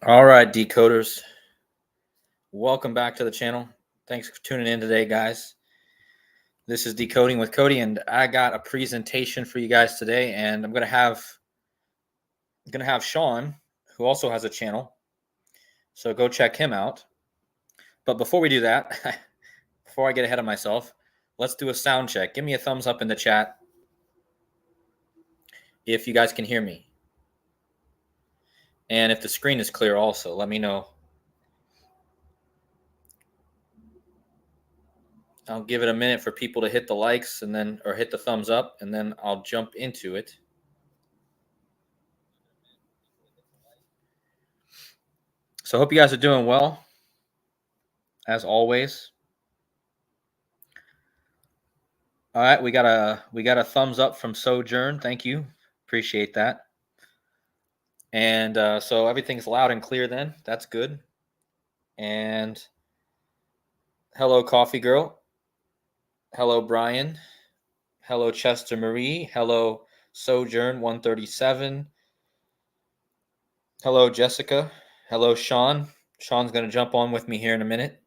All right, decoders. Welcome back to the channel. Thanks for tuning in today, guys. This is Decoding with Cody, and I got a presentation for you guys today, and I'm gonna have Sean, who also has a channel. So go check him out. But before we do that, before I get ahead of myself, let's do a sound check. Give me a thumbs up in the chat if you guys can hear me. And if the screen is clear also, let me know. I'll give it a minute for people to hit the likes or hit the thumbs up, and then I'll jump into it. So I hope you guys are doing well, as always. All right, we got a thumbs up from Sojourn. Thank you, appreciate that. And so everything's loud and clear. Then that's good. And hello, Coffee Girl. Hello, Brian. Hello, Chester Marie. Hello, Sojourn 137. Hello, Jessica. Hello, Sean. Sean's gonna jump on with me here in a minute.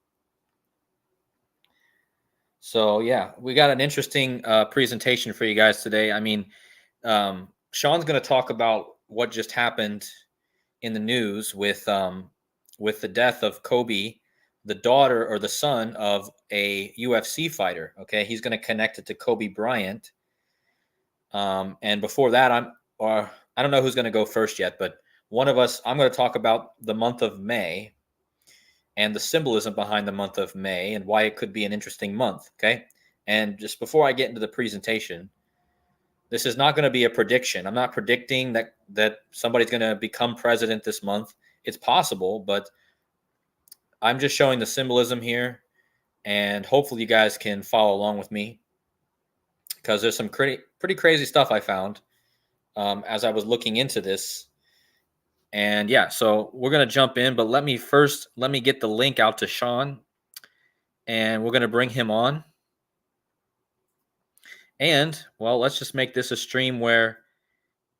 So yeah, we got an interesting presentation for you guys today. I mean, Sean's going to talk about what just happened in the news with the death of Kobe, the daughter or the son of a UFC fighter. Okay, he's going to connect it to Kobe Bryant. And before that, I don't know who's going to go first yet, but one of us, I'm going to talk about the month of May and the symbolism behind the month of May and why it could be an interesting month. Okay. And just before I get into the presentation, this is not going to be a prediction. I'm not predicting that somebody's going to become president this month. It's possible, but I'm just showing the symbolism here, and hopefully you guys can follow along with me because there's some pretty crazy stuff I found as I was looking into this. And yeah, so we're going to jump in, but let me get the link out to Sean, and we're going to bring him on. And well, let's just make this a stream where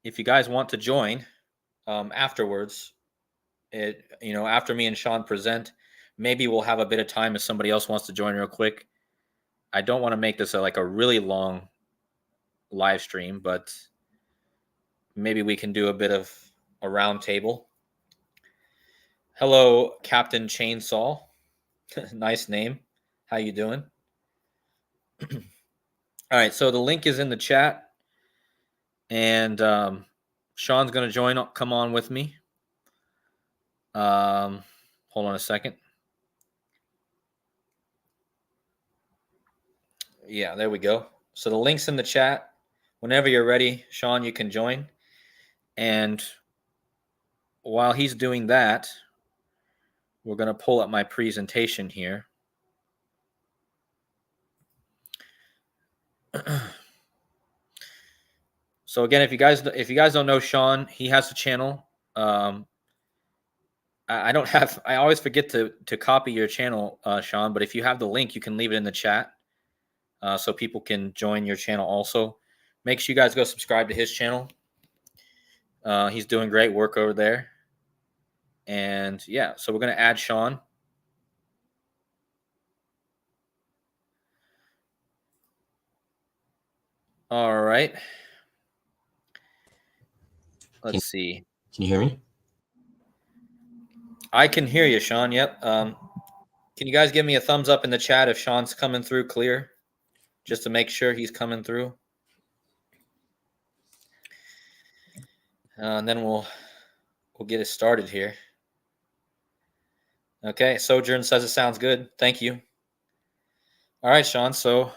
if you guys want to join afterwards, after me and Sean present, maybe we'll have a bit of time if somebody else wants to join real quick. I don't want to make this a really long live stream, but maybe we can do a bit of a round table. Hello, Captain Chainsaw. Nice name. How you doing? All right, so the link is in the chat, and Sean's going to come on with me. Hold on a second. Yeah, there we go. So the link's in the chat. Whenever you're ready, Sean, you can join. And while he's doing that, we're going to pull up my presentation here. So again, if you guys don't know Sean, he has a channel. I always forget to copy your channel, Sean, but if you have the link, you can leave it in the chat so people can join your channel also. Make sure you guys go subscribe to his channel. He's doing great work over there. And yeah, so we're going to add Sean. All right. Let's see. Can you hear me? I can hear you, Sean. Yep. Can you guys give me a thumbs up in the chat if Sean's coming through clear, just to make sure he's coming through? And then we'll get it started here. Okay. Sojourn says it sounds good. Thank you. All right, Sean. So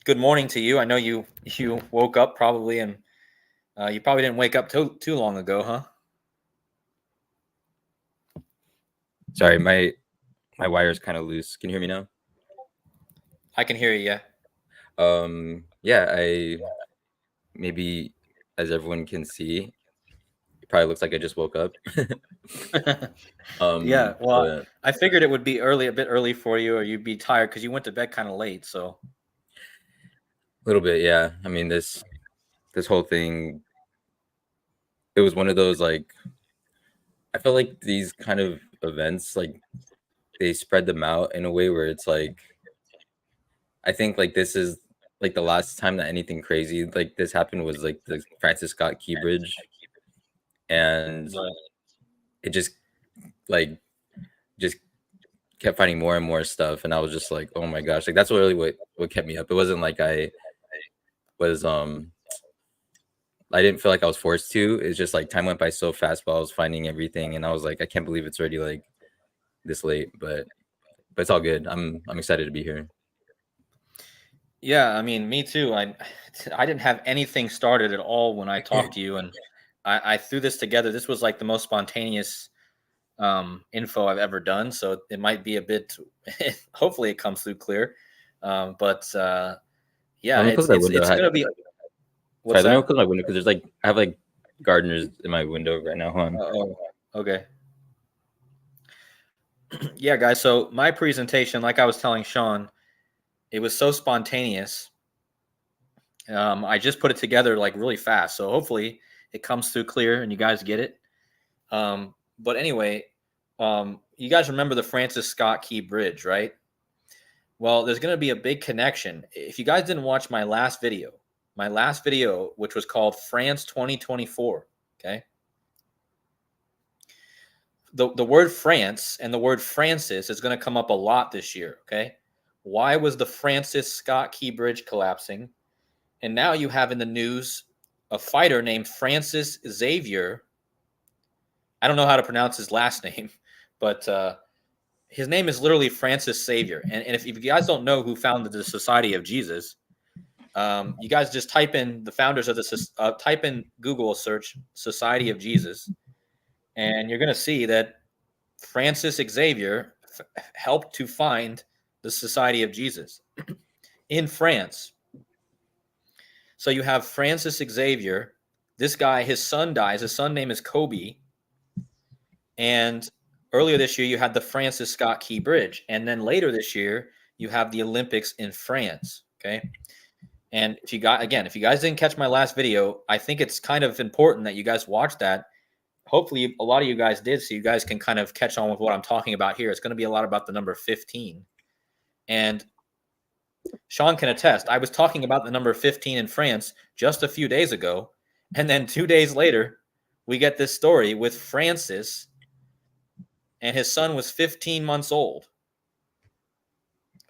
good morning to you. I know you woke up probably, and you probably didn't wake up too long ago, huh? Sorry, my wire is kind of loose. Can you hear me now? I can hear you. Yeah. Yeah, maybe as everyone can see, it probably looks like I just woke up. Yeah. Well, I figured it would be a bit early for you, or you'd be tired because you went to bed kind of late. So a little bit, yeah. I mean, this whole thing, it was one of those, like, I feel like these kind of events, like they spread them out in a way where it's like I think like this is like the last time that anything crazy like this happened was like the Francis Scott Key Bridge, and Right. it like just kept finding more and more stuff, and I was just like, oh my gosh, like that's really what kept me up. It wasn't like was I didn't feel like I was forced to. It's just like time went by so fast while I was finding everything, and I was like, I can't believe it's already like this late, but it's all good. I'm excited to be here. Yeah, I mean, me too. I didn't have anything started at all when I talked to you, and I threw this together. This was like the most spontaneous info I've ever done, so it might be a bit. Hopefully, it comes through clear. But yeah, Let me close my window. it's gonna be. Sorry, What's let me that? close my window because there's like I have like gardeners in my window right now. Hold on. Oh, okay. Yeah, guys. So my presentation, like I was telling Sean, it was so spontaneous. I just put it together like really fast, so hopefully it comes through clear and you guys get it. But anyway, you guys remember the Francis Scott Key Bridge, right? Well, there's going to be a big connection. If you guys didn't watch my last video, which was called France 2024, okay? The word France and the word Francis is going to come up a lot this year, okay? Why was the Francis Scott Key Bridge collapsing? And now you have in the news a fighter named Francis Xavier. I don't know how to pronounce his last name, but his name is literally Francis Xavier. And if you guys don't know who founded the Society of Jesus, you guys just type in the founders of the type in Google search Society of Jesus, and you're going to see that Francis Xavier helped to find the Society of Jesus in France. So you have Francis Xavier. This guy, his son dies. His son name is Kobe. And earlier this year, you had the Francis Scott Key Bridge. And then later this year, you have the Olympics in France. Okay. And if you guys didn't catch my last video, I think it's kind of important that you guys watch that. Hopefully, a lot of you guys did, so you guys can kind of catch on with what I'm talking about here. It's going to be a lot about the number 15. And Sean can attest. I was talking about the number 15 in France just a few days ago. And then 2 days later, we get this story with Francis, and his son was 15 months old.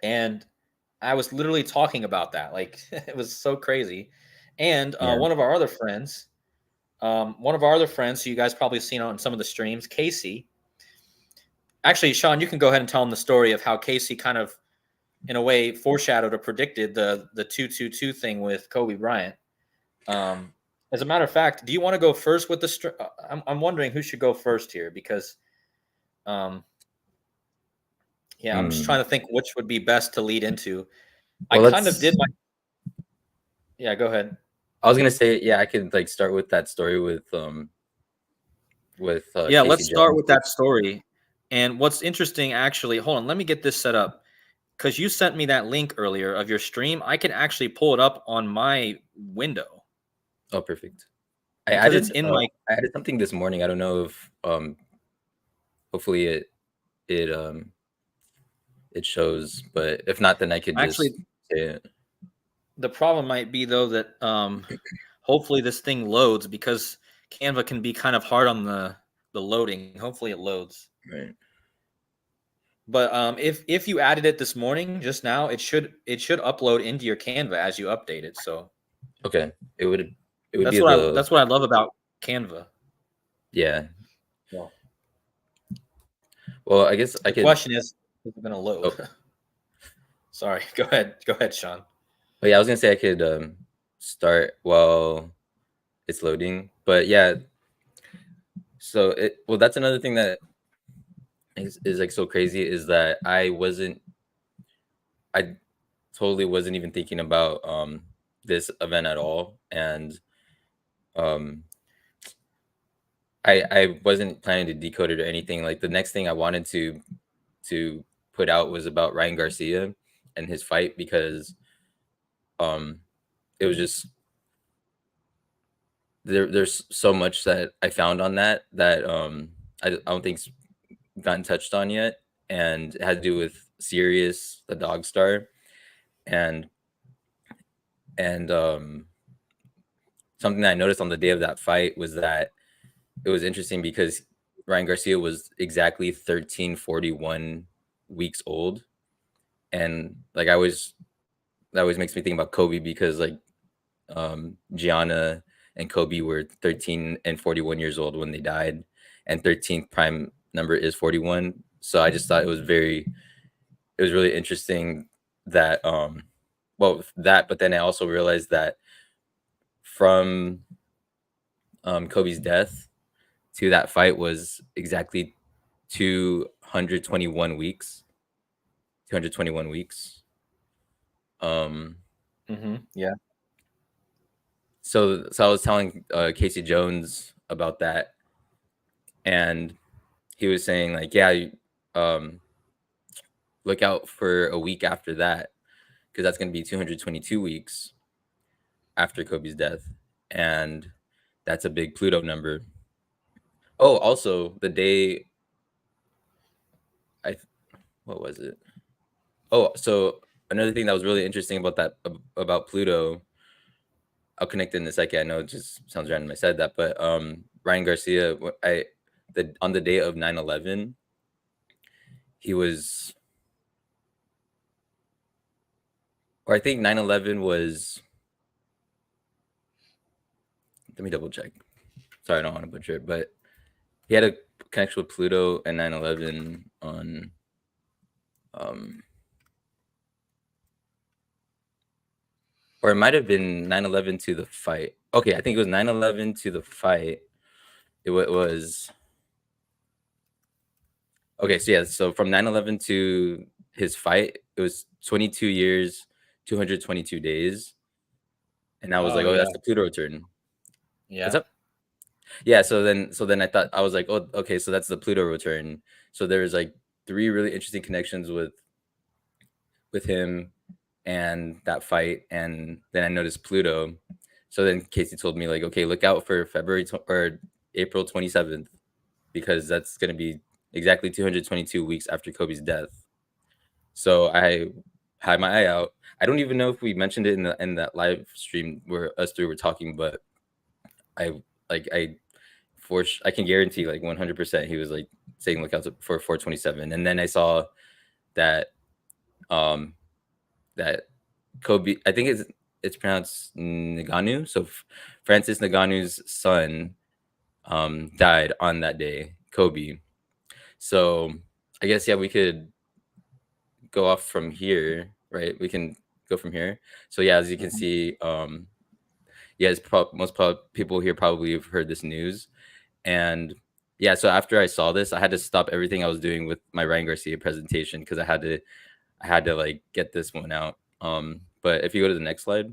And I was literally talking about that. Like, it was so crazy. And Yeah. one of our other friends, who you guys probably seen on some of the streams, Casey. Actually, Sean, you can go ahead and tell him the story of how Casey kind of, in a way, foreshadowed or predicted the 222 thing with Kobe Bryant. As a matter of fact, do you want to go first with the? I'm wondering who should go first here because, yeah, I'm just Hmm. trying to think which would be best to lead into. I Well, kind of did let's. my. Yeah, go ahead. I was gonna say, yeah, I could like start with that story with Yeah, Casey let's start Jones. with that story. And what's interesting, actually, hold on, let me get this set up because you sent me that link earlier of your stream. I can actually pull it up on my window Oh, perfect. because it's in my. I added something this morning. I don't know if hopefully it it shows, but if not, then I could Actually, just say it. the problem might be though that hopefully this thing loads because Canva can be kind of hard on the loading. Hopefully it loads. Right. But if you added it this morning just now, it should upload into your Canva as you update it. So Okay. It would be the that's what I love about Canva. yeah. Well, Well, I guess I the could. question is it going to load? Oh, Sorry. Go ahead, Sean. but yeah, I was gonna say I could start while it's loading. But yeah, so that's another thing that is like so crazy is that I totally wasn't even thinking about this event at all, and um I wasn't planning to decode it or anything. Like the next thing I wanted to put out was about Ryan Garcia and his fight because um it was just there's so much that I found on that I don't think's gotten touched on yet, and it had to do with Sirius, the dog star, and and something that I noticed on the day of that fight was that it was interesting because Ryan Garcia was exactly 1341 weeks old, and like that always makes me think about Kobe because like Gianna and Kobe were 13 and 41 years old when they died, and 13th prime number is 41. So I just thought it was really interesting that well that, but then I also realized that from Kobe's death to that fight was exactly 221 weeks. 221 weeks. Um, Yeah. so I was telling Casey Jones about that, and he was saying like, yeah, um, look out for a week after that because that's going to be 222 weeks after Kobe's death, and that's a big Pluto number. Oh, also the day I what was it? Oh, so another thing that was really interesting about that about Pluto, I'll connect it in a second. I know it just sounds random I said that, but Ryan Garcia, I the on the day of 9/11, he was, or I think 9/11 was. Let me double check. Sorry, I don't want to butcher it, but he had a connection with Pluto and 9/11 on um or it might have been 9/11 to the fight. Okay, I think it was 9/11 to the fight. It was okay. So yeah, so from 9/11 to his fight, it was 22 years, 222 days, and I was Oh like, oh, yeah. that's the Pluto return. What's Yeah. up? Yeah. So then I thought I was like, oh, okay, so that's the Pluto return. So there's like three really interesting connections with him and that fight, and then I noticed Pluto. So then Casey told me like, okay, look out for or April 27th because that's going to be exactly 222 weeks after Kobe's death. So I had my eye out. I don't even know if we mentioned it in that live stream where us three were talking, but I like I can guarantee like 100% he was like saying look out for 427, and then I saw that um that Kobe, I think it's pronounced Naganu. So Francis Naganu's son died on that day, Kobe. So I guess yeah, we could go off from here, right? We can go from here. So yeah, as you can Mhm. see, yeah, people here probably have heard this news, and yeah. So after I saw this, I had to stop everything I was doing with my Ryan Garcia presentation because I had to like get this one out. But if you go to the next slide.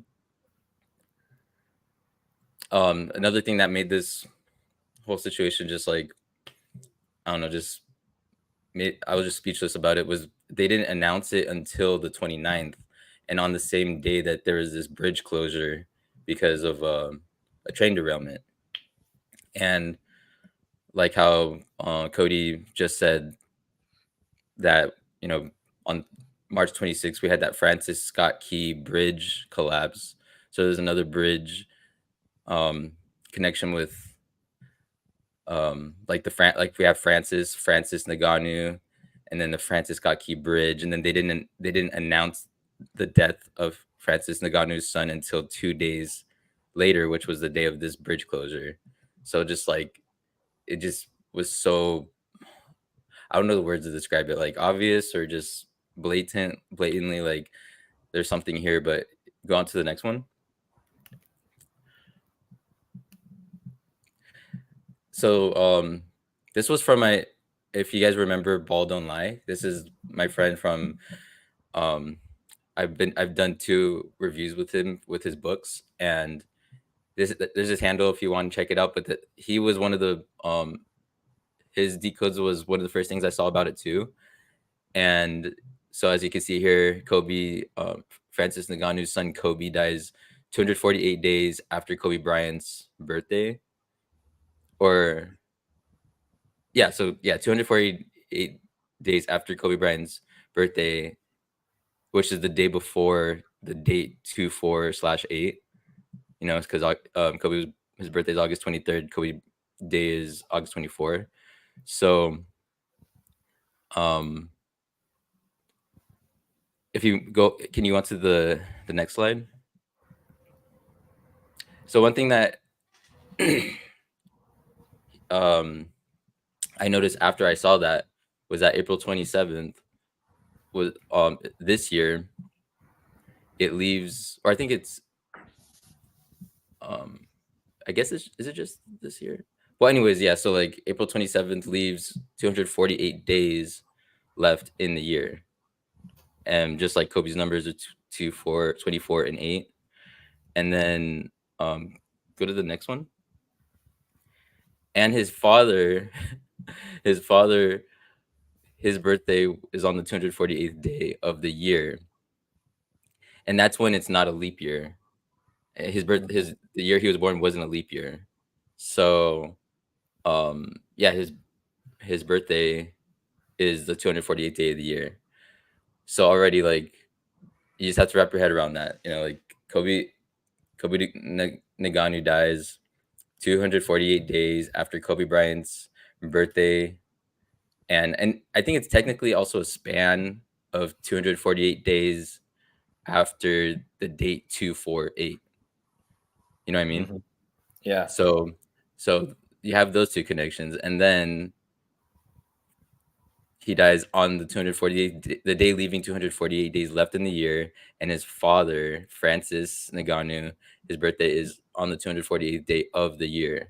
Another thing that made this whole situation just like I don't know, just made I was just speechless about it was they didn't announce it until the 29th, and on the same day that there was this bridge closure because of a train derailment. And like how Cody just said that, you know, on March 26th we had that Francis Scott Key bridge collapse. So there's another bridge um connection with like like we have Francis Naganu, and then the Francis Scott Key Bridge, and then they didn't announce the death of Francis Naganu's son until 2 days later, which was the day of this bridge closure. So just like it just was so, I don't know the words to describe it, like obvious or just blatantly like there's something here. But go on to the next one. So this was from my, if you guys remember Ball Don't Lie, this is my friend from um I've done 2 reviews with him with his books, and there's his handle if you want to check it out. But he was one of the his decodes was one of the first things I saw about it too. And so as you can see here, Francis Ngannou's son Kobe dies 248 days after Kobe Bryant's birthday, or yeah, so yeah, 248 days after Kobe Bryant's birthday, which is the day before the date 24/8. You know, it's because Kobe was, his birthday is August 23rd. Kobe day is August 24th. So, um, if you go, can you go on to the next slide? So one thing that I noticed after I saw that was that April 27th was this year it leaves, or I think it's um I guess is it just this year? Well, anyways, yeah. So like April 27th leaves 248 days left in the year, and just like Kobe's numbers are 24, and 8, and then go to the next one. And his father, his father, his birthday is on the 248th day of the year, and that's when it's not a leap year. The year he was born wasn't a leap year, so yeah, his birthday is the 248th day of the year. So already, like, you just have to wrap your head around that. You know, like Naganu dies 248 days after Kobe Bryant's birthday, and I think it's technically also a span of 248 days after the date 248. You know what I mean? Mm-hmm. Yeah. So you have those two connections, and then he dies on the 248, the day leaving 248 days left in the year, and his father, Francis Naganu, his birthday is on the 248th day of the year.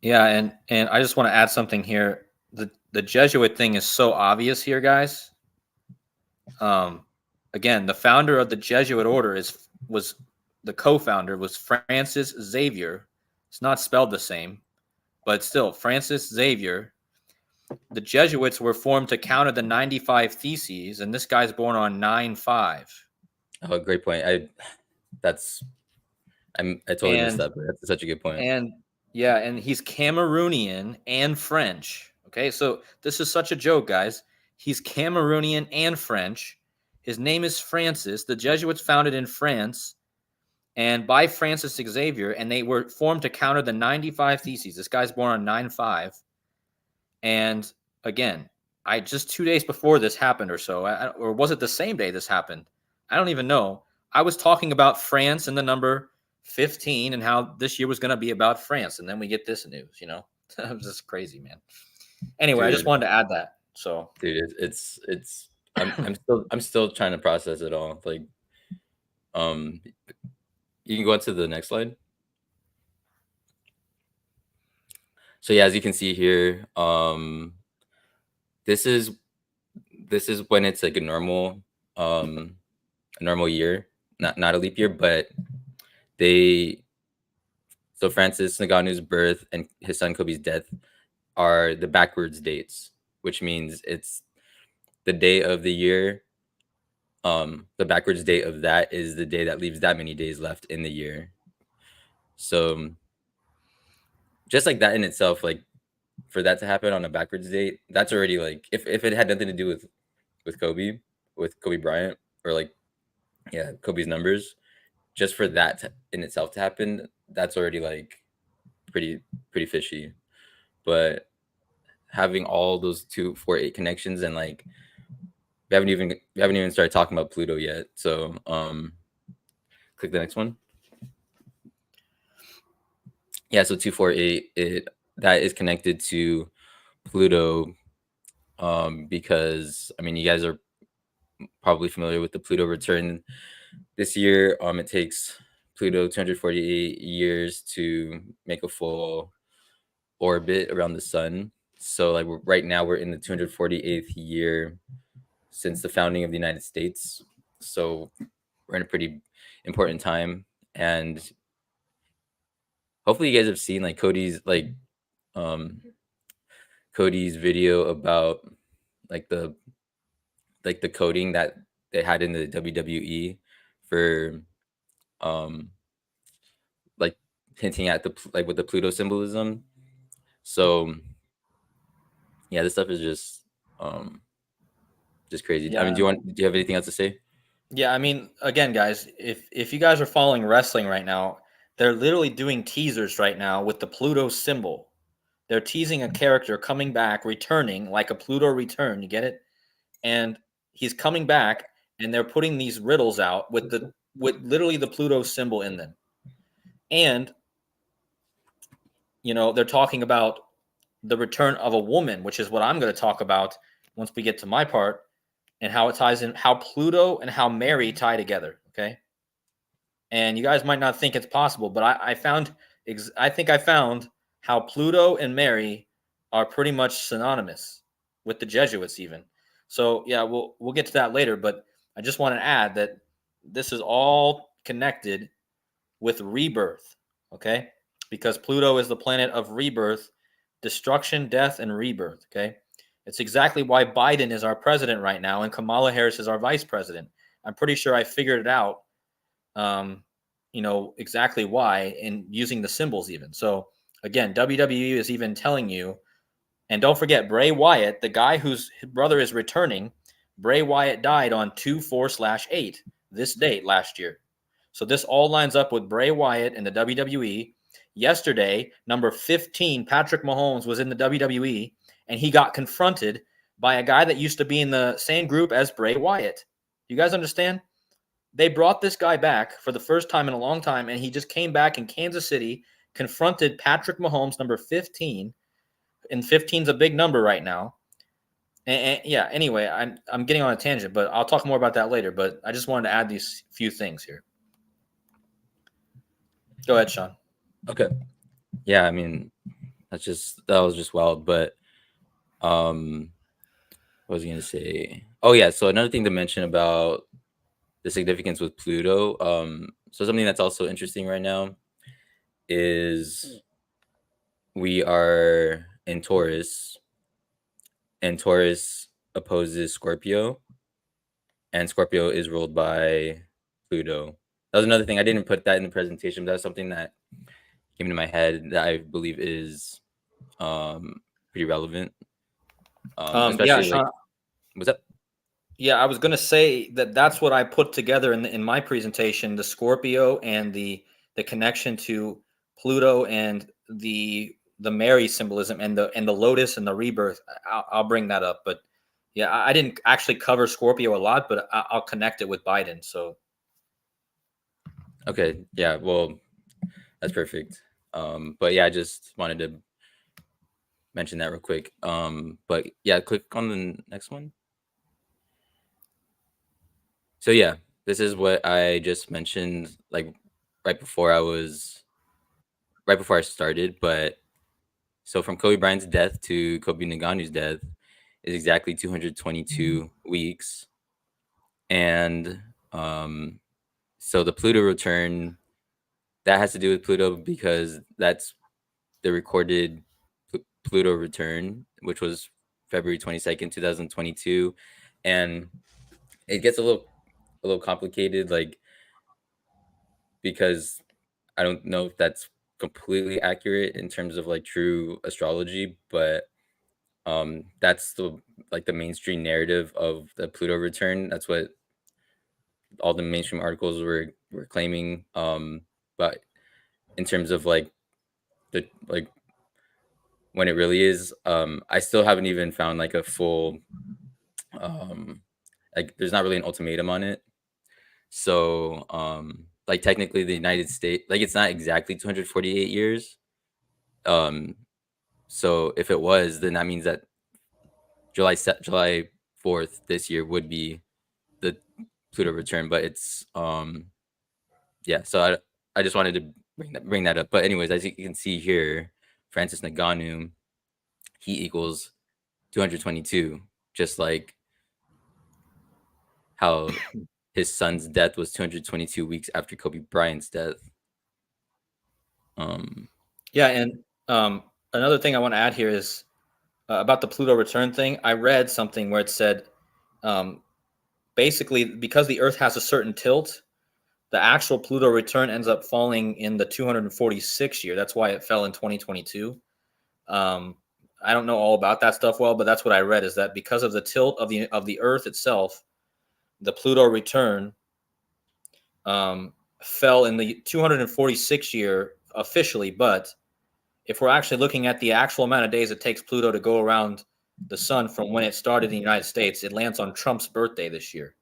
Yeah, and I just want to add something here. The Jesuit thing is so obvious here, guys. Um, again, the founder of the Jesuit order was the co-founder was Francis Xavier. It's not spelled the same, but still Francis Xavier. The Jesuits were formed to counter the 95 Theses, and this guy's born on 9/5. Oh, great point. That's I totally missed And that, but that's such a good point. and yeah, and he's Cameroonian and French. Okay, so this is such a joke, guys. He's Cameroonian and French. His name is Francis. The Jesuits founded in France and by Francis Xavier, and they were formed to counter the 95 Theses. This guy's born on 9/5. And again, I just 2 days before this happened or so, or was it the same day this happened? I don't even know. I was talking about France and the number 15 and how this year was going to be about France. And then we get this news, you know, it was just crazy, man. Anyway, I just Dude, wanted to add that. So, it's I'm still trying to process it all. Like, um, you can go on to the next slide. So yeah, as you can see here, this is when it's like a normal year, not a leap year, but they so Francis Ngannou's birth and his son Kobe's death are the backwards dates, which means it's the day of the year. The backwards date of that is the day that leaves that many days left in the year. So just like that in itself, like for that to happen on a backwards date, that's already like if it had nothing to do with Kobe Bryant, or like, yeah, Kobe's numbers, just for that in itself to happen, that's already like pretty fishy. But having all those 248 connections, and like we haven't even started talking about Pluto yet. So click the next one. Yeah, so 248, that is connected to Pluto, because I mean, you guys are probably familiar with the Pluto return this year. It takes Pluto 248 years to make a full orbit around the sun. So like right now we're in the 248th year since the founding of the United States. So we're in a pretty important time, and hopefully you guys have seen like um Cody's video about like the coding that they had in the WWE for um like hinting at the like with the Pluto symbolism. So Yeah, this stuff is just crazy. I mean, Yeah. do you have anything else to say? Yeah, I mean, again, guys, if you guys are following wrestling right now, they're literally doing teasers right now with the Pluto symbol. They're teasing a character coming back, returning like a Pluto return. You get it? And he's coming back, and they're putting these riddles out with literally the Pluto symbol in them. And they're talking about the return of a woman, which is what I'm going to talk about once we get to my part, and how it ties in, how Pluto and how Mary tie together. Okay. And you guys might not think it's possible, but I think I found how Pluto and Mary are pretty much synonymous with the Jesuits, even. So yeah, we'll get to that later. But I just want to add that this is all connected with rebirth. Okay, because Pluto is the planet of rebirth, destruction, death, and rebirth. Okay, it's exactly why Biden is our president right now and Kamala Harris is our vice president. I'm pretty sure I figured it out, um, exactly why, and using the symbols even. So again, WWE is even telling you, and don't forget Bray Wyatt, the guy whose brother is returning. Bray Wyatt died on 2/4/8, this date last year. So this all lines up with Bray Wyatt and the WWE. Yesterday, number 15, Patrick Mahomes, was in the WWE, and he got confronted by a guy that used to be in the same group as Bray Wyatt. You guys understand? They brought this guy back for the first time in a long time, and he just came back in Kansas City, confronted Patrick Mahomes, number 15, and 15 is a big number right now. And yeah, anyway, I'm getting on a tangent, but I'll talk more about that later. But I just wanted to add these few things here. Go ahead, Sean. Okay. Yeah, I mean, that was just wild. But what was I gonna say? Oh yeah, so another thing to mention about the significance with Pluto. So something that's also interesting right now is we are in Taurus, and Taurus opposes Scorpio, and Scorpio is ruled by Pluto. That was another thing. I didn't put that in the presentation, but that's something that came into my head that I believe is pretty relevant. Yeah, Especially like, Sean. was that? Yeah, I was going to say that that's what I put together in my presentation: the Scorpio and the connection to Pluto and the Mary symbolism and the lotus and the rebirth. I'll bring that up, but yeah, I didn't actually cover Scorpio a lot, but I'll connect it with Biden. So Okay, yeah, well, that's perfect. But yeah, I just wanted to mention that real quick. But yeah, click on the next one. So yeah, this is what I just mentioned, like right before I started. But so from Kobe Bryant's death to Kobe Naganu's death is exactly 222 weeks, and so the Pluto return, that has to do with Pluto because that's the recorded Pluto return, which was February 22nd, 2022, and it gets a little complicated, like, because I don't know if that's completely accurate in terms of like true astrology, but that's the like the mainstream narrative of the Pluto return. That's what all the mainstream articles were claiming. But in terms of like the like when it really is, I still haven't even found like a full like there's not really an ultimatum on it. So like technically the United States, like it's not exactly 248 years. Um so if it was, then that means that July 4th this year would be the Pluto return, but it's yeah, so I just wanted to bring that up. But anyways, as you can see here, Francis Ngannou, he equals 222, just like how his son's death was 222 weeks after Kobe Bryant's death. Um yeah, and another thing I want to add here is about the Pluto return thing. I read something where it said, um, basically, because the Earth has a certain tilt, the actual Pluto return ends up falling in the 246 year. That's why it fell in 2022. Um, I don't know all about that stuff well, but that's what I read, is that because of the tilt of the Earth itself, the Pluto return fell in the 246 year officially, but if we're actually looking at the actual amount of days it takes Pluto to go around the sun from when it started in the United States, it lands on Trump's birthday this year.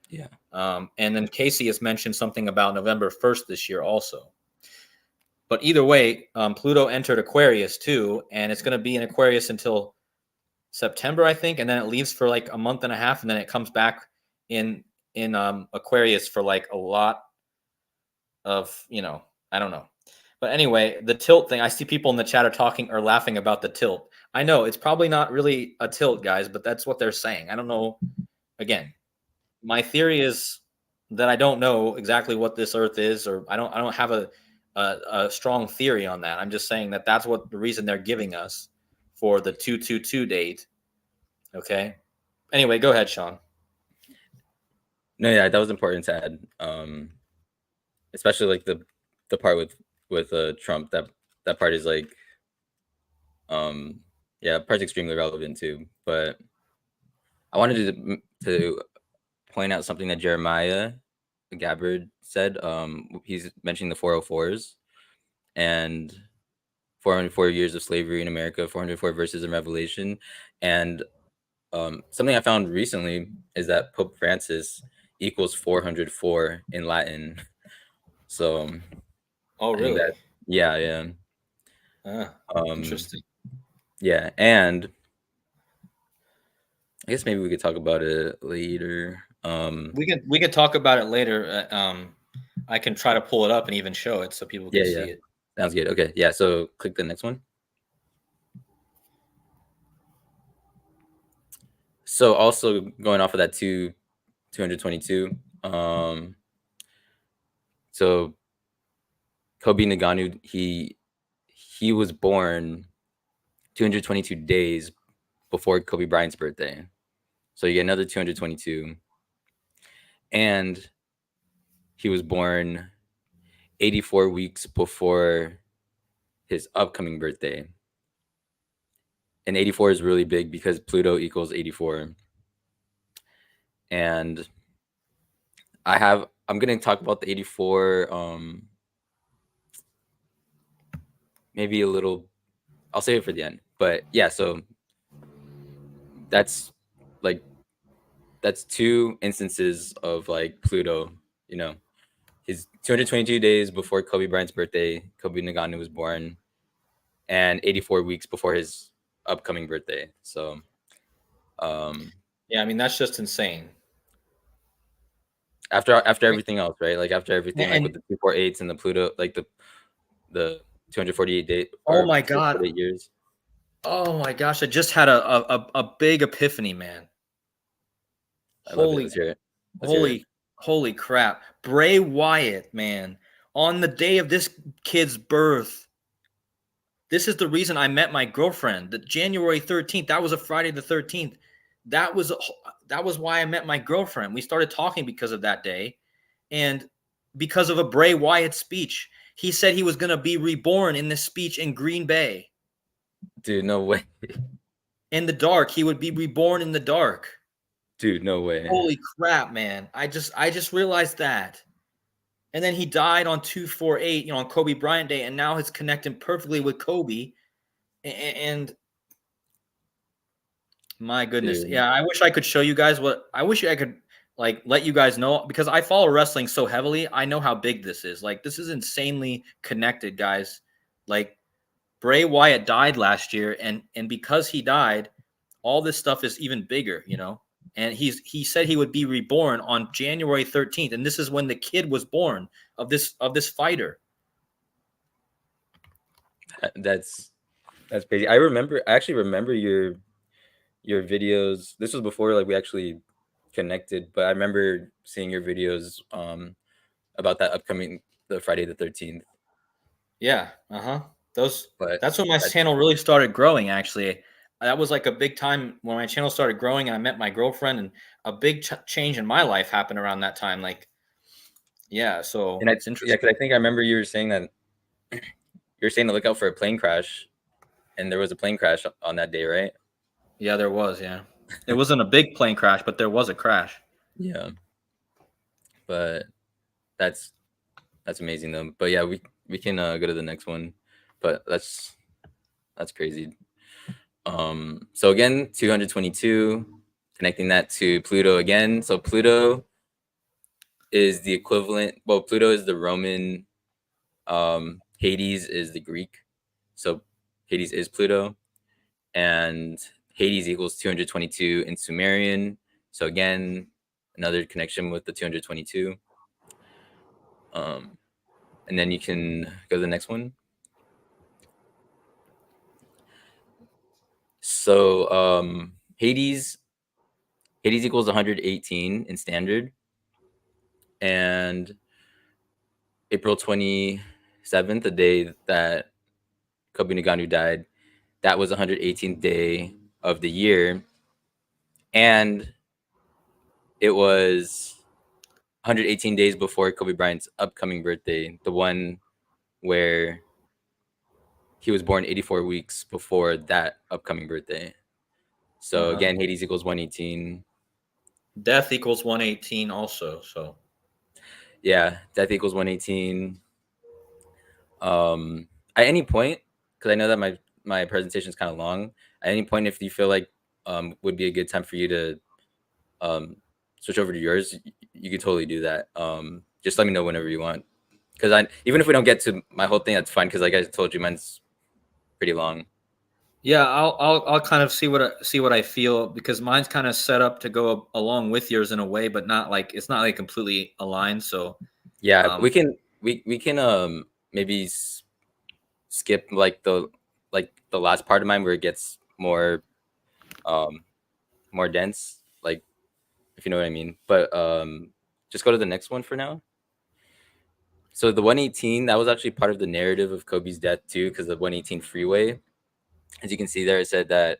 Yeah. And then Casey has mentioned something about November 1st this year also. But either way, Pluto entered Aquarius too, and it's going to be in Aquarius until September, I think, and then it leaves for like a month and a half, and then it comes back in Aquarius for like a lot of, I don't know. But anyway, the tilt thing, I see people in the chat are talking or laughing about the tilt. I know it's probably not really a tilt, guys, but that's what they're saying. I don't know. Again, my theory is that I don't know exactly what this Earth is, or I don't have a strong theory on that. I'm just saying that that's what the reason they're giving us for the 222 date. Okay. Anyway, go ahead, Sean. No, yeah, that was important to add. Especially like the part with Trump. That part is like, yeah, that part's extremely relevant too. But I wanted to point out something that Jeremiah Gabbard said. He's mentioning the 404s and 404 years of slavery in America, 404 verses in Revelation, and something I found recently is that Pope Francis equals 404 in Latin. So Oh, I think really? that, yeah. Interesting. Yeah, and I guess maybe we could talk about it later. We can talk about it later. I can try to pull it up and even show it so people can see it. Sounds good. Okay, yeah. So click the next one. So also going off of that 222. So Kobe Naganu, he was born 222 days before Kobe Bryant's birthday. So you get another 222. And he was born 84 weeks before his upcoming birthday. And 84 is really big because Pluto equals 84. And I'm going to talk about the 84 maybe a little, I'll save it for the end. But yeah, so that's two instances of like Pluto, his 222 days before Kobe Bryant's birthday, Kobe Naganu was born, and 84 weeks before his upcoming birthday. So, yeah, I mean, that's just insane. After everything else, right? Like after everything, like And with the 248s and the Pluto, like the 248 day oh or my God. 248 years. Oh my gosh, I just had a big epiphany, man. I love it. Let's hear it. Holy crap. Bray Wyatt, man. On the day of this kid's birth, this is the reason I met my girlfriend. The January 13th, that was a Friday the 13th. That was why I met my girlfriend. We started talking because of that day and because of a Bray Wyatt speech. He said he was going to be reborn in this speech in Green Bay. Dude, no way. In the dark, he would be reborn in the dark. Dude, no way. Holy crap, man. I just realized that. And then he died on 2/4/8, on Kobe Bryant Day, and now it's connecting perfectly with Kobe. And my goodness. Dude. Yeah, I wish I could show you guys I wish I could like let you guys know, because I follow wrestling so heavily. I know how big this is. Like, this is insanely connected, guys. Like, Bray Wyatt died last year, and because he died, all this stuff is even bigger, And he said he would be reborn on January 13th, and this is when the kid was born of this fighter. That's crazy. I actually remember your videos. This was before like we actually connected, but I remember seeing your videos about that upcoming the Friday the 13th. Yeah, that's when my channel really started growing, actually. That was like a big time when my channel started growing, and I met my girlfriend, and a big change in my life happened around that time. Like, yeah, so it's interesting. Yeah, because I think I remember you were saying that you're saying to look out for a plane crash, and there was a plane crash on that day, right? Yeah, there was. Yeah, it wasn't a big plane crash, but there was a crash. Yeah, but that's amazing though. But yeah, we can go to the next one. But that's crazy. So again, 222, connecting that to Pluto again. So Pluto is the equivalent. Well, Pluto is the Roman. Hades is the Greek. So Hades is Pluto, and Hades equals 222 in Sumerian. So again, another connection with the 222. And then you can go to the next one. So Hades equals 118 in standard, and April 27th, the day that Kobe Naganu died, that was 118th day of the year, and it was 118 days before Kobe Bryant's upcoming birthday, the one where he was born 84 weeks before that upcoming birthday. So again, Hades equals 118. Death equals 118 also. So Yeah, death equals 118. At any point, because I know that my presentation is kind of long. At any point, if you feel like would be a good time for you to switch over to yours, you could totally do that. Just let me know whenever you want. Because even if we don't get to my whole thing, that's fine. Because like I told you, mine's pretty long. yeah, I'll kind of see what I feel, because mine's kind of set up to go along with yours in a way, but not like it's not like completely aligned. So Yeah, um, we can maybe skip like the last part of mine where it gets um more dense, like if you know what I mean. But just go to the next one for now. So the 118, that was actually part of the narrative of Kobe's death too, because the 118 freeway, as you can see there, it said that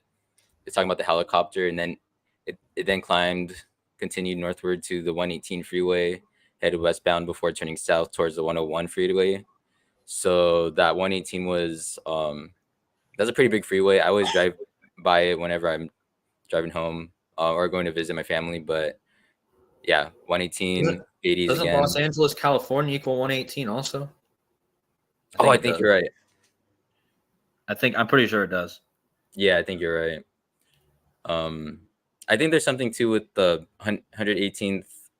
it's talking about the helicopter, and then it then continued northward to the 118 freeway, headed westbound before turning south towards the 101 freeway. So that 118 was that's a pretty big freeway. I always drive by it whenever I'm driving home or going to visit my family. But yeah, 118, 80s doesn't Los again. Angeles, California equal 118 also? I Oh, think I it think does. you're right. I'm pretty sure it does. Yeah, I think you're right. Um, I think there's something too with the 118th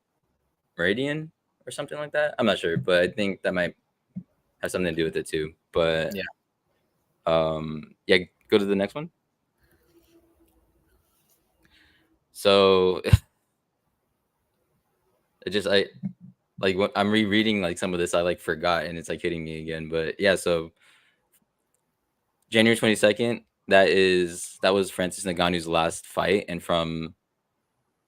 meridian or something like that. I'm not sure, but I think that might have something to do with it too. But Yeah. yeah, go to the next one. So it just I like what I'm rereading like some of this I like forgot and it's like hitting me again. But yeah, so January 22nd, that was Francis Ngannou's last fight, and from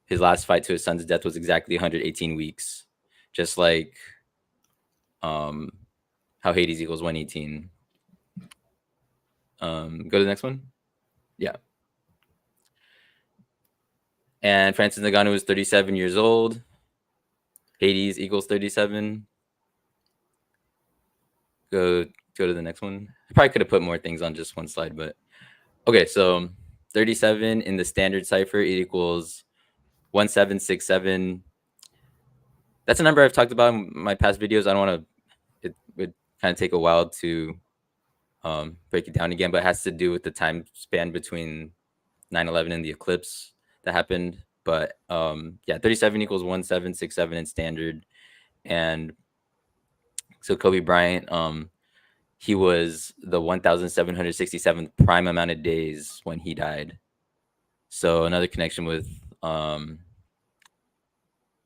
his last fight to his son's death was exactly 118 weeks, just like um how Hades equals 118. Go to the next one. Yeah, and Francis Ngannou was 37 years old. Hades equals 37. Go to the next one. I probably could have put more things on just one slide, but okay. So 37 in the standard cipher, it equals 1767. That's a number I've talked about in my past videos. I don't want to. It would kind of take a while to break it down again, but it has to do with the time span between 9/11 and the eclipse that happened. But yeah, 37 equals 1767 in standard, and so Kobe Bryant, he was the 1,767th prime amount of days when he died. So another connection with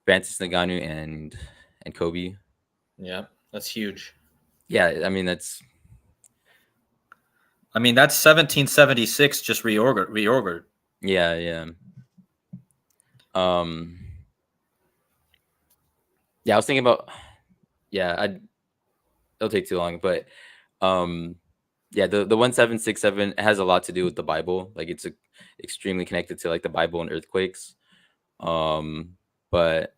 Francis Ngannou and Kobe. Yeah, that's huge. Yeah, I mean That's 1776 just reordered. yeah. Um, yeah, I was thinking about it'll take too long, but um, yeah, the 1767 has a lot to do with the Bible. Like extremely connected to like the Bible and earthquakes. Um, but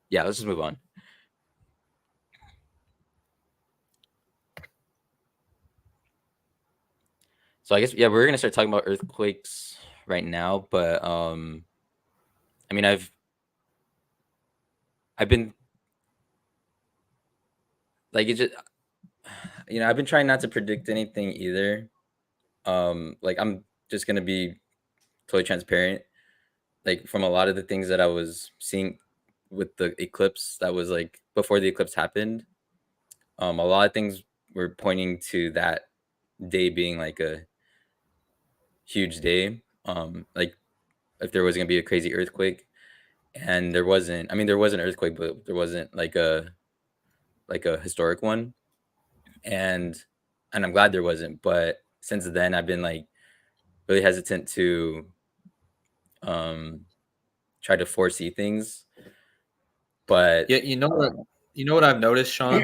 yeah, let's just move on. So I guess yeah, we're gonna start talking about earthquakes right now, but I mean I've been like it just I've been trying not to predict anything either. Like I'm just gonna be totally transparent. Like from a lot of the things that I was seeing with the eclipse that was like before the eclipse happened, a lot of things were pointing to that day being like a huge day. Like if there was gonna be a crazy earthquake, and there wasn't. I mean, there was an earthquake, but there wasn't like a historic one, and I'm glad there wasn't. But since then, I've been like really hesitant to um try to foresee things. But Yeah, you know what I've noticed, Sean?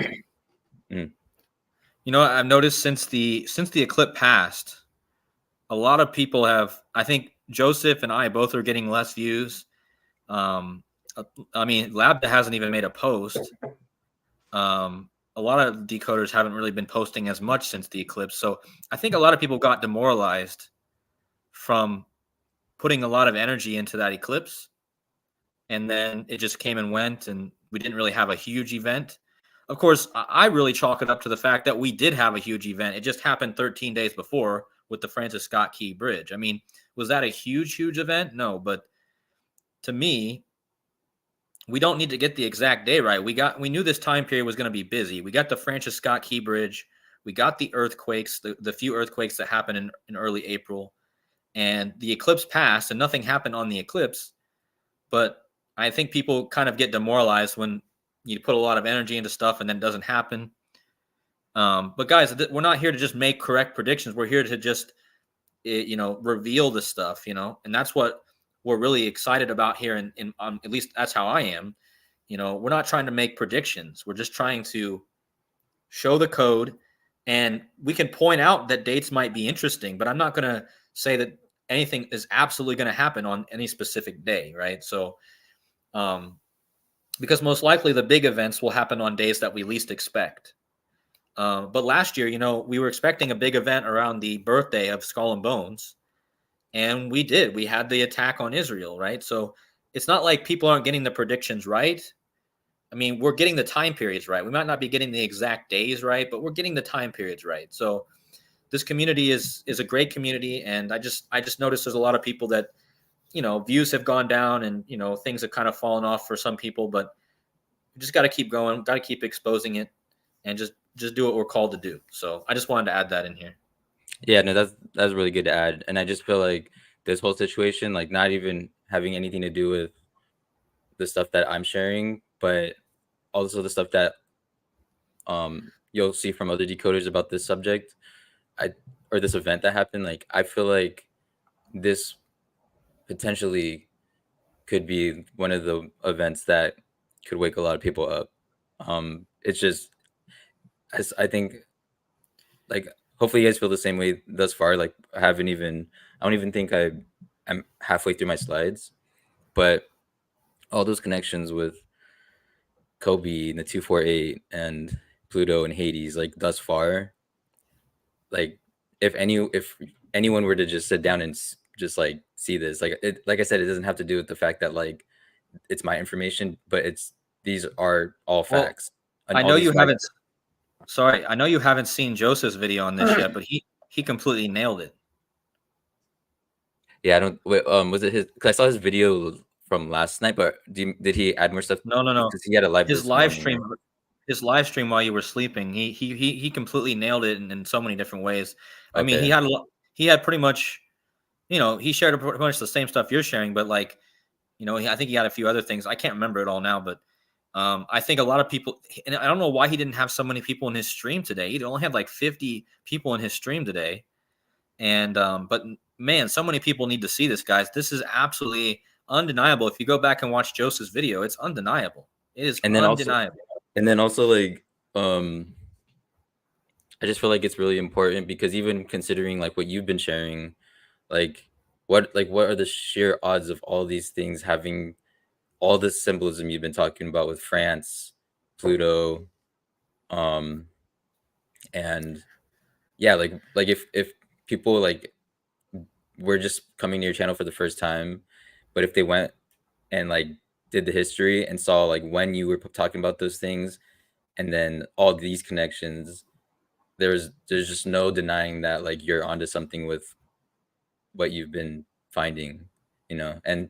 mm, You know what I've noticed since the eclipse passed, a lot of people have. I think Joseph and I both are getting less views. Um, I mean, Lab hasn't even made a post. A lot of decoders haven't really been posting as much since the eclipse. So I think a lot of people got demoralized from putting a lot of energy into that eclipse, and then it just came and went, and we didn't really have a huge event. Of course, I really chalk it up to the fact that we did have a huge event. It just happened 13 days before with the Francis Scott Key Bridge. I mean, was that a huge event? No, but to me, we don't need to get the exact day right. We knew this time period was going to be busy. We got the Francis Scott Key Bridge. We got the earthquakes, the few earthquakes that happened in early April, and the eclipse passed, and nothing happened on the eclipse. But I think people kind of get demoralized when you put a lot of energy into stuff and then it doesn't happen. But guys, we're not here to just make correct predictions. We're here to just reveal the stuff, and that's what we're really excited about here. And at least that's how I am. We're not trying to make predictions. We're just trying to show the code, and we can point out that dates might be interesting, but I'm not going to say that anything is absolutely going to happen on any specific day, right? So, because most likely the big events will happen on days that we least expect. But last year, we were expecting a big event around the birthday of Skull and Bones, and we did. We had the attack on Israel, right? So it's not like people aren't getting the predictions right. I mean, we're getting the time periods right. We might not be getting the exact days right, but we're getting the time periods right. So this community is a great community, and I just noticed there's a lot of people that views have gone down, and things have kind of fallen off for some people, but we just got to keep going, got to keep exposing it, and just do what we're called to do. So I just wanted to add that in here. yeah, no, that's really good to add. And I just feel like this whole situation, like not even having anything to do with the stuff that I'm sharing, but also the stuff that you'll see from other decoders about this subject, I or this event that happened. Like I feel like this potentially could be one of the events that could wake a lot of people up. It's just as I think like hopefully you guys feel the same way thus far. Like I don't even think I'm halfway through my slides, but all those connections with Kobe and the 248 and Pluto and Hades, like thus far, like if anyone were to just sit down and just like see this, like I said, it doesn't have to do with the fact that like it's my information, but these are all Well, facts and I all know these you facts. haven't. Sorry, I know you haven't seen Joseph's video on this yet, but he completely nailed it. Yeah, I don't. Wait, was it his? Because I saw his video from last night, but did he add more stuff? No, no, no. Because he had a live His this live morning, stream, right? his live stream while you were sleeping, he completely nailed it in so many different ways. I mean, Okay. he had pretty much, he shared pretty much the same stuff you're sharing, but like, I think he had a few other things. I can't remember it all now, but I think a lot of people, and I don't know why he didn't have so many people in his stream today. He only had like 50 people in his stream today. And but man, so many people need to see this, guys. This is absolutely undeniable. If you go back and watch Joseph's video, it's undeniable. It is And then also, undeniable. like, I just feel like it's really important because even considering like what you've been sharing, like what are the sheer odds of all these things having all this symbolism you've been talking about with France, Pluto, um, and yeah, like if people like were just coming to your channel for the first time, but if they went and like did the history and saw like when you were talking about those things and then all these connections, there's just no denying that like you're onto something with what you've been finding, you know. And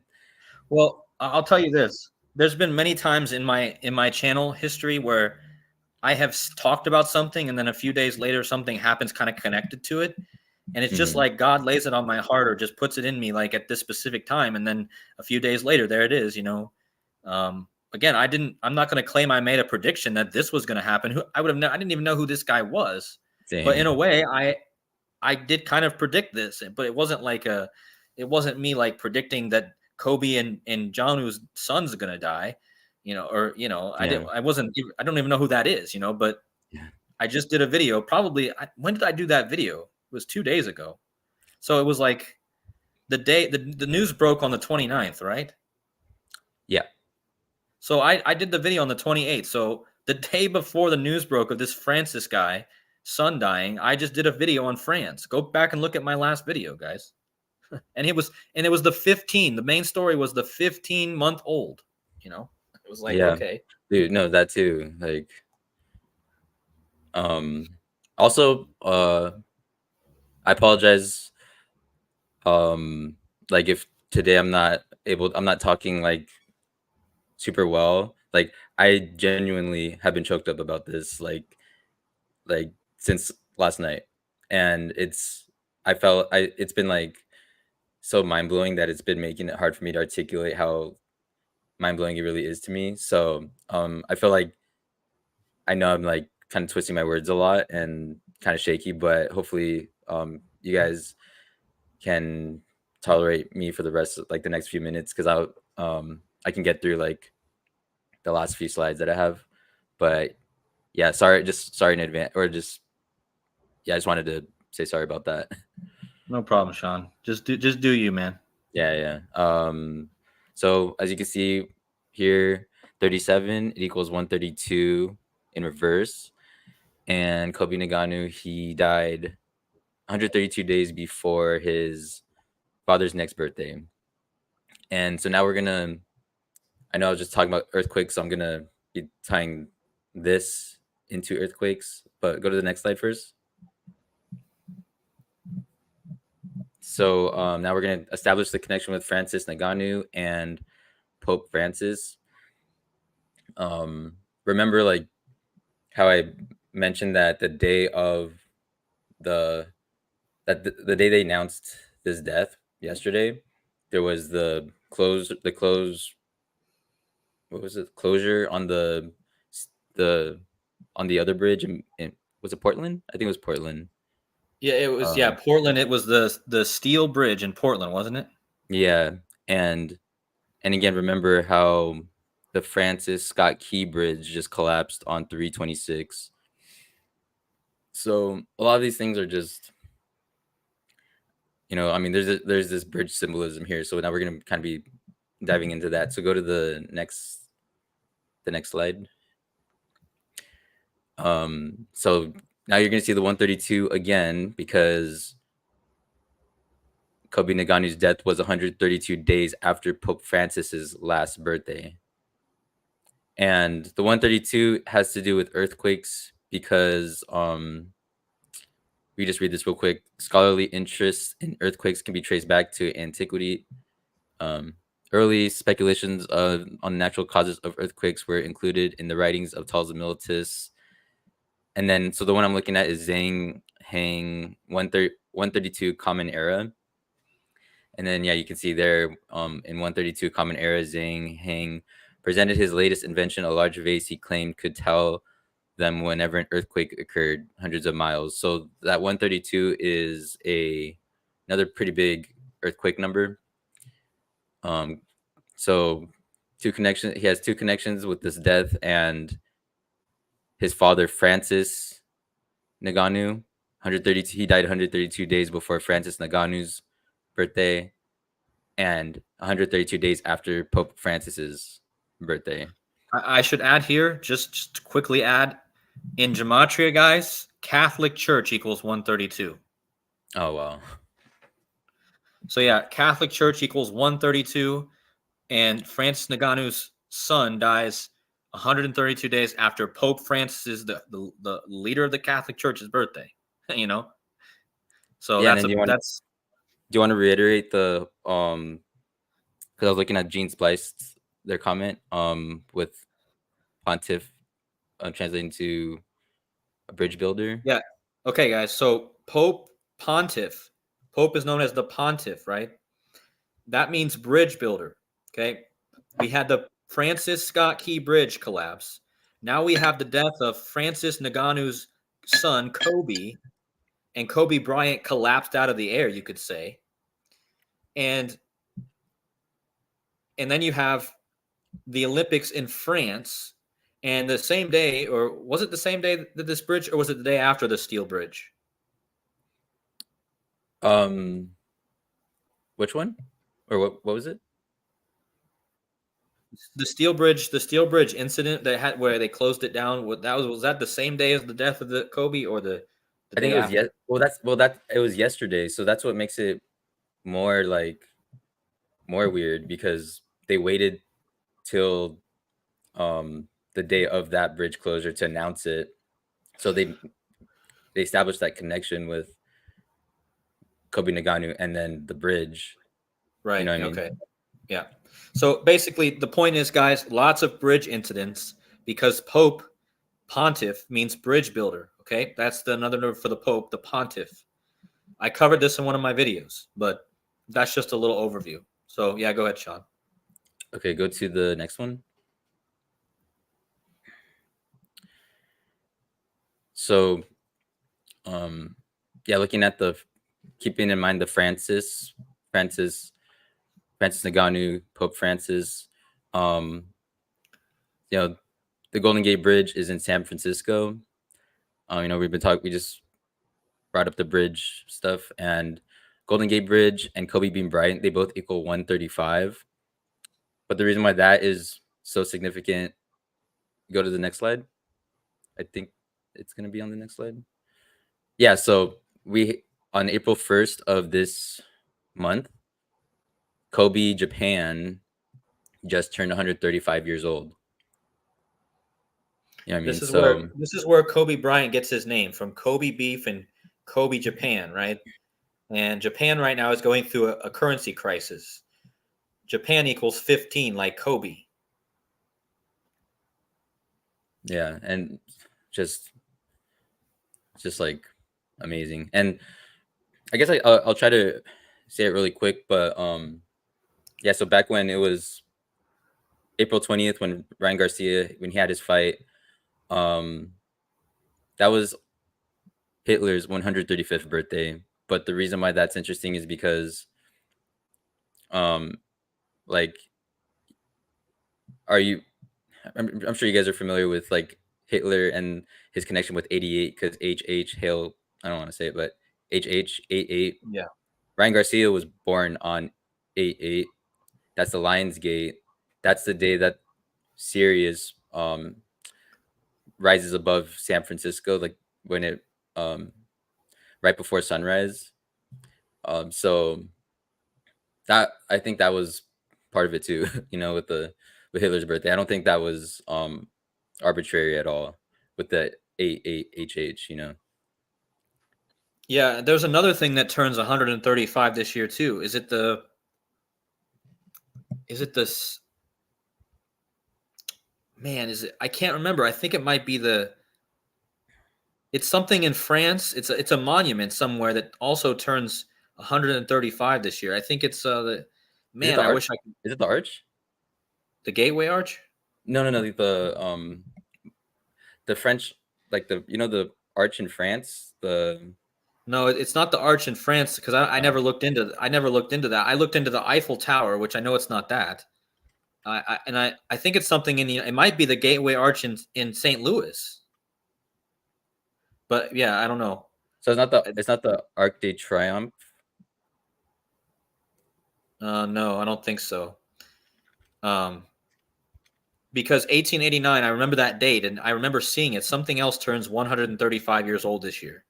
Well, I'll tell you this. There's been many times in my channel history where I have talked about something and then a few days later something happens kind of connected to it. And it's just mhm, like God lays it on my heart or just puts it in me like at this specific time. And then a few days later, there it is, you know. Again, I'm not going to claim I made a prediction that this was going to happen. I didn't even know who this guy was. But in a same. way, I did kind of predict this, but it wasn't me like predicting that Kobe and Jonu's son's gonna die, you know, or you know, Yeah. I don't even know who that is, you know, but Yeah. I just did a video. When did I do that video? It was 2 days ago. So it was like the news broke on the 29th, right? Yeah. So I did the video on the 28th. So the day before the news broke of this Francis guy, son dying, I just did a video on France. Go back and look at my last video, guys. And it was the 15. The main story was the 15-month old. You know, it was like Yeah. okay, Dude, no, that too. Like um also I apologize like if today I'm not talking like super well. Like I genuinely have been choked up about this like since last night. And it's been like so mind blowing that it's been making it hard for me to articulate how mind blowing it really is to me. So I feel like I know I'm like kind of twisting my words a lot and kind of shaky, but hopefully you guys can tolerate me for the rest of like the next few minutes because I can get through like the last few slides that I have. But yeah, sorry in advance, or just yeah, I just wanted to say sorry about that. no problem, Sean. Just do you, man. Yeah, yeah. So as you can see here, 37 it equals 132 in reverse, and Kobe Naganu, he died 132 days before his father's next birthday. And so now we're gonna. I know I was just talking about earthquakes, so I'm gonna be tying this into earthquakes. But go to the next slide first. So now we're going to establish the connection with Francis Naganu and Pope Francis. Remember, like how I mentioned that the day of the the day they announced his death yesterday, there was the close. What was it? Closure on the on the other bridge in was it Portland? I think it was Portland. Yeah, it was Um, Portland. It was the steel bridge in Portland, wasn't it? yeah, and And again, remember how the Francis Scott Key Bridge just collapsed on 326. So a lot of these things are just, I mean, there's this bridge symbolism here. So now we're gonna kind of be diving into that. So go to the next slide. So now you're gonna see the 132 again because Kobe Naganu's death was 132 days after Pope Francis's last birthday. And the 132 has to do with earthquakes because we just read this real quick. Scholarly interest in earthquakes can be traced back to antiquity. Um, Early speculations on natural causes of earthquakes were included in the writings of Talza Militis. And then, so the one I'm looking at is Zhang Hang 132 Common Era. And then, yeah, you can see there in 132 Common Era, Zhang Hang presented his latest invention, a large vase he claimed could tell them whenever an earthquake occurred hundreds of miles. So that 132 is another pretty big earthquake number. So he has two connections with this death and his father Francis Naganu. 132 he died 132 days before Francis Naganu's birthday and 132 days after Pope Francis's birthday. I should add here, just to quickly add, in gematria, guys, Catholic Church equals 132. Oh wow. So yeah, Catholic Church equals 132, and Francis Ngannou's son dies 132 days after Pope Francis is the leader of the Catholic Church's birthday. You know, so Yeah, and then that's do you want to reiterate the because I was looking at Gene Splice their comment with Pontiff translating to a bridge builder. yeah. Okay, guys. So Pope Pontiff, Pope is known as the Pontiff, right? That means bridge builder. Okay, we had the Francis Scott Key Bridge collapse. Now we have the death of Francis Ngannou's son, Kobe, and Kobe Bryant collapsed out of the air, you could say. And then you have the Olympics in France, and the same day, or was it the same day that this bridge, or was it the day after the steel bridge? Um, which one? Or what was it? The steel bridge incident that had where they closed it down. Was that the same day as the death of the Kobe, or the I think day it was after? that it was yesterday. So that's what makes it more like more weird because they waited till the day of that bridge closure to announce it. So they established that connection with Kobe Naganu and then the bridge. You Right. know what I mean? Okay. Yeah. So basically, the point is, guys, lots of bridge incidents because Pope Pontiff means bridge builder. Okay, that's another word for the Pope, the Pontiff. I covered this in one of my videos, but that's just a little overview. So yeah, go ahead, Sean. Okay, go to the next one. So yeah, looking at keeping in mind the Francis Naganu, Pope Francis, um, you know, the Golden Gate Bridge is in San Francisco. You know, we just brought up the bridge stuff, and Golden Gate Bridge and Kobe Bean Bryant, they both equal 135. But the reason why that is so significant, go to the next slide. I think it's gonna be on the next slide. Yeah, so we on April 1st of this month, Kobe, Japan just turned 135 years old. You know what I mean? So This is where Kobe Bryant gets his name from Kobe beef and Kobe Japan, right? And Japan right now is going through a currency crisis. Japan equals 15, like Kobe. yeah, and just like amazing. And I guess I'll try to say it really quick, but yeah. So back when it was April 20th, when Ryan Garcia when he had his fight, um, that was Hitler's 135th birthday. But the reason why that's interesting is because um, like, are you? I'm sure you guys are familiar with like Hitler and his connection with 88 because HH Hail. I don't want to say it, but HH 88. Yeah. Ryan Garcia was born on 88. That's the Lions Gate. That's the day that Sirius rises above San Francisco, like when it um, right before sunrise. So that I think that was part of it too. You know, with Hitler's birthday, I don't think that was arbitrary at all with the 88HH. You know, Yeah, there's another thing that turns 135 this year too. Is it this man, is it I can't remember. I think it might be it's something in France. It's a monument somewhere that also turns 135 this year. I think it's the is it man, the I arch? wish I could Is it the arch? the Gateway Arch? No. The French, like the arch in France. No, it's not the arch in France because I Uh, never looked into that. I looked into the Eiffel Tower, which I know it's not that. I think it's something it might be the Gateway Arch in St. Louis. But yeah, I don't know. so it's not the Arc de Triomphe. No, I don't think so. Um, because 1889, I remember that date, and I remember seeing it. Something else turns 135 years old this year.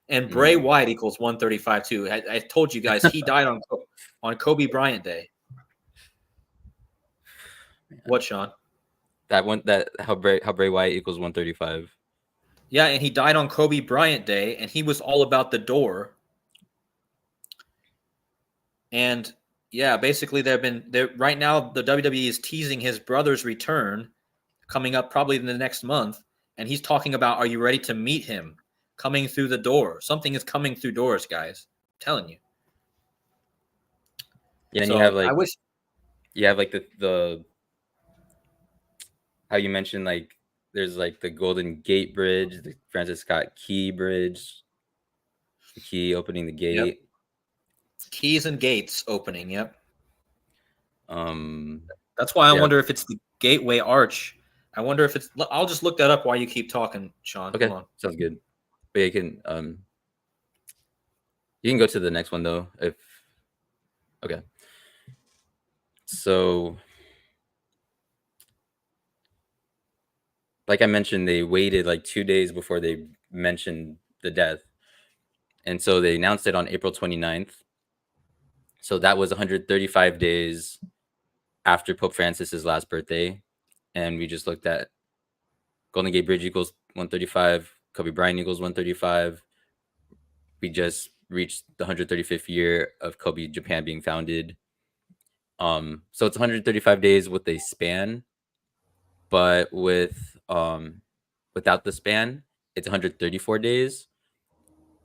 And Bray Wyatt equals 135 too. I told you guys he died on Kobe Bryant Day. What, Sean? How Bray Wyatt equals 135. Yeah, and he died on Kobe Bryant Day, and he was all about the door. And yeah, basically there right now the WWE is teasing his brother's return coming up probably in the next month, and he's talking about, are you ready to meet him coming through the door? Something is coming through doors, guys. I'm telling you. Yeah, and So I wish you have like the how you mentioned, like there's like the Golden Gate Bridge, the Francis Scott Key Bridge, the key opening the gate. Yep. Keys and gates opening. Yep. That's why I wonder if it's the Gateway Arch. I wonder if it's. I'll just look that up while you keep talking, Sean. Okay, Hold on. sounds good. But you can go to the next one though. If okay, so like I mentioned, they waited like 2 days before they mentioned the death, and so they announced it on April 29th. So that was 135 days after Pope Francis's last birthday, and we just looked at Golden Gate Bridge equals 135, Kobe Bryant equals 135. We just reached the 135th year of Kobe Japan being founded. So it's 135 days with a span, but without the span, it's 134 days.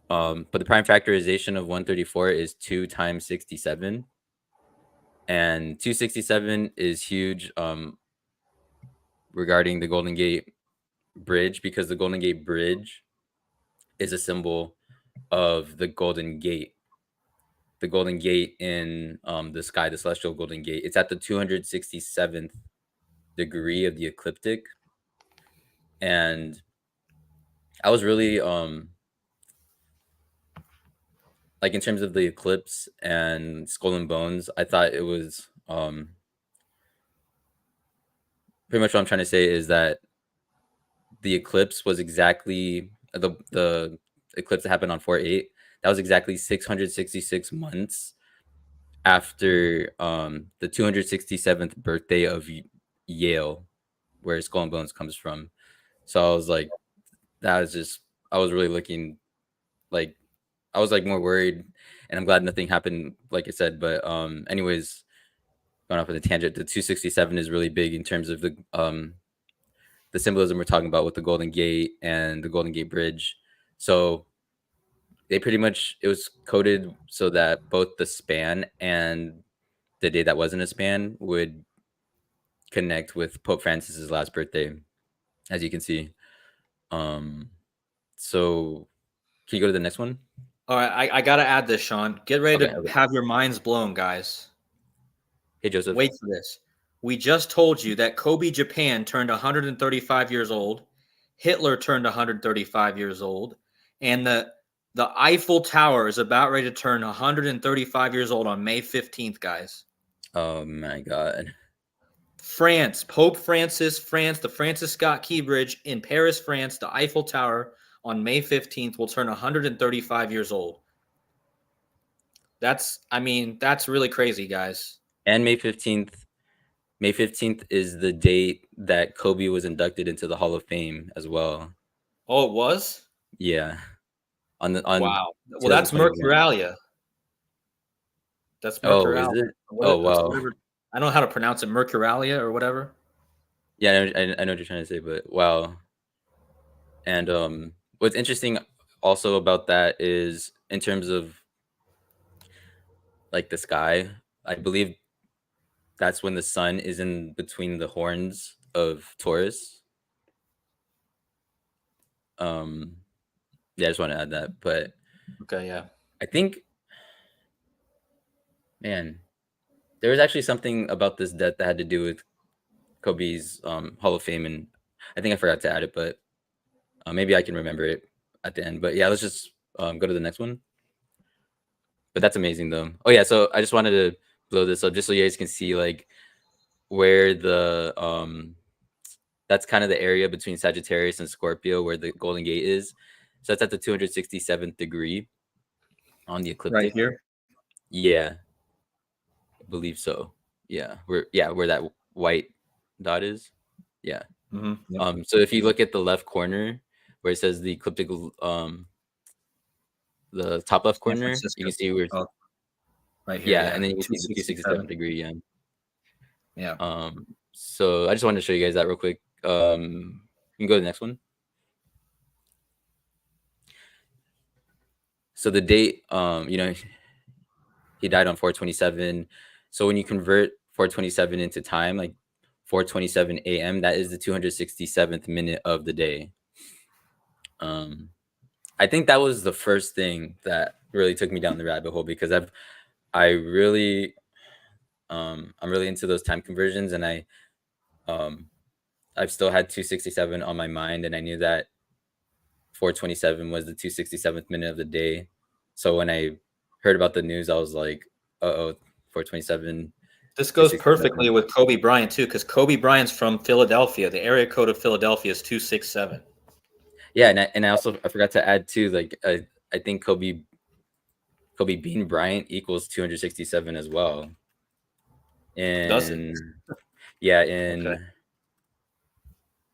But the prime factorization of 134 is 2 times 67, and 267 is huge regarding the Golden Gate Bridge, because the Golden Gate Bridge is a symbol of the Golden Gate. The Golden Gate in the sky, the celestial Golden Gate. It's at the 267th degree of the ecliptic, and I was really like in terms of the eclipse and Skull and Bones, I thought it was pretty much what I'm trying to say is that the eclipse was exactly the eclipse that happened on 4/8. That was exactly 666 months after the 267th birthday of Yale, where Skull and Bones comes from. So I was like, that was just, I was really looking like, I was like more worried, and I'm glad nothing happened, like I said. But anyways, going off on a tangent, the 267 is really big in terms of the symbolism we're talking about with the Golden Gate and the Golden Gate Bridge. So they pretty much, it was coded so that both the span and the day that wasn't a span would connect with Pope Francis's last birthday, as you can see. So can you go to the next one? All right, I gotta add this, Sean. Get ready to have your minds blown, guys. Hey, Joseph. Wait for this. We just told you that Kobe Japan turned 135 years old, Hitler turned 135 years old, and the Eiffel Tower is about ready to turn 135 years old on May 15th, guys. Oh my God. France, Pope Francis, France, the Francis Scott Key Bridge in Paris, France, the Eiffel Tower on May 15th will turn 135 years old. That's really crazy, guys. And May 15th is the date that Kobe was inducted into the Hall of Fame as well. Oh, it was? Yeah. On wow. Well, that's Mercuralia. That's Mercuralia. Oh, is it? Oh, wow. I don't know how to pronounce it, Mercuralia or whatever. Yeah, I know what you're trying to say, but wow. And what's interesting also about that is in terms of like the sky, I believe that's when the sun is in between the horns of Taurus. Yeah, I just want to add that. But okay, yeah. I think, man, there was actually something about this death that had to do with Kobe's Hall of Fame, and I think I forgot to add it, but maybe I can remember it at the end. But yeah, let's just go to the next one. But that's amazing though. Oh yeah, so I just wanted to blow this up just so you guys can see like where the that's kind of the area between Sagittarius and Scorpio where the Golden Gate is. So that's at the 267th degree on the Right ecliptic. here. Yeah, I believe so. Yeah, where that white dot is. Yeah. Yep. So if you look at the left corner where it says the ecliptic, the top left San corner, you Francisco. can see where, Oh, right here. yeah, Yeah. and then you can see the 267th 267. degree. Yeah. Yeah. So I just wanted to show you guys that real quick. You can go to the next one. So the date, he died on 427. So when you convert 427 into time, like 4:27 a.m., that is the 267th minute of the day. I think that was the first thing that really took me down the rabbit hole, because I really I'm really into those time conversions, and I've still had 267 on my mind, and I knew that 4:27 was the 267th minute of the day. So when I heard about the news, I was like, "Uh-oh, 4:27, This goes perfectly 267." with Kobe Bryant too, because Kobe Bryant's from Philadelphia. The area code of Philadelphia is 267. Yeah, and I also I forgot to add too, like I think Kobe Bean Bryant equals 267 as well. Does it? And yeah, Okay. in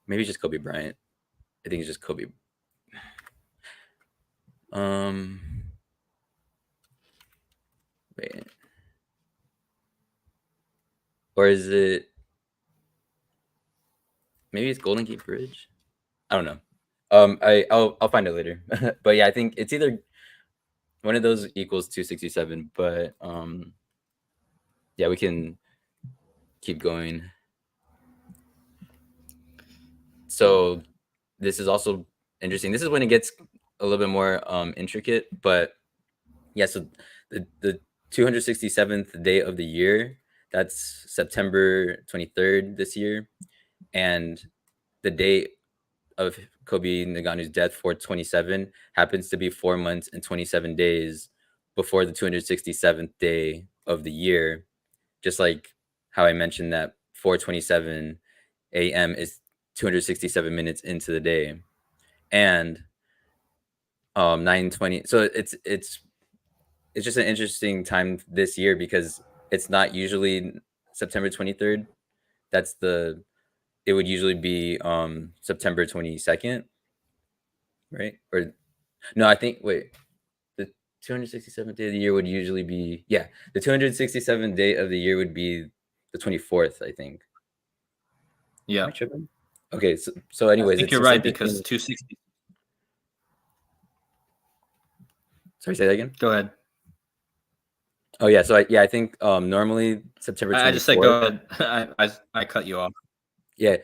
maybe just Kobe Bryant. I think it's just Kobe. Um, Wait, or is it maybe it's Golden Gate Bridge? I don't know. I'll find it later. But yeah, I think it's either one of those equals 267. But yeah, we can keep going. So this is also interesting. This is when it gets a little bit more intricate, but yeah, so the 267th day of the year, that's September 23rd this year, and the date of Kobe Naganu's death, 427, happens to be 4 months and 27 days before the 267th day of the year, just like how I mentioned that 4:27 a.m. is 267 minutes into the day, and 9:20. So it's just an interesting time this year because it's not usually September 23rd. That's the It would usually be September 22nd, right? Or no, I think wait, the 267th day of the year would usually be, yeah, the 267th day of the year would be the 24th, I think. Am Yeah. I tripping? Okay, so I anyways, think it's you're just right because interesting. 260. Sorry, say that again. Go ahead. Oh yeah, so I think normally September I just said go 24th. ahead. I cut you off. Yeah.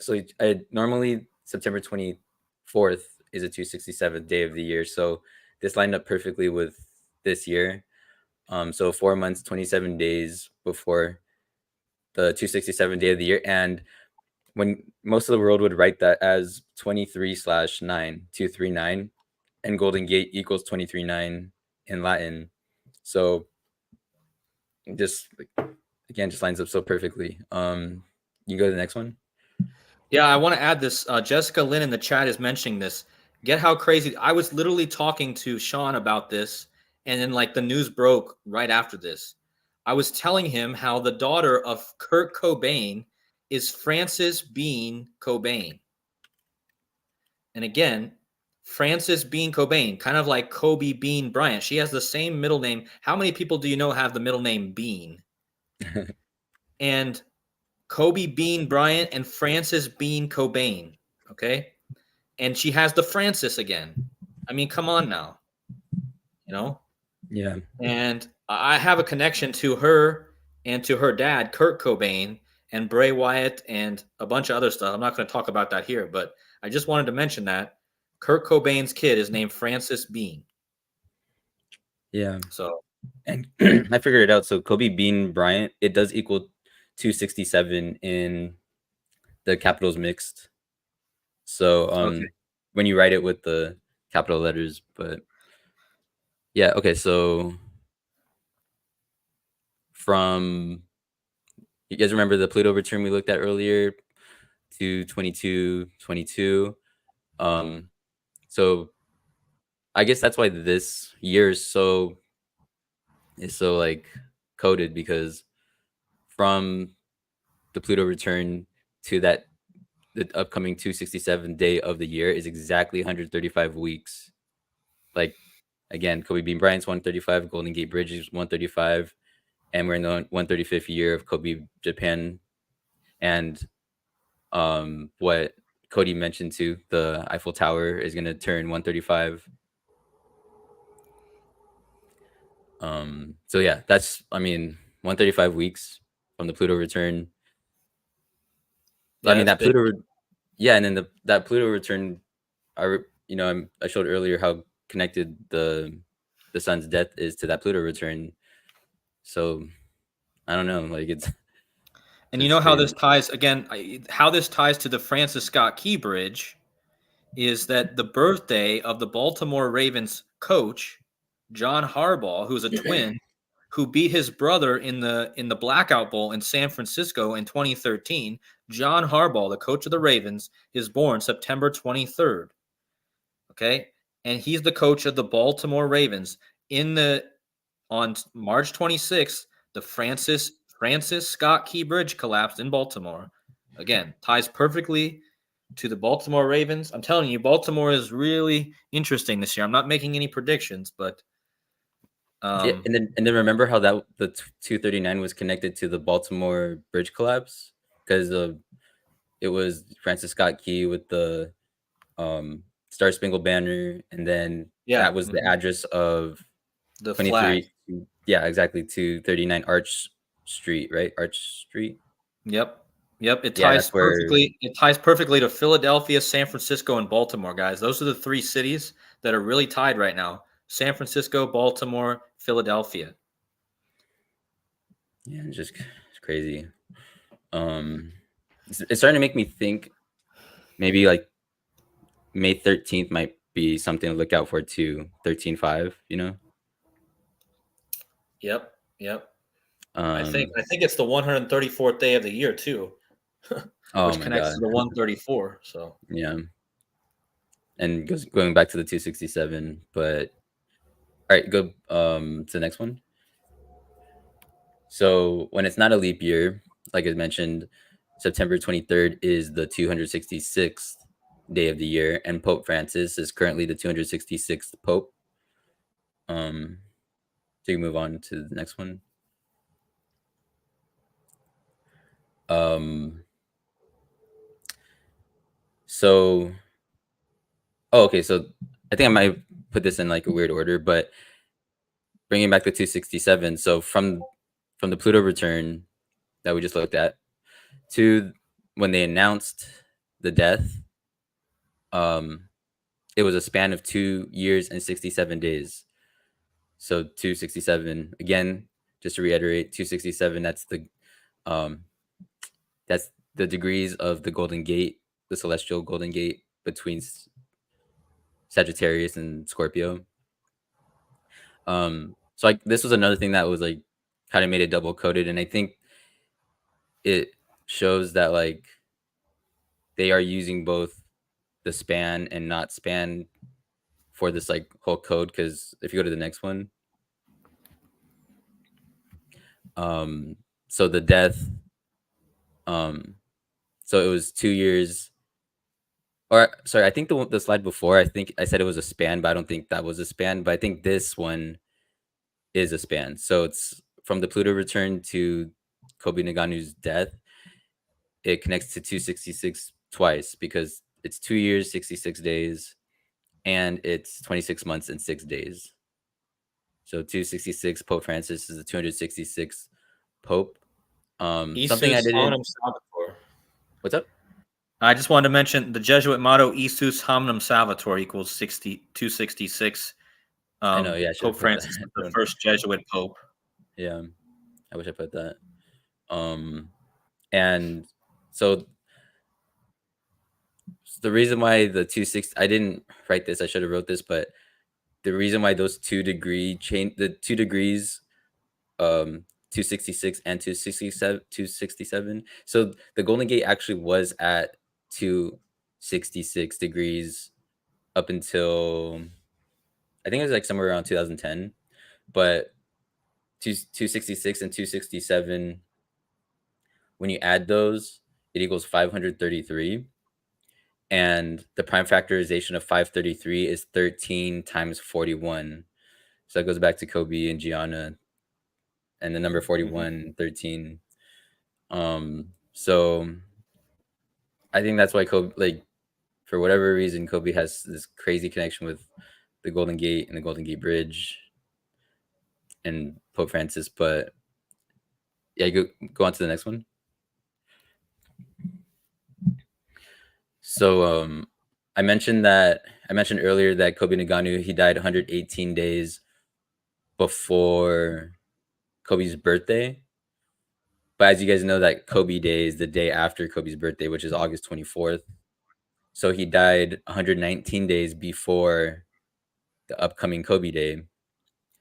So I normally September 24th is a 267th day of the year. So this lined up perfectly with this year. So 4 months, 27 days before the 267th day of the year. And when most of the world would write that as 23/9, 239, and Golden Gate equals 23/9 in Latin. So just again, just lines up so perfectly. You go to the next one. Yeah, I want to add this. Jessica Lynn in the chat is mentioning this. Get how crazy. I was literally talking to Sean about this, and then like the news broke right after this. I was telling him how the daughter of Kurt Cobain is Frances Bean Cobain. And again, Frances Bean Cobain, kind of like Kobe Bean Bryant. She has the same middle name. How many people do you know have the middle name Bean? And Kobe Bean Bryant and Frances Bean Cobain. Okay. And she has the Francis again. I mean, come on now, you know? Yeah. And I have a connection to her and to her dad, Kurt Cobain, and Bray Wyatt, and a bunch of other stuff. I'm not going to talk about that here, but I just wanted to mention that Kurt Cobain's kid is named Francis Bean. Yeah. So, And I figured it out. So Kobe Bean Bryant, it does equal 267 in the capitals mixed. So okay. when you write it with the capital letters, but yeah, okay, so from you guys remember the Pluto return we looked at earlier to 2222. So I guess that's why this year is so like coded, because from the Pluto return to that the upcoming 267 day of the year is exactly 135 weeks. Like, again, Kobe Bean Bryant's 135, Golden Gate Bridge is 135, and we're in the 135th year of Kobe Japan. And what Cody mentioned too, the Eiffel Tower is gonna turn 135. So yeah, that's, I mean, 135 weeks from the Pluto return. I Yeah, mean, that's that big. yeah, and then that Pluto return, I showed earlier how connected the sun's death is to that Pluto return. So I don't know, like it's And you just know how crazy. this ties again? How this ties to the Francis Scott Key Bridge is that the birthday of the Baltimore Ravens coach, John Harbaugh, who's a twin, who beat his brother in the Blackout Bowl in San Francisco in 2013. John Harbaugh, the coach of the Ravens, is born September 23rd. Okay, and he's the coach of the Baltimore Ravens. In the On March 26th, the Francis Scott Key Bridge collapsed in Baltimore. Again, ties perfectly to the Baltimore Ravens. I'm telling you, Baltimore is really interesting this year. I'm not making any predictions, but Yeah, um, and then remember how that the 239 was connected to the Baltimore bridge collapse, because it was Francis Scott Key with the Star Spangled Banner, and then yeah, that was the address of the flag. 23. Yeah, exactly, 239 Arch Street, right? Arch Street. Yep. Yep, it Yeah, ties that's where. perfectly. It ties perfectly to Philadelphia, San Francisco, and Baltimore, guys. Those are the three cities that are really tied right now. San Francisco, Baltimore, Philadelphia. Yeah, it's crazy. Um, it's starting to make me think maybe like May 13th might be something to look out for too. 13/5. Yep. Yep. Um, I think it's the 134th day of the year too, oh which my connects god. to the 134. So Yeah. And going back to the 267, but all right, go to the next one. So when it's not a leap year, like I mentioned, September 23rd is the 266th day of the year, and Pope Francis is currently the 266th Pope. Um, so you move on to the next one. Um, so oh, okay, so I think I might put this in like a weird order, but bringing back the 267. So from the Pluto return that we just looked at to when they announced the death, um, it was a span of 2 years and 67 days. So 267 again, just to reiterate, 267. Um, that's the degrees of the Golden Gate, the celestial Golden Gate between Sagittarius and Scorpio. So like this was another thing that was like kind of made it double coded, and I think it shows that like they are using both the span and not span for this like whole code. Because if you go to the next one, um, so the death, um, so it was 2 years. Or sorry, I think the slide before, I think I said it was a span, but I don't think that was a span. But I think this one is a span. So it's from the Pluto return to Kobe Naganu's death. It connects to 266 twice because it's 2 years, 66 days, and it's 26 months and 6 days. So 266 Pope Francis is the 266th Pope. Something I Isus didn't. Hominum Salvator. What's up? I just wanted to mention the Jesuit motto Isus Hominum Salvator equals 266. I know. Yeah, I should have Pope put that. Francis was the first Jesuit pope. Yeah, I wish I put that. Um, and so the reason why the 260, I didn't write this. I should have wrote this, but the reason why those 2 degree change, the 2 degrees, 266 and 267. So the Golden Gate actually was at 266 degrees up until I think it was like somewhere around 2010, but 266 and 267, when you add those, it equals 533. And the prime factorization of 533 is 13 times 41. So that goes back to Kobe and Gianna and the number 41, 13. So I think that's why Kobe, like, for whatever reason, Kobe has this crazy connection with the Golden Gate and the Golden Gate Bridge and Pope Francis. But yeah, go on to the next one. So I mentioned earlier that Kobe Naganu, he died 118 days before Kobe's birthday. But as you guys know, that Kobe Day is the day after Kobe's birthday, which is August 24th. So he died 119 days before the upcoming Kobe Day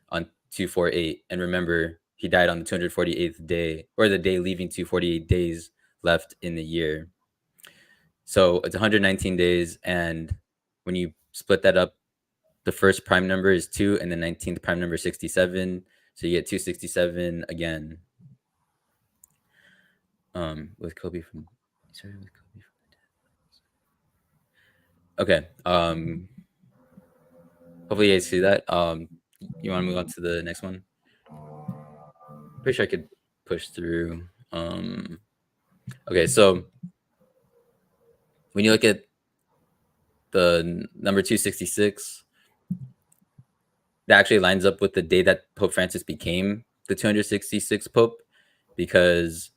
on 248. And remember, he died on the 248th day, or the day leaving 248 days left in the year. So it's 119 days. And when you split that up, the first prime number is 2, and the 19th prime number is 67. So you get 267 again. With Kobe from the death. Okay. Hopefully you guys see that. You want to move on to the next one? Pretty sure I could push through. Okay, so when you look at the number 266, that actually lines up with the day that Pope Francis became the 266th Pope, because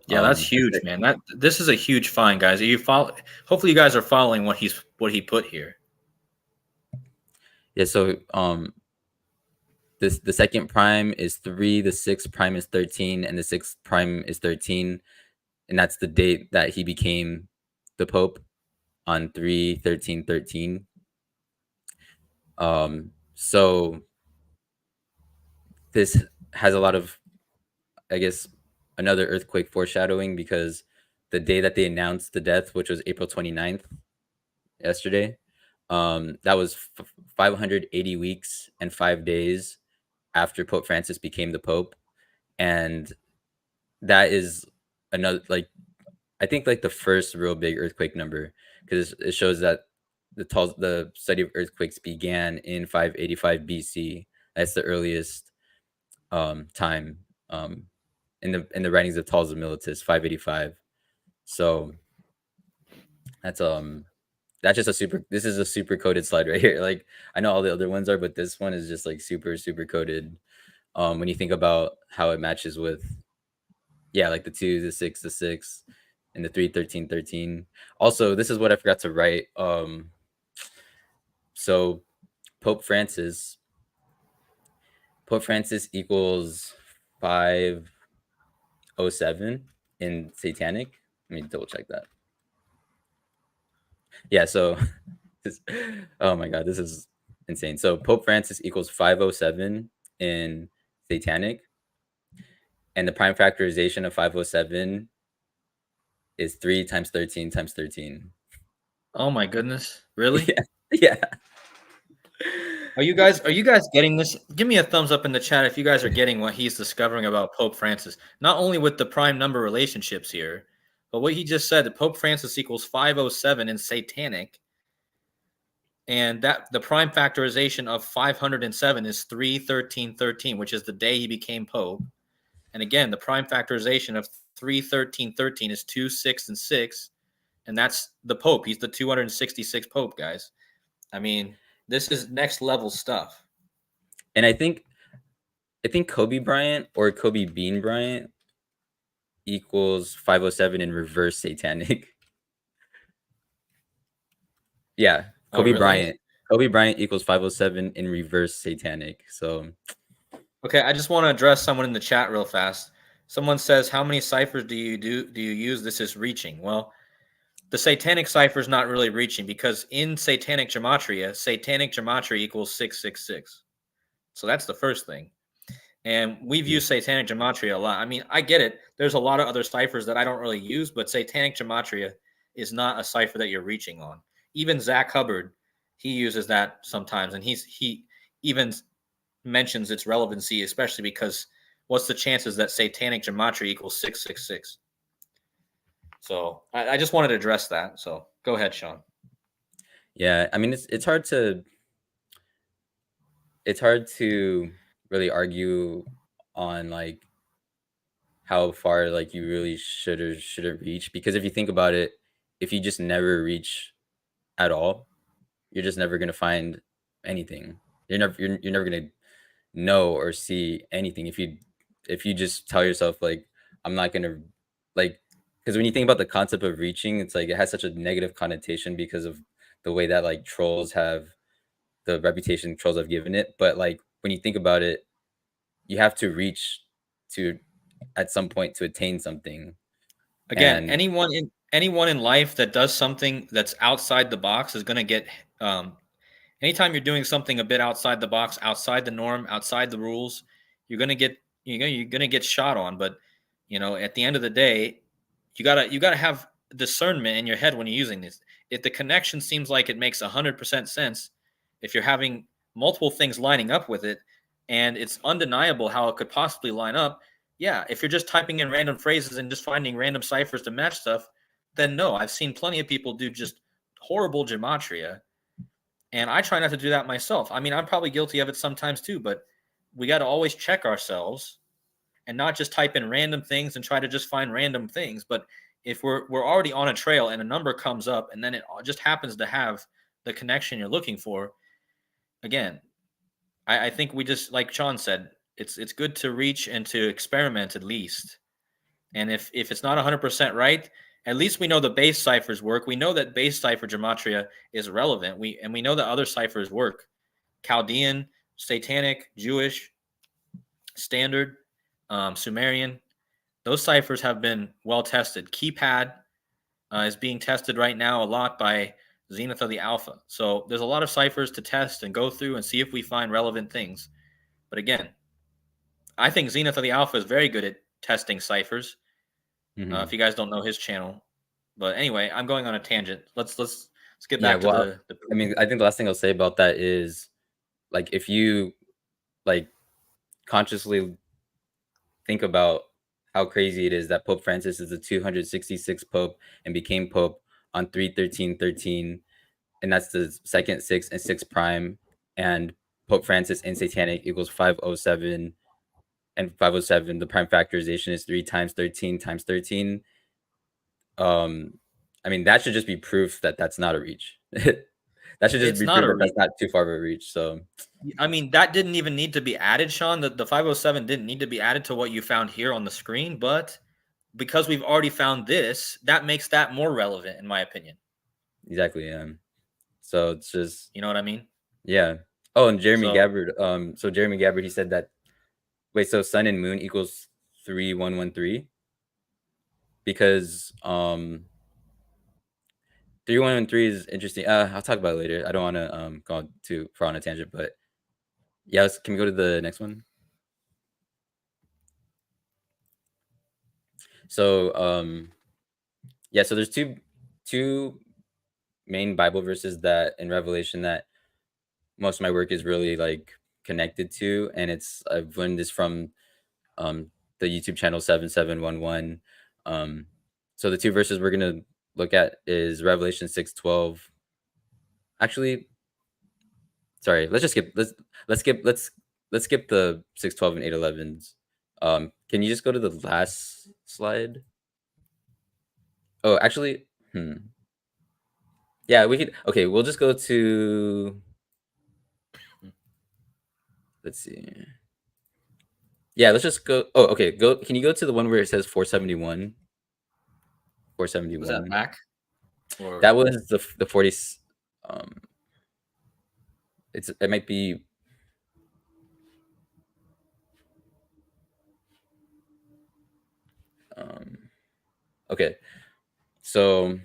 Yeah, that's huge, man. This is a huge find, guys. You follow. Hopefully, you guys are following what he put here. Yeah. So the second prime is 3, the sixth prime is 13, and the sixth prime is 13, and that's the date that he became the Pope, on 3/13/13. So this has a lot of, I guess, another earthquake foreshadowing, because the day that they announced the death, which was April 29th, yesterday, that was 580 weeks and 5 days after Pope Francis became the Pope. And that is another, like, I think, like, the first real big earthquake number, because it shows that the study of earthquakes began in 585 BC. That's the earliest time in the writings of Tales of Militus, 585. So that's just this is a super coded slide right here. Like, I know all the other ones are, but this one is just like super coded. When you think about how it matches with, yeah, like the 2, the 6, the 6, and the 3/13/13. Also, this is what I forgot to write. So Pope Francis equals 507 in Satanic. Let me double check that. Yeah, so oh my god, this is insane. So Pope Francis equals 507 in Satanic, and the prime factorization of 507 is 3 times 13 times 13. Oh my goodness, really? Yeah. Are you guys getting this? Give me a thumbs up in the chat if you guys are getting what he's discovering about Pope Francis. Not only with the prime number relationships here, but what he just said, that Pope Francis equals 507 in Satanic, and that the prime factorization of 507 is 3/13/13, which is the day he became Pope. And again, the prime factorization of 3/13/13 is 2, 6, and 6, and that's the Pope. He's the 266th Pope, guys. I mean, this is next level stuff. And I think Kobe Bryant, or Kobe Bean Bryant, equals 507 in reverse Satanic. Yeah, Really? Kobe Bryant equals 507 in reverse Satanic. So okay, I just want to address someone in the chat real fast. Someone says, "How many ciphers do you use? This is reaching." Well, the Satanic cipher is not really reaching, because in Satanic gematria equals 666. So that's the first thing. And we've used Satanic gematria a lot. I mean, I get it. There's a lot of other ciphers that I don't really use, but Satanic gematria is not a cipher that you're reaching on. Even Zach Hubbard, he uses that sometimes, and even mentions its relevancy, especially because what's the chances that satanic gematria equals 666? So I just wanted to address that. So go ahead, Sean. Yeah, I mean it's hard to really argue on like how far like you really should or shouldn't reach, because if you think about it, if you just never reach at all, you're just never gonna find anything. You're never gonna know or see anything if you just tell yourself like I'm not gonna like, because when you think about the concept of reaching, it's like it has such a negative connotation because of the way that like trolls have the reputation trolls have given it. But like when you think about it, you have to reach to at some point to attain something. Again, And anyone in life that does something that's outside the box is going to get anytime you're doing something a bit outside the box, outside the norm, outside the rules, you're gonna get you're gonna get shot on. But at the end of the day, you gotta have discernment in your head when you're using this. If the connection seems like it makes 100% sense, if you're having multiple things lining up with it, and it's undeniable how it could possibly line up, yeah. If you're just typing in random phrases and just finding random ciphers to match stuff, then no. I've seen plenty of people do just horrible gematria, and I try not to do that myself. I mean, I'm probably guilty of it sometimes too, but we got to always check ourselves and not just type in random things and try to just find random things. But if we're already on a trail and a number comes up and then it just happens to have the connection you're looking for, again, I think we just, like Sean said, it's good to reach and to experiment at least. And if it's not 100% right, at least we know the base ciphers work. We know that base cipher gematria is relevant. We know that other ciphers work. Chaldean, Satanic, Jewish, Standard, Sumerian. Those ciphers have been well tested. Keypad is being tested right now a lot by Zenith of the Alpha. So there's a lot of ciphers to test and go through and see if we find relevant things. But again, I think Zenith of the Alpha is very good at testing ciphers. If you guys don't know his channel, but anyway, I'm going on a tangent. Let's get yeah, back to well, the. I mean, I think the last thing I'll say about that is like if you like consciously think about how crazy it is that Pope Francis is the 266th Pope and became Pope on 3/13/13, and that's the second 6 and 6 prime, and Pope Francis in Satanic equals 507, and 507 the prime factorization is 3 times 13 times 13. I mean that should just be proof that that's not a reach. That should just It's be not proof a that reach. that's not too far of a reach. So I mean, that didn't even need to be added, Sean. The 507 didn't need to be added to what you found here on the screen, but because we've already found this, that makes that more relevant, in my opinion. exactly, yeah. So it's just You know what I mean? yeah. Oh, and Jeremy So Gabbard. So Jeremy Gabbard, he said that wait, so sun and moon equals 3113 because 3113 is interesting. I'll talk about it later. I don't want to go too far on a tangent, but yeah, can we go to the next one? So yeah, so there's two main Bible verses that in Revelation that most of my work is really like connected to, and I've learned this from um the YouTube channel 7711. So the two verses we're gonna look at is Revelation 6:12. Actually, sorry, let's just skip let's skip the 6:12 and 8:11s. Can you just go to the last slide? Oh, actually, yeah, we could. Okay, we'll just go to. Let's see. Yeah, let's just go. Oh, okay. Go. Can you go to the one where it says 471? was that 471. back or That was the 40. Um, it might be. Okay. So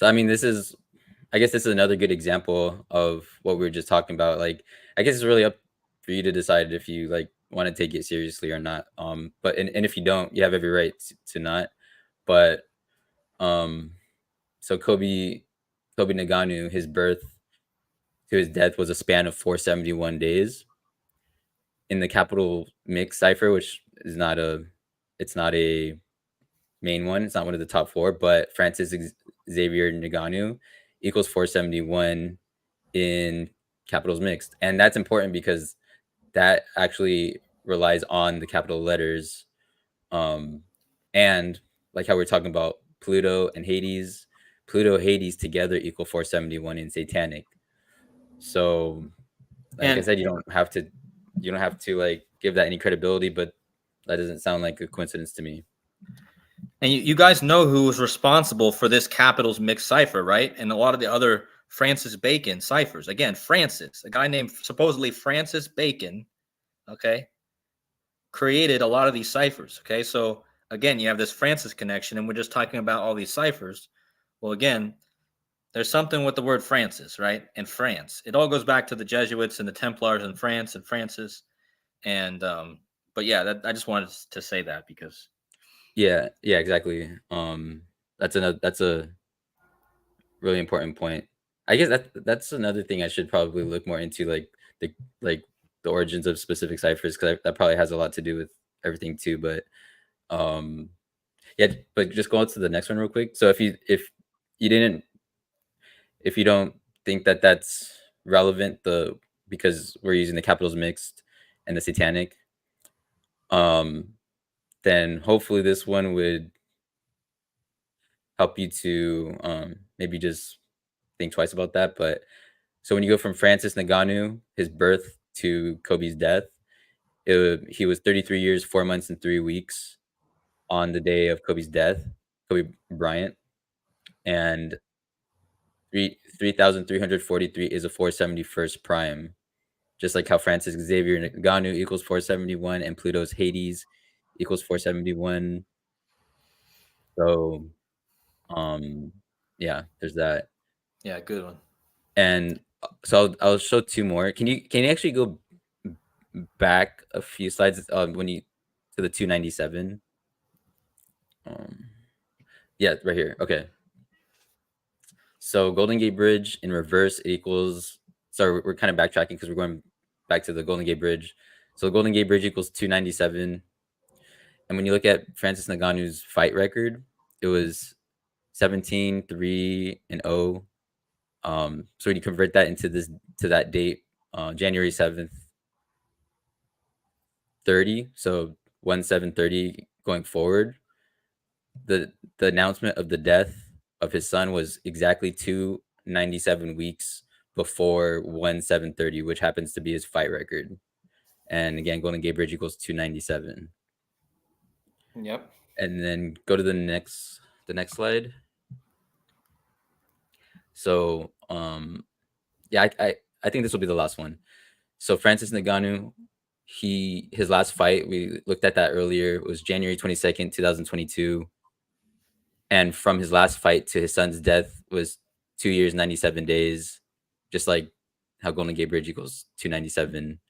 I mean, I guess this is another good example of what we were just talking about. Like, I guess it's really up for you to decide if you like want to take it seriously or not. But and if you don't, you have every right to not. But so Kobe Naganu, his birth to his death was a span of 471 days. In the capital mix cipher, which is not a, it's not a main one. It's not one of the top four, but Francis Xavier Naganu equals 471 in capitals mixed. And that's important because that actually relies on the capital letters. And like how we're talking about Pluto and Hades, Pluto, Hades together equal 471 in satanic. So like I And said, you don't have to like give that any credibility, but that doesn't sound like a coincidence to me. and you guys know who was responsible for this capitals mix cipher, right? And a lot of the other Francis Bacon ciphers. Again, Francis, a guy named supposedly Francis Bacon, okay, created a lot of these ciphers. Okay, so again, you have this Francis connection, and we're just talking about all these ciphers. Well, again, there's something with the word Francis, right? And France. It all goes back to the Jesuits and the Templars in France and Francis. And but yeah, that I just wanted to say that because Yeah, yeah, exactly. That's a really important point. I guess that's another thing I should probably look more into, the like the origins of specific ciphers, because that probably has a lot to do with everything too. But um, yeah, but just go on to the next one real quick. So you didn't if you don't think that that's relevant, the because we're using the capitals mixed and the satanic, um, then hopefully this one would help you to maybe just think twice about that. But so when you go from Francis Ngannou, his birth, to Kobe's death, he was 33 years, 4 months, and 3 weeks on the day of Kobe's death, Kobe Bryant, and 3,343 is a 471st prime, just like how Francis Xavier Ngannou equals 471 and Pluto's Hades equals 471. So, yeah, there's that. yeah, good one. And so I'll show two more. Can you actually go back a few slides, when you to the 297? Um, yeah, right here. Okay. So Golden Gate Bridge in reverse equals. Sorry, we're kind of backtracking because we're going back to the Golden Gate Bridge. So Golden Gate Bridge equals 297. And when you look at Francis Ngannou's fight record, it was 17-3-0. So when you convert that into that date, January 7th, 30. So 1/7/30 going forward, the announcement of the death of his son was exactly 297 weeks before 1/7/30, which happens to be his fight record. And again, Golden Gate Bridge equals 297. Yep. And then go to the next slide. So yeah, I think this will be the last one. So Francis Ngannou, his last fight, we looked at that earlier, was January 22nd, 2022. And from his last fight to his son's death was 2 years, 97 days, just like how Golden Gate Bridge equals 297.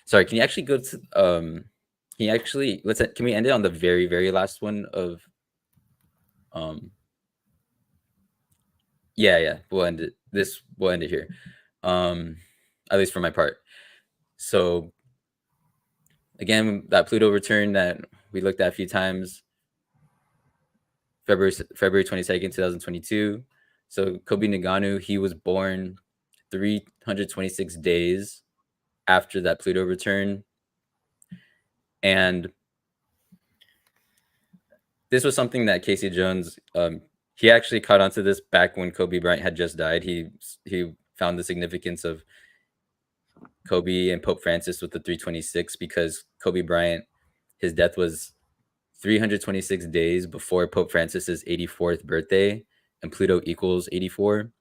Sorry, can you actually go to can you actually can we end it on the very, very last one of yeah, we'll end it. We'll end it here. At least for my part. So again, that Pluto return that we looked at a few times, February 22nd, 2022. So Kobe Ngannou, he was born 326 days after that Pluto return. And this was something that Casey Jones, he actually caught onto this back when Kobe Bryant had just died. He found the significance of Kobe and Pope Francis with the 326, because Kobe Bryant, his death was 326 days before Pope Francis's 84th birthday, and Pluto equals 84.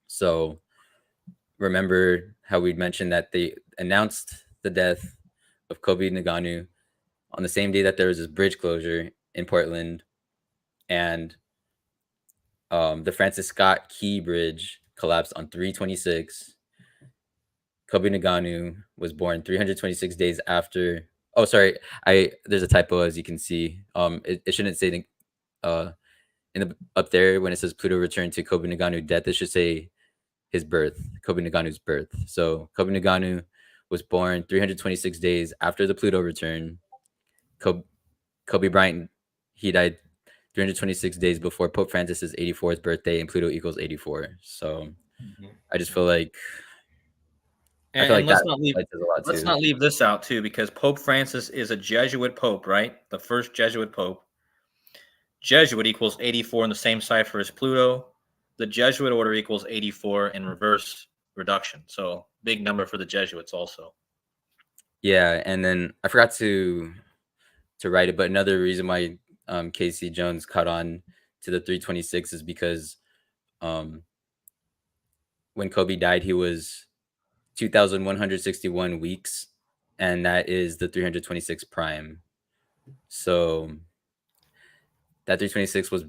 So remember how we'd mentioned that they announced the death of Kobe Ngannou on the same day that there was this bridge closure in Portland, and the Francis Scott Key Bridge collapsed on 326. Kobe Ngannou was born 326 days after. Oh, sorry, there's a typo, as you can see. It shouldn't say in the up there when it says Pluto returned to Kobe Ngannou death. It should say his birth, Kobe Naganu's birth. So Kobe Naganu was born 326 days after the Pluto return. Kobe Bryant, he died 326 days before Pope Francis's 84th birthday, and Pluto equals 84. So I just feel like And that let's not leave says a lot let's too. not leave this out too, because Pope Francis is a Jesuit pope, right? The first Jesuit pope. Jesuit equals 84 in the same cipher as Pluto. The Jesuit order equals 84 in reverse reduction. So big number for the Jesuits also. Yeah, and then I forgot to write it, but another reason why Casey Jones caught on to the 326 is because when Kobe died, he was 2,161 weeks, and that is the 326 prime. So that 326 was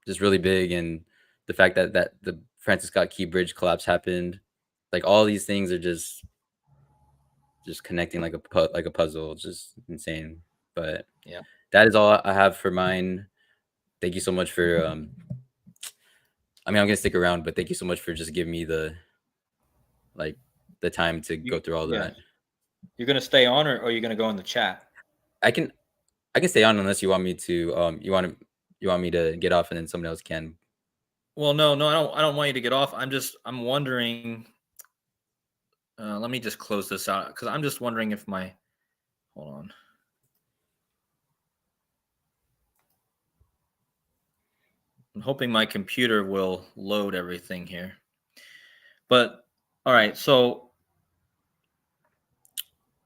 just really big, and the fact that the Francis Scott Key Bridge collapse happened, like all these things are just connecting like a puzzle. It's just insane. But yeah, that is all I have for mine. Thank you so much for I mean, I'm gonna stick around, but thank you so much for just giving me the time to go through all yeah. that. You're gonna stay on, or are you gonna go in the chat? I can stay on unless you want me to you want me to get off and then someone else can. Well, no, I don't want you to get off. I'm wondering. Let me just close this out, because I'm just wondering if my. Hold on. I'm hoping my computer will load everything here. But all right, so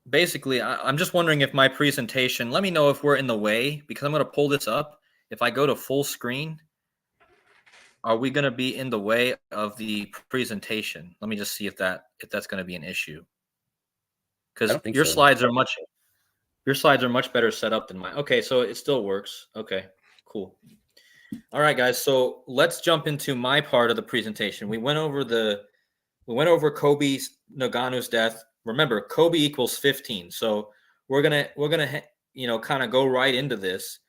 basically, I'm just wondering if my presentation. Let me know if we're in the way, because I'm going to pull this up. If I go to full screen, are we going to be in the way of the presentation? Let me just see if that's going to be an issue. I Because don't think your so. slides are much better set up than mine. Okay, so it still works. Okay, cool. All right, guys. So let's jump into my part of the presentation. We went over Kobe Naganu's death. Remember, Kobe equals 15. So we're gonna kind of go right into this.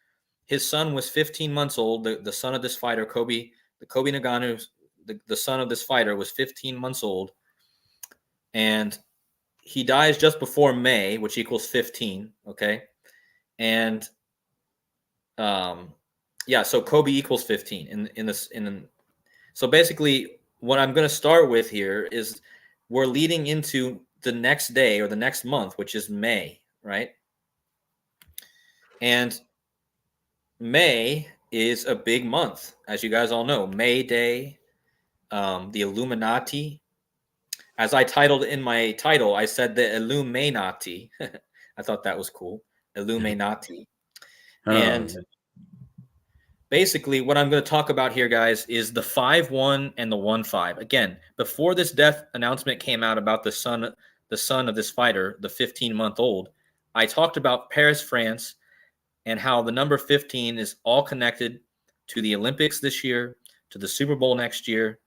His son was 15 months old. The son of this fighter, Kobe Naganu, the son of this fighter, was 15 months old, and he dies just before May, which equals 15. Okay, and yeah, so Kobe equals 15 in this. So basically, what I'm going to start with here is we're leading into the next day or the next month, which is May, right? And May is a big month, as you guys all know. May Day, the Illuminati. As I titled in my title, I said the Illumaynati. I thought that was cool. Illumaynati. And basically, what I'm going to talk about here, guys, is the 5-1 and the 1-5. Again, before this death announcement came out about the son of this fighter, the 15-month-old, I talked about Paris, France, and how the number 15 is all connected to the Olympics this year, to the Super Bowl next year.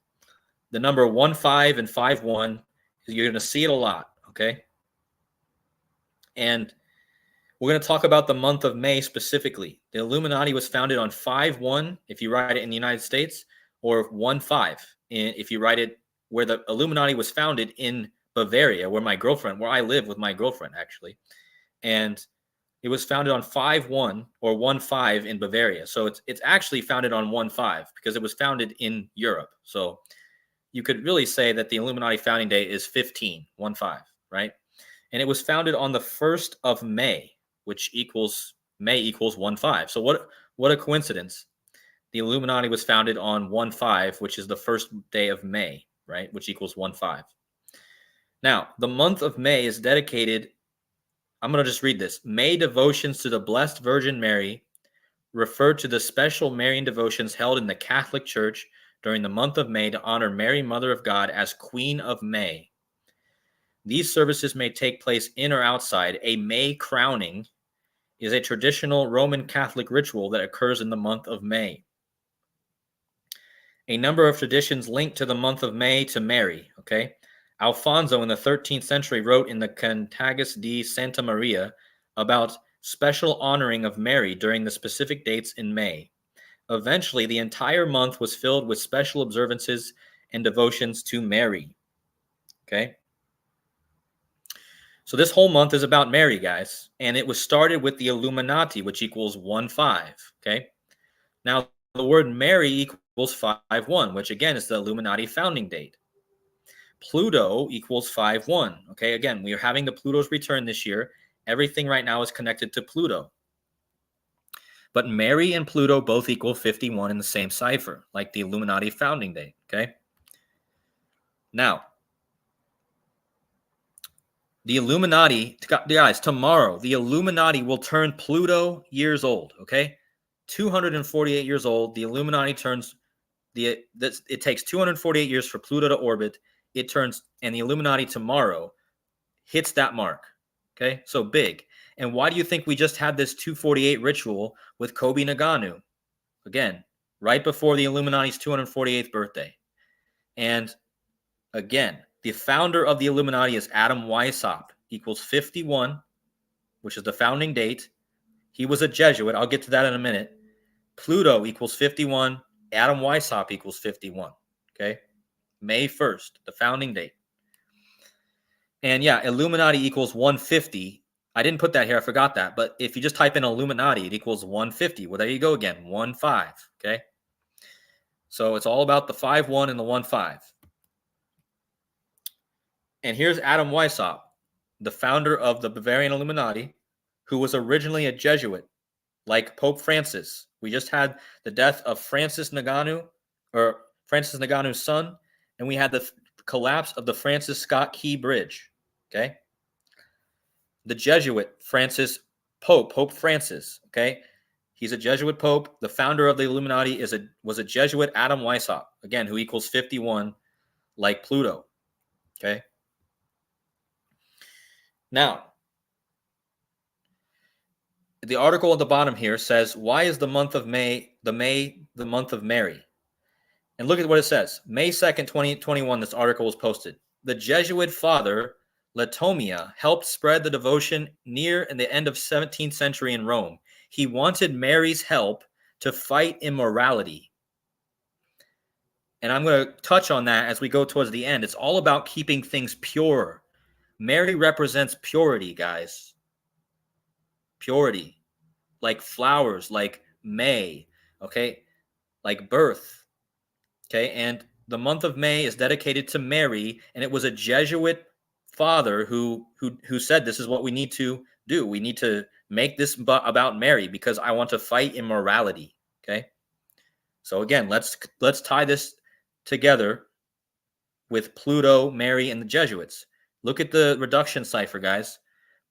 The number 1-5 and 5-1, you're going to see it a lot, okay? And we're going to talk about the month of May specifically. The Illuminati was founded on 5-1, if you write it in the United States, or 1-5, if you write it where the Illuminati was founded in Bavaria, where I live with my girlfriend, actually. And it was founded on 5-1 or 1-5 in Bavaria. So it's actually founded on 1-5 because it was founded in Europe. So you could really say that the Illuminati founding day is 15, 1-5, right? And it was founded on the 1st of May, which equals 1-5. So what a coincidence. The Illuminati was founded on 1-5, which is the first day of May, right? Which equals 1-5. Now, the month of May is dedicated, I'm going to just read this. May devotions to the Blessed Virgin Mary refer to the special Marian devotions held in the Catholic Church during the month of May to honor Mary, Mother of God, as Queen of May. These services may take place in or outside. A May crowning is a traditional Roman Catholic ritual that occurs in the month of May. A number of traditions linked to the month of May to Mary, okay? Alfonso in the 13th century wrote in the Cantagus di Santa Maria about special honoring of Mary during the specific dates in May. Eventually, the entire month was filled with special observances and devotions to Mary. Okay? So this whole month is about Mary, guys. And it was started with the Illuminati, which equals 1-5. Okay? Now, the word Mary equals 5-1, which again is the Illuminati founding date. Pluto equals 5-1. Okay, again, we are having the Pluto's return this year. Everything right now is connected to Pluto. But Mary and Pluto both equal 51 in the same cipher, like the Illuminati founding date. Okay. Now, the Illuminati, guys, tomorrow, the Illuminati will turn Pluto years old. Okay. 248 years old. The Illuminati turns it takes 248 years for Pluto to orbit. It turns, and the Illuminati tomorrow hits that mark. Okay, so big. And why do you think we just had this 248 ritual with Kobe Naganu? Again, right before the Illuminati's 248th birthday. And again, the founder of the Illuminati is Adam Weishaupt, equals 51, which is the founding date. He was a Jesuit. I'll get to that in a minute. Pluto equals 51. Adam Weishaupt equals 51. Okay, May 1st, the founding date. And yeah, Illuminati equals 150. I didn't put that here. I forgot that. But if you just type in Illuminati, it equals 150. Well, there you go again. 1-5. Okay. So it's all about the 5-1 and the 1-5. And here's Adam Weishaupt, the founder of the Bavarian Illuminati, who was originally a Jesuit, like Pope Francis. We just had the death of Francis Naganu, or Francis Naganu's son, and we had the collapse of the Francis Scott Key Bridge. Okay. The Jesuit Pope Francis. Okay. He's a Jesuit Pope. The founder of the Illuminati was a Jesuit, Adam Weishaupt, again, who equals 51, like Pluto. Okay. Now, the article at the bottom here says, why is the month of May the month of Mary? And look at what it says. May 2nd, 2021, this article was posted. The Jesuit father, Latomia, helped spread the devotion near in the end of 17th century in Rome. He wanted Mary's help to fight immorality. And I'm going to touch on that as we go towards the end. It's all about keeping things pure. Mary represents purity, guys. Purity. Like flowers, like May, okay? Like birth, okay? And the month of May is dedicated to Mary, and it was a Jesuit father who said this is what we need to do. We need to make this about Mary because I want to fight immorality, okay? So again, let's tie this together with Pluto, Mary, and the Jesuits. Look at the reduction cipher, guys.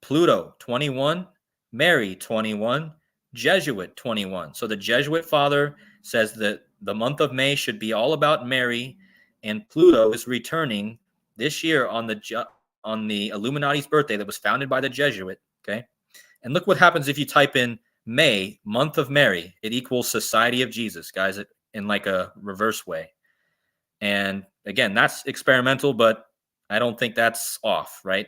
Pluto, 21, Mary, 21, Jesuit, 21. So the Jesuit father says that the month of May should be all about Mary, and Pluto is returning this year on the Illuminati's birthday that was founded by the Jesuit, okay? And look what happens if you type in May, month of Mary. It equals Society of Jesus, guys, in like a reverse way. And again, that's experimental, but I don't think that's off, right?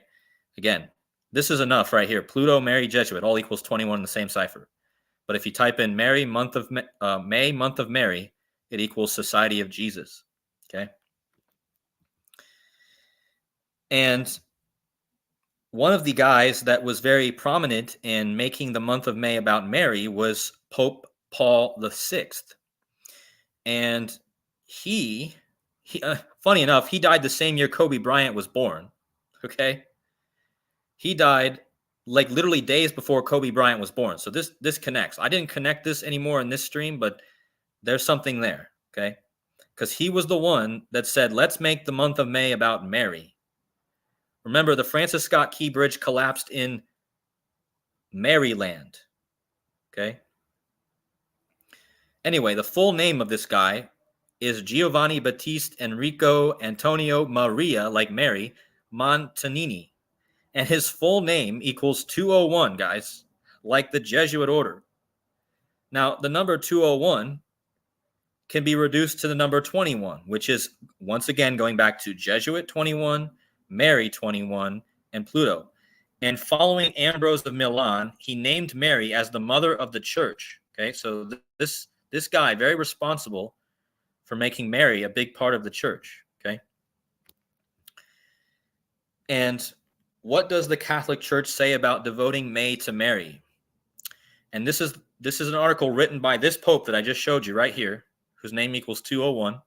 Again, this is enough right here. Pluto, Mary, Jesuit, all equals 21 in the same cipher. But if you type in Mary, May, month of Mary, it equals Society of Jesus, okay? And one of the guys that was very prominent in making the month of May about Mary was Pope Paul VI. And he funny enough, he died the same year Kobe Bryant was born, okay? He died like literally days before Kobe Bryant was born. So this connects. I didn't connect this anymore in this stream, but there's something there, okay? Because he was the one that said, let's make the month of May about Mary. Remember, the Francis Scott Key Bridge collapsed in Maryland, okay? Anyway, the full name of this guy is Giovanni Battista Enrico Antonio Maria, like Mary, Montanini. And his full name equals 201, guys, like the Jesuit order. Now, the number 201 can be reduced to the number 21, which is, once again, going back to Jesuit 21, Mary 21, and Pluto. And following Ambrose of Milan, he named Mary as the mother of the church. Okay, so this This guy, very responsible for making Mary a big part of the church. Okay. And what does the Catholic Church say about devoting May to Mary? And this is an article written by this Pope that I just showed you right here, whose name equals 201.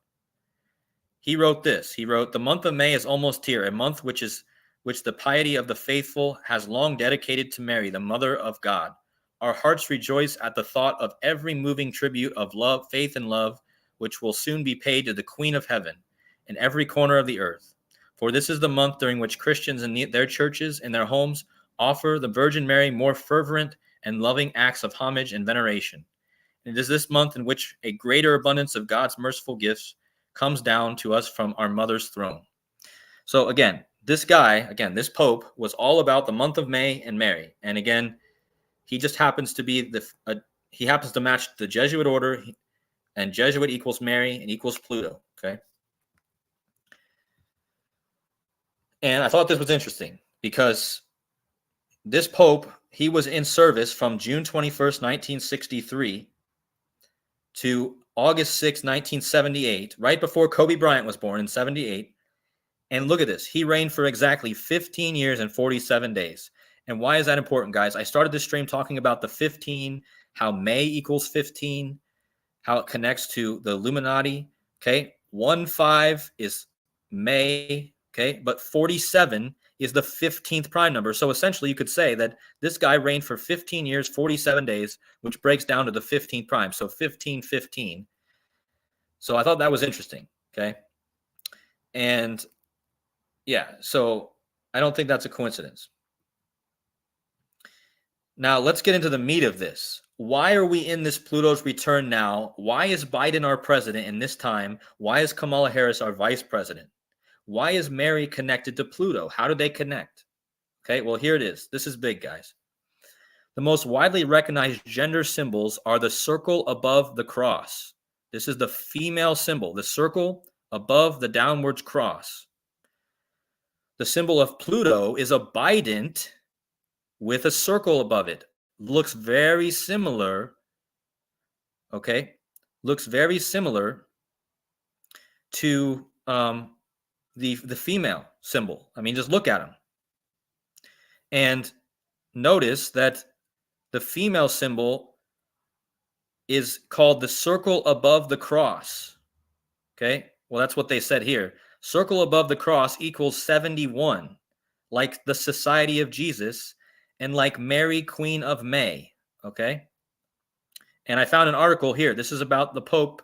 He wrote this. He wrote, "The month of May is almost here, a month which the piety of the faithful has long dedicated to Mary, the Mother of God. Our hearts rejoice at the thought of every moving tribute of love, faith, and love, which will soon be paid to the Queen of Heaven in every corner of the earth. For this is the month during which Christians in their churches and their homes offer the Virgin Mary more fervent and loving acts of homage and veneration. And it is this month in which a greater abundance of God's merciful gifts comes down to us from our mother's throne." So again, this Pope was all about the month of May and Mary. And again, he just happens to be he happens to match the Jesuit order, and Jesuit equals Mary and equals Pluto. Okay. And I thought this was interesting because this Pope, he was in service from June 21st, 1963 to August 6, 1978, right before Kobe Bryant was born in 78. And look at this. He reigned for exactly 15 years and 47 days. And why is that important, guys? I started this stream talking about the 15, how May equals 15, how it connects to the Illuminati. Okay. 1-5 is May. Okay. But 47 is the 15th prime number. So essentially, you could say that this guy reigned for 15 years, 47 days, which breaks down to the 15th prime. So 1515. So I thought that was interesting. Okay. And yeah, so I don't think that's a coincidence. Now, let's get into the meat of this. Why are we in this Pluto's return now? Why is Biden our president in this time? Why is Kamala Harris our vice president? Why is Mary connected to Pluto? How do they connect? Okay, well, here it is. This is big, guys. The most widely recognized gender symbols are the circle above the cross. This is the female symbol, the circle above the downwards cross. The symbol of Pluto is a bident with a circle above it. Looks very similar. Okay, looks very similar to the female symbol. I mean, just look at them. And notice that the female symbol is called the circle above the cross. Okay, well, that's what they said here. Circle above the cross equals 71, like the Society of Jesus and like Mary, Queen of May. Okay, and I found an article here. This is about the Pope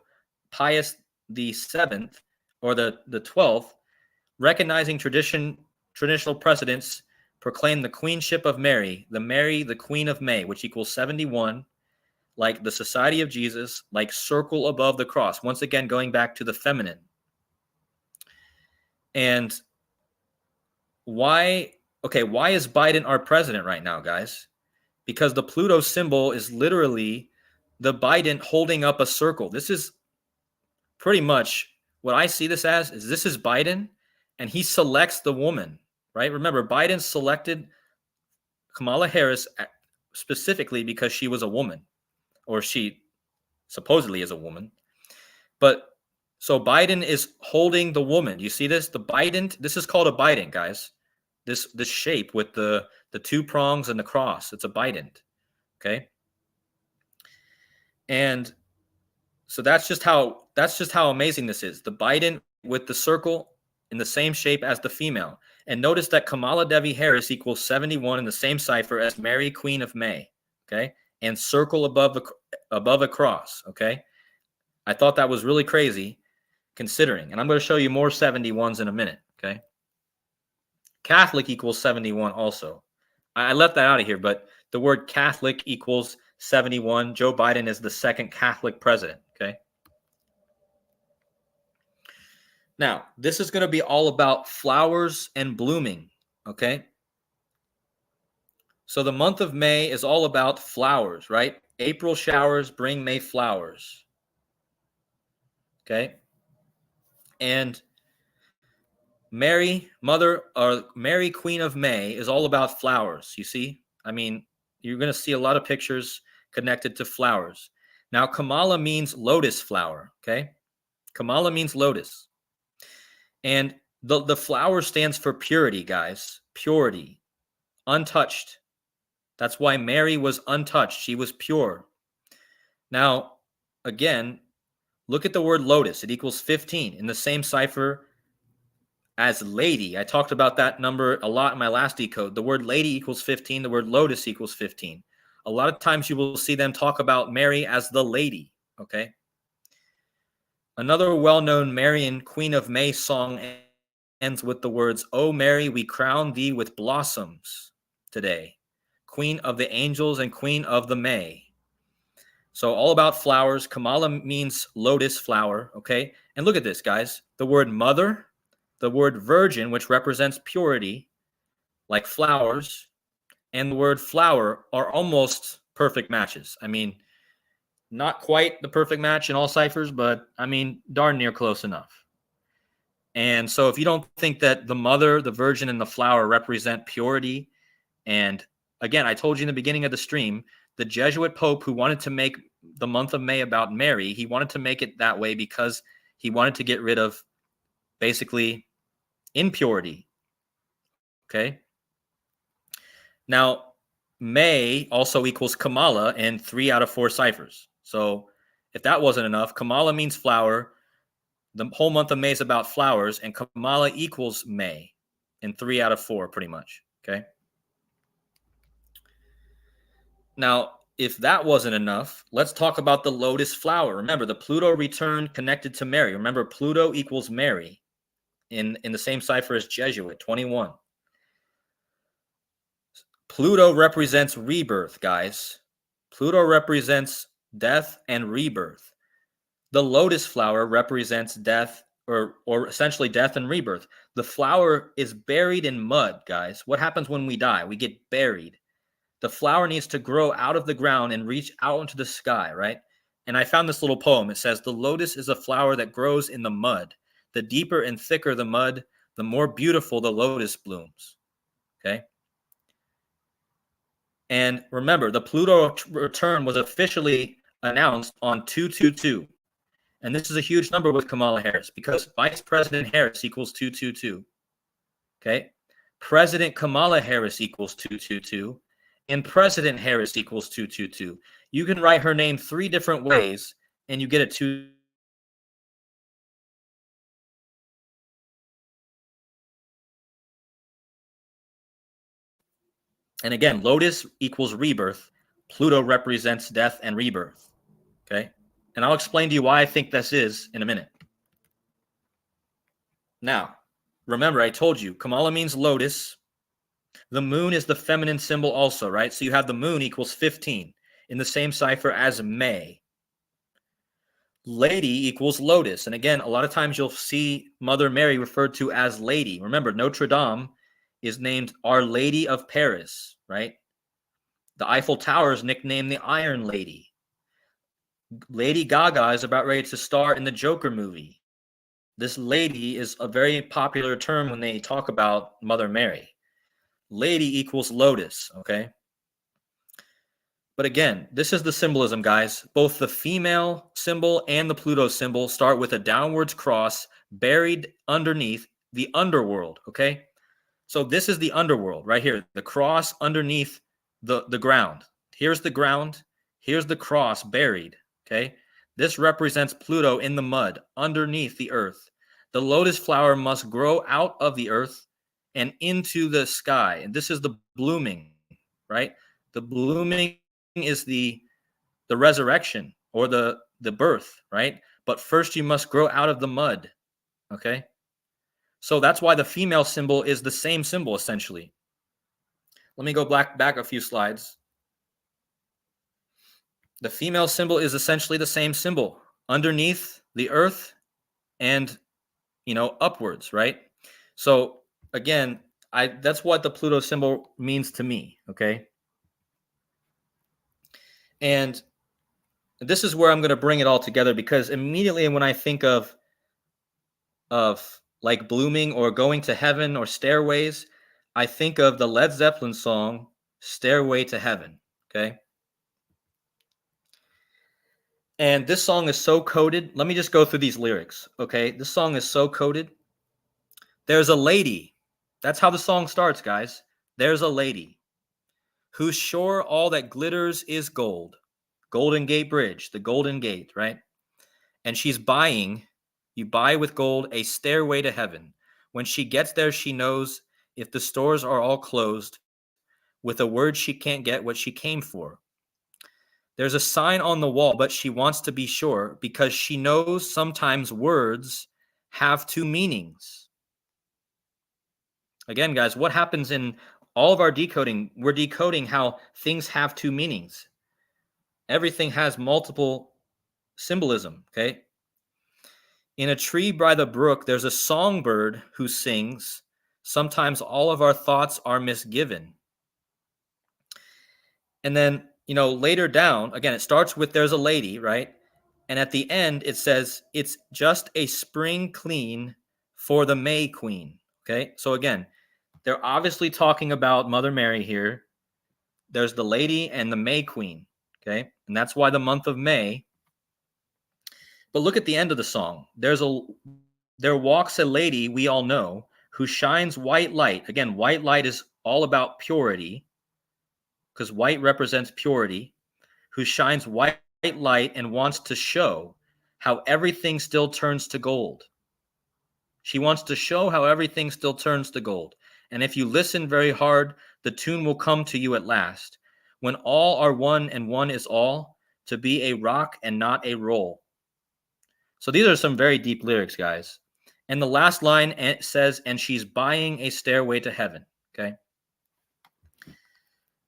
Pius the 7th or the 12th, recognizing traditional precedents, proclaim the queenship of Mary, the Queen of May, which equals 71, like the Society of Jesus, like circle above the cross. Once again, going back to the feminine. And why is Biden our president right now, guys? Because the Pluto symbol is literally the Biden holding up a circle. This is pretty much what I see this as. This is Biden, and he selects the woman, right? Remember, Biden selected Kamala Harris specifically because she was a woman, or she supposedly is a woman. But so Biden is holding the woman. You see this? The bident. This is called a bident, guys. This shape with the two prongs and the cross. It's a bident. Okay. And so that's just how amazing this is. The bident with the circle in the same shape as the female. And notice that Kamala Devi Harris equals 71 in the same cipher as Mary, Queen of May. Okay. And circle above a cross. Okay. I thought that was really crazy considering. And I'm going to show you more 71s in a minute. Okay. Catholic equals 71 also. I left that out of here, but the word Catholic equals 71. Joe Biden is the second Catholic president. Okay. Now, this is going to be all about flowers and blooming. Okay. So the month of May is all about flowers, right? April showers bring May flowers. Okay. And Mary, Mary, Queen of May is all about flowers. You see? I mean, you're going to see a lot of pictures connected to flowers. Now, Kamala means lotus flower, okay? Kamala means lotus. And the flower stands for purity, guys. Purity. Untouched. That's why Mary was untouched. She was pure. Now, again, look at the word lotus. It equals 15 in the same cipher as lady. I talked about that number a lot in my last decode. The word lady equals 15. The word lotus equals 15. A lot of times you will see them talk about Mary as the lady, okay? Another well-known Marian Queen of May song ends with the words, "O Mary, we crown thee with blossoms today, Queen of the angels and Queen of the May." So all about flowers. Kamala means lotus flower, okay? And look at this, guys. The word mother, the word virgin, which represents purity, like flowers, and the word flower are almost perfect matches. I mean, not quite the perfect match in all ciphers, but I mean, darn near close enough. And so if you don't think that the mother, the virgin, and the flower represent purity, and again, I told you in the beginning of the stream, the Jesuit Pope who wanted to make the month of May about Mary, he wanted to make it that way because he wanted to get rid of basically impurity. Okay. Now, May also equals Kamala in 3 out of 4 ciphers. So if that wasn't enough, Kamala means flower. The whole month of May is about flowers, and Kamala equals May in 3 out of 4, pretty much. Okay. Now, if that wasn't enough, let's talk about the lotus flower. Remember, the Pluto return connected to Mary. Remember, Pluto equals Mary in the same cipher as Jesuit, 21. Pluto represents rebirth, guys. Pluto represents death and rebirth. The lotus flower represents death or essentially death and rebirth. The flower is buried in mud, guys. What happens when we die? We get buried. The flower needs to grow out of the ground and reach out into the sky, right? And I found this little poem. It says, "The lotus is a flower that grows in the mud. The deeper and thicker the mud, the more beautiful the lotus blooms." Okay? And remember, the Pluto return was officially announced on 222. And this is a huge number with Kamala Harris because Vice President Harris equals 222. Okay? President Kamala Harris equals 222. And President Harris equals 222. You can write her name 3 different ways, and you get a 2. And again, Lotus equals rebirth. Pluto represents death and rebirth. Okay? And I'll explain to you why I think this is in a minute. Now, remember, I told you, Kamala means lotus. The moon is the feminine symbol also, right? So you have the moon equals 15 in the same cipher as May. Lady equals lotus. And again, a lot of times you'll see Mother Mary referred to as Lady. Remember, Notre Dame is named Our Lady of Paris, right? The Eiffel Tower is nicknamed the Iron Lady. Lady Gaga is about ready to star in the Joker movie. This lady is a very popular term when they talk about Mother Mary. Lady equals lotus, okay? But again, this is the symbolism, guys. Both the female symbol and the Pluto symbol start with a downwards cross buried underneath the underworld, okay? So this is the underworld right here, the cross underneath the ground. Here's the ground. Here's the cross buried, okay? This represents Pluto in the mud underneath the earth. The lotus flower must grow out of the earth and into the sky. And this is the blooming, right? The blooming is the resurrection or the birth, right? But first you must grow out of the mud, okay? So that's why the female symbol is the same symbol essentially. Let me go back a few slides. The female symbol is essentially the same symbol underneath the earth and, upwards, right? So again, that's what the Pluto symbol means to me, okay? And this is where I'm going to bring it all together because immediately when I think of like blooming or going to heaven or stairways, I think of the Led Zeppelin song Stairway to Heaven, okay? And this song is so coded. Let me just go through these lyrics, okay? This song is so coded. There's a lady. That's how the song starts, guys. There's a lady who's sure all that glitters is gold. Golden Gate Bridge, the Golden Gate, right? And she's buying, you buy with gold, a stairway to heaven. When she gets there, she knows if the stores are all closed, with a word she can't get what she came for. There's a sign on the wall, but she wants to be sure because she knows sometimes words have two meanings. Again, guys, what happens in all of our decoding? We're decoding how things have two meanings. Everything has multiple symbolism, okay? In a tree by the brook, there's a songbird who sings. Sometimes all of our thoughts are misgiven. And then, later down, again, it starts with there's a lady, right? And at the end, it says, it's just a spring clean for the May Queen. Okay. So again, they're obviously talking about Mother Mary here. There's the lady and the May Queen. Okay. And that's why the month of May. But look at the end of the song. There walks a lady we all know who shines white light. Again, white light is all about purity because white represents purity, who shines white light and wants to show how everything still turns to gold. She wants to show how everything still turns to gold. And if you listen very hard, the tune will come to you at last. When all are one and one is all, to be a rock and not a roll. So these are some very deep lyrics, guys. And the last line says, and she's buying a stairway to heaven. Okay.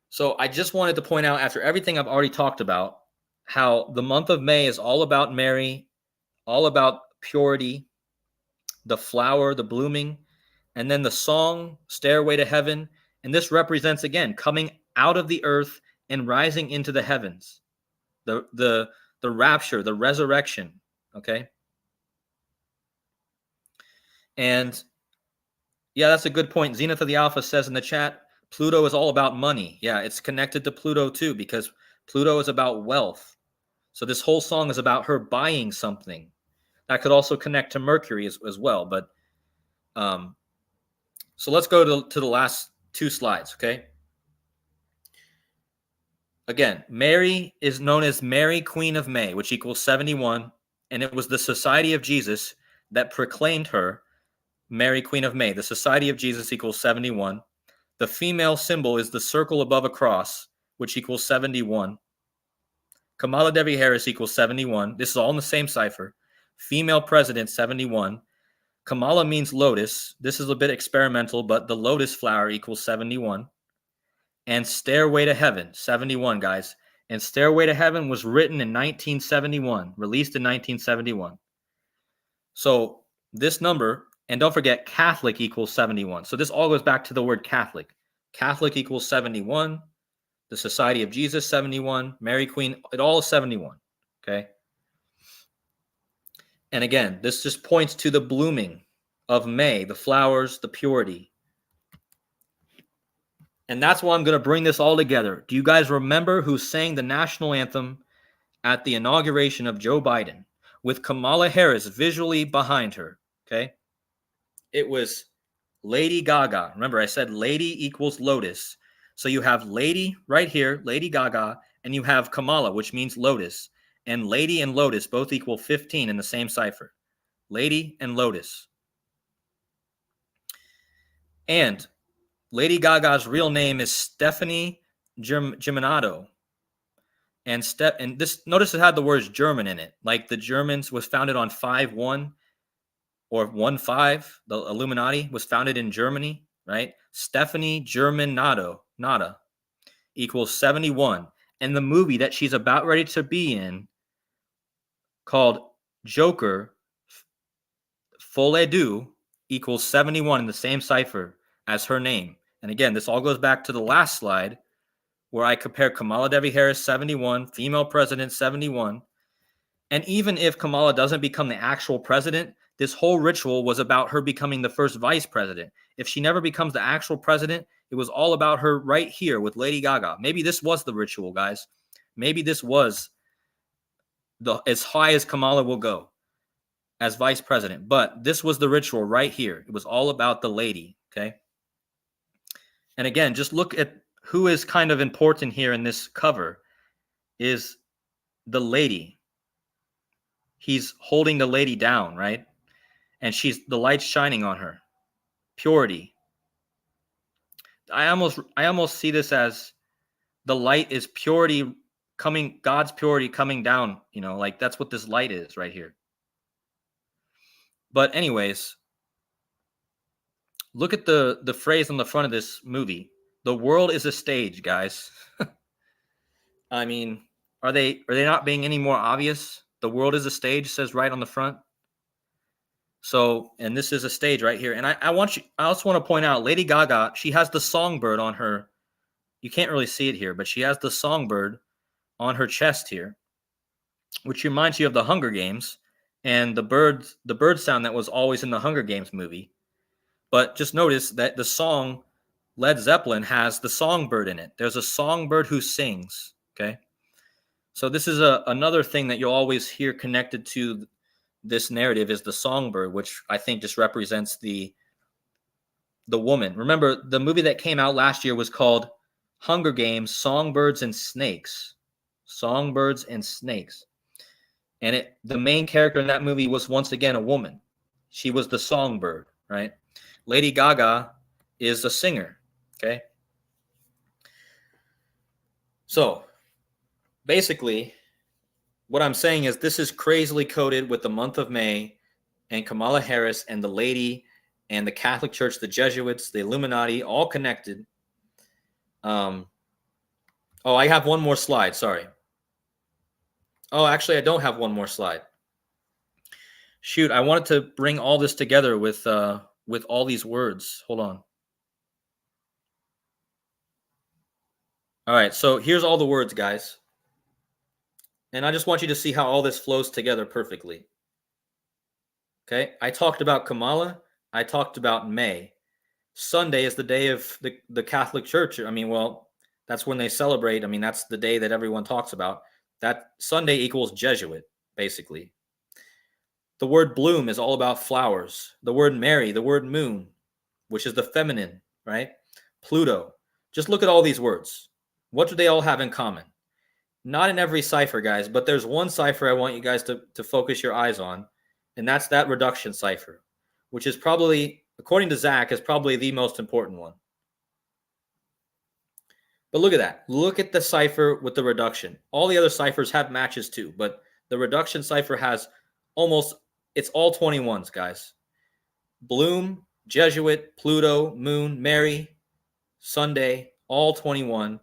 So I just wanted to point out, after everything I've already talked about, how the month of May is all about Mary, all about purity, the flower, the blooming, and then the song, Stairway to Heaven. And this represents, again, coming out of the earth and rising into the heavens, the rapture, the resurrection, okay? And yeah, that's a good point. Zenith of the Alpha says in the chat, Pluto is all about money. Yeah, it's connected to Pluto too, because Pluto is about wealth. So this whole song is about her buying something. That could also connect to Mercury as well. But so let's go to the last two slides, okay? Again, Mary is known as Mary, Queen of May, which equals 71. And it was the Society of Jesus that proclaimed her Mary, Queen of May. The Society of Jesus equals 71. The female symbol is the circle above a cross, which equals 71. Kamala Devi Harris equals 71. This is all in the same cipher. Female president, 71. Kamala means lotus. This is a bit experimental, but the lotus flower equals 71. And Stairway to Heaven, 71, guys. And Stairway to Heaven was written in 1971, released in 1971. So this number, and don't forget, Catholic equals 71. So this all goes back to the word Catholic. Catholic equals 71. The Society of Jesus, 71. Mary Queen, it all is 71. Okay. And again, this just points to the blooming of May, the flowers, the purity. And that's why I'm going to bring this all together. Do you guys remember who sang the national anthem at the inauguration of Joe Biden with Kamala Harris visually behind her? Okay. It was Lady Gaga. Remember, I said lady equals lotus. So you have lady right here, Lady Gaga, and you have Kamala, which means lotus. And lady and lotus both equal 15 in the same cipher. Lady and lotus. And Lady Gaga's real name is Stephanie Germanato. And this, notice it had the words German in it. Like the Germans, was founded on 5-1 or 1-5. The Illuminati was founded in Germany, right? Stephanie Germanato, nada, equals 71. And the movie that she's about ready to be in, called Joker, Folie Deux, equals 71 in the same cipher as her name. And again, this all goes back to the last slide where I compare Kamala Devi Harris, 71, female president, 71. And even if Kamala doesn't become the actual president, this whole ritual was about her becoming the first vice president. If she never becomes the actual president, it was all about her right here with Lady Gaga. Maybe this was the ritual, guys. Maybe this was as high as Kamala will go as vice president. But this was the ritual right here. It was all about the lady, okay? And again, just look at who is kind of important here in this cover is the lady. He's holding the lady down, right? And the light's shining on her. Purity. I almost see this as the light is purity coming, God's purity coming down, like that's what this light is right here. But anyways, look at the phrase on the front of this movie. The world is a stage, guys. I mean, are they not being any more obvious? The world is a stage, says right on the front. So, and this is a stage right here. And I also want to point out, Lady Gaga, she has the songbird on her. You can't really see it here, but she has the songbird on her chest here, which reminds you of the Hunger Games and the bird sound that was always in the Hunger Games movie. But just notice that the song Led Zeppelin has the songbird in it. There's a songbird who sings, okay? So this is another thing that you'll always hear connected to this narrative is the songbird, which I think just represents the woman. Remember, the movie that came out last year was called Hunger Games: Songbirds and Snakes. Songbirds and Snakes. And the main character in that movie was once again a woman. She was the songbird, right? Lady Gaga is a singer, okay? So basically, what I'm saying is this is crazily coded with the month of May and Kamala Harris and the lady and the Catholic Church, the Jesuits, the Illuminati, all connected. I have one more slide. Sorry. Oh, actually, I don't have one more slide. Shoot, I wanted to bring all this together with all these words. Hold on. All right, so here's all the words, guys. And I just want you to see how all this flows together perfectly. Okay, I talked about Kamala. I talked about May. Sunday is the day of the Catholic Church. I mean, well, that's when they celebrate. I mean, that's the day that everyone talks about. That Sunday equals Jesuit, basically. The word bloom is all about flowers. The word Mary, the word moon, which is the feminine, right? Pluto. Just look at all these words. What do they all have in common? Not in every cipher, guys, but there's one cipher I want you guys to focus your eyes on, and that's that reduction cipher, which is probably, according to Zach, is probably the most important one. But look at that. Look at the cipher with the reduction. All the other ciphers have matches too, but the reduction cipher has it's all 21s, guys. Bloom, Jesuit, Pluto, Moon, Mary, Sunday, all 21.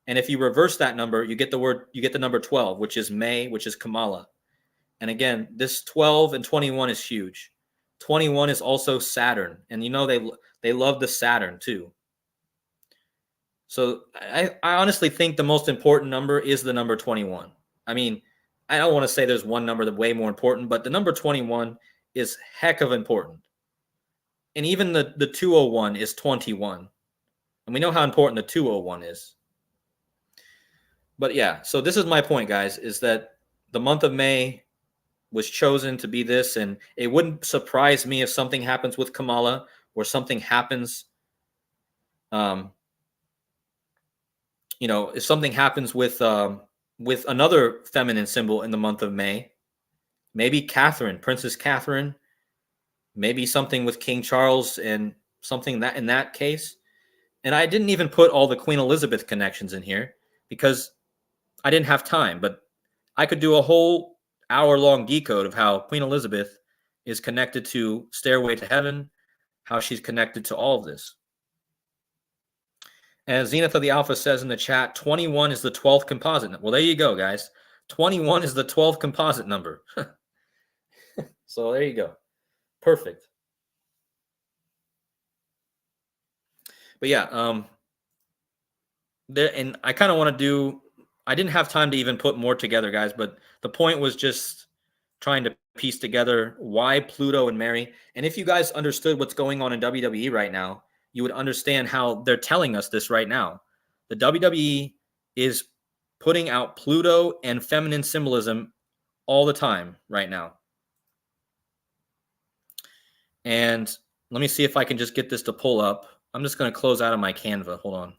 And if you reverse that number, you get the number 12, which is May, which is Kamala. And again, this 12 and 21 is huge. 21 is also Saturn. And they love the Saturn too. So I honestly think the most important number is the number 21. I mean, I don't want to say there's one number that's way more important, but the number 21 is heck of important. And even the 201 is 21. And we know how important the 201 is. But yeah, so this is my point, guys, is that the month of May was chosen to be this, and it wouldn't surprise me if something happens with Kamala or something happens, if something happens with another feminine symbol in the month of May, maybe Catherine, Princess Catherine, maybe something with King Charles and something that in that case. And I didn't even put all the Queen Elizabeth connections in here because I didn't have time, but I could do a whole hour-long decode of how Queen Elizabeth is connected to Stairway to Heaven, how she's connected to all of this. And Zenith of the Alpha says in the chat, 21 is the 12th composite. Well, there you go, guys. 21 is the 12th composite number. So there you go. Perfect. But yeah, and I kind of want to do, I didn't have time to even put more together, guys, but the point was just trying to piece together why Pluto and Mary. And if you guys understood what's going on in WWE right now, you would understand how they're telling us this right now. The WWE is putting out Pluto and feminine symbolism all the time right now. And let me see if I can just get this to pull up. I'm just going to close out of my Canva. Hold on.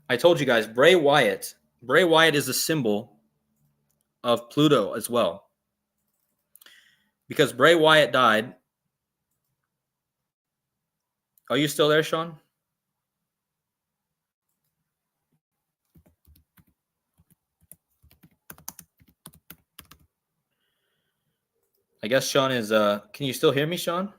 I told you guys, Bray Wyatt. Bray Wyatt is a symbol of Pluto as well. Because Bray Wyatt died. Are you still there, Sean? I guess Sean is, can you still hear me, Sean?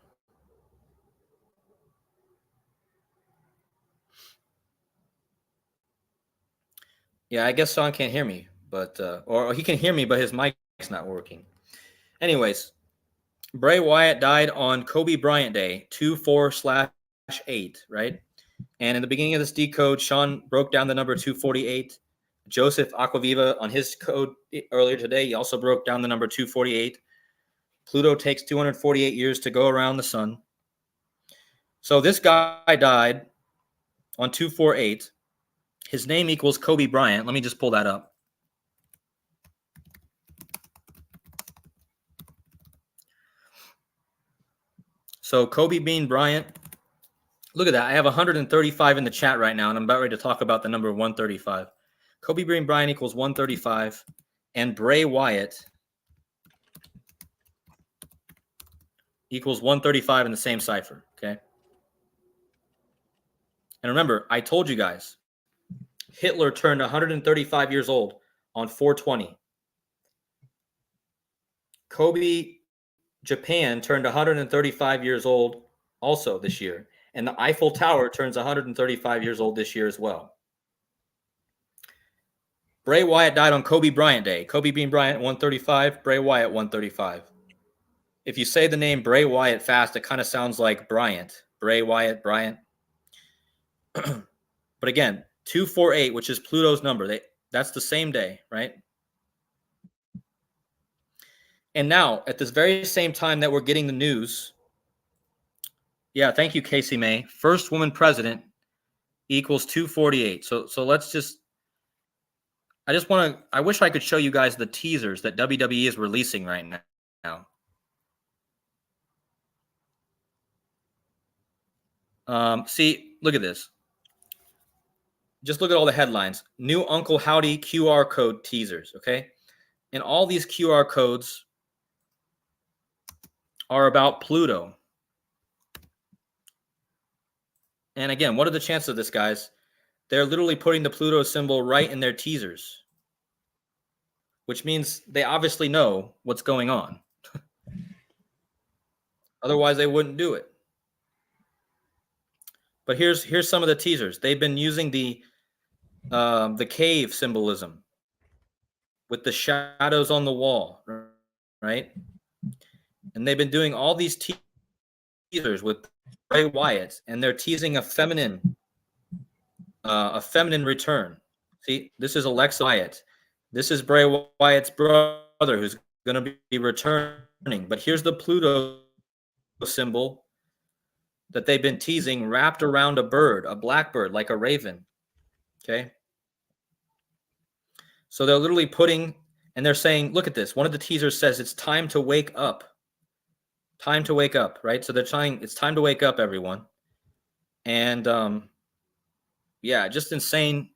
Yeah, I guess Sean can't hear me, but, or he can hear me, but his mic's not working. Anyways, Bray Wyatt died on Kobe Bryant Day, 2/4/8, right? And in the beginning of this decode, Sean broke down the number 248. Joseph Aquaviva on his code earlier today, he also broke down the number 248. Pluto takes 248 years to go around the sun. So this guy died on 248. His name equals Kobe Bryant. Let me just pull that up. So Kobe Bean Bryant, look at that. I have 135 in the chat right now, and I'm about ready to talk about the number 135. Kobe Bean Bryant equals 135, and Bray Wyatt equals 135 in the same cipher, okay? And remember, I told you guys, Hitler turned 135 years old on 4/20. Kobe, Japan, turned 135 years old also this year. And the Eiffel Tower turns 135 years old this year as well. Bray Wyatt died on Kobe Bryant Day. Kobe Bean Bryant, 135. Bray Wyatt, 135. If you say the name Bray Wyatt fast, it kind of sounds like Bryant. Bray Wyatt, Bryant. But again, 248, which is Pluto's number, that's the same day, right? And now, at this very same time that we're getting the news, yeah, thank you, Casey May. First woman president equals 248. So let's just, I wish I could show you guys the teasers that WWE is releasing right now. See, look at this. Just look at all the headlines. New Uncle Howdy QR code teasers, okay? And all these QR codes are about Pluto. And again, what are the chances of this, guys? They're literally putting the Pluto symbol right in their teasers, which means they obviously know what's going on. Otherwise, they wouldn't do it. But here's some of the teasers. They've been using the cave symbolism with the shadows on the wall, right? And they've been doing all these teasers with Bray Wyatt, and they're teasing a feminine return. See, this is Alexa Wyatt. This is Bray Wyatt's brother who's going to be returning. But here's the Pluto symbol that they've been teasing wrapped around a bird, a blackbird, like a raven. Okay. So they're literally putting, and they're saying, look at this. One of the teasers says it's time to wake up. Time to wake up, right? So they're trying, it's time to wake up, everyone. And yeah, just insane.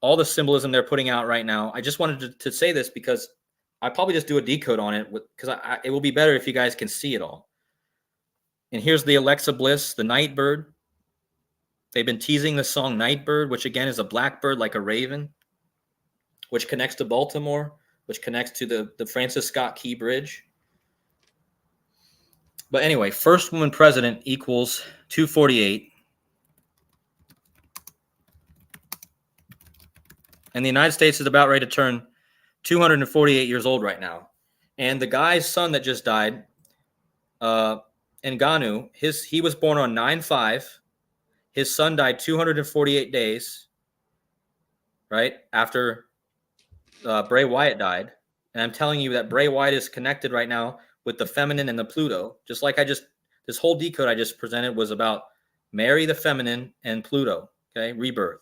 All the symbolism they're putting out right now. I just wanted to say this because I probably just do a decode on it because it will be better if you guys can see it all. And here's the Alexa Bliss, the Nightbird. They've been teasing the song Nightbird, which again is a blackbird like a raven, which connects to Baltimore, which connects to the Francis Scott Key Bridge. But anyway, first woman president equals 248. And the United States is about ready to turn 248 years old right now. And the guy's son that just died, Ngannou, he was born on 9/5. His son died 248 days, right, after Bray Wyatt died. And I'm telling you that Bray Wyatt is connected right now with the feminine and the Pluto. Just like this whole decode I just presented was about Mary the feminine, and Pluto. Okay, rebirth.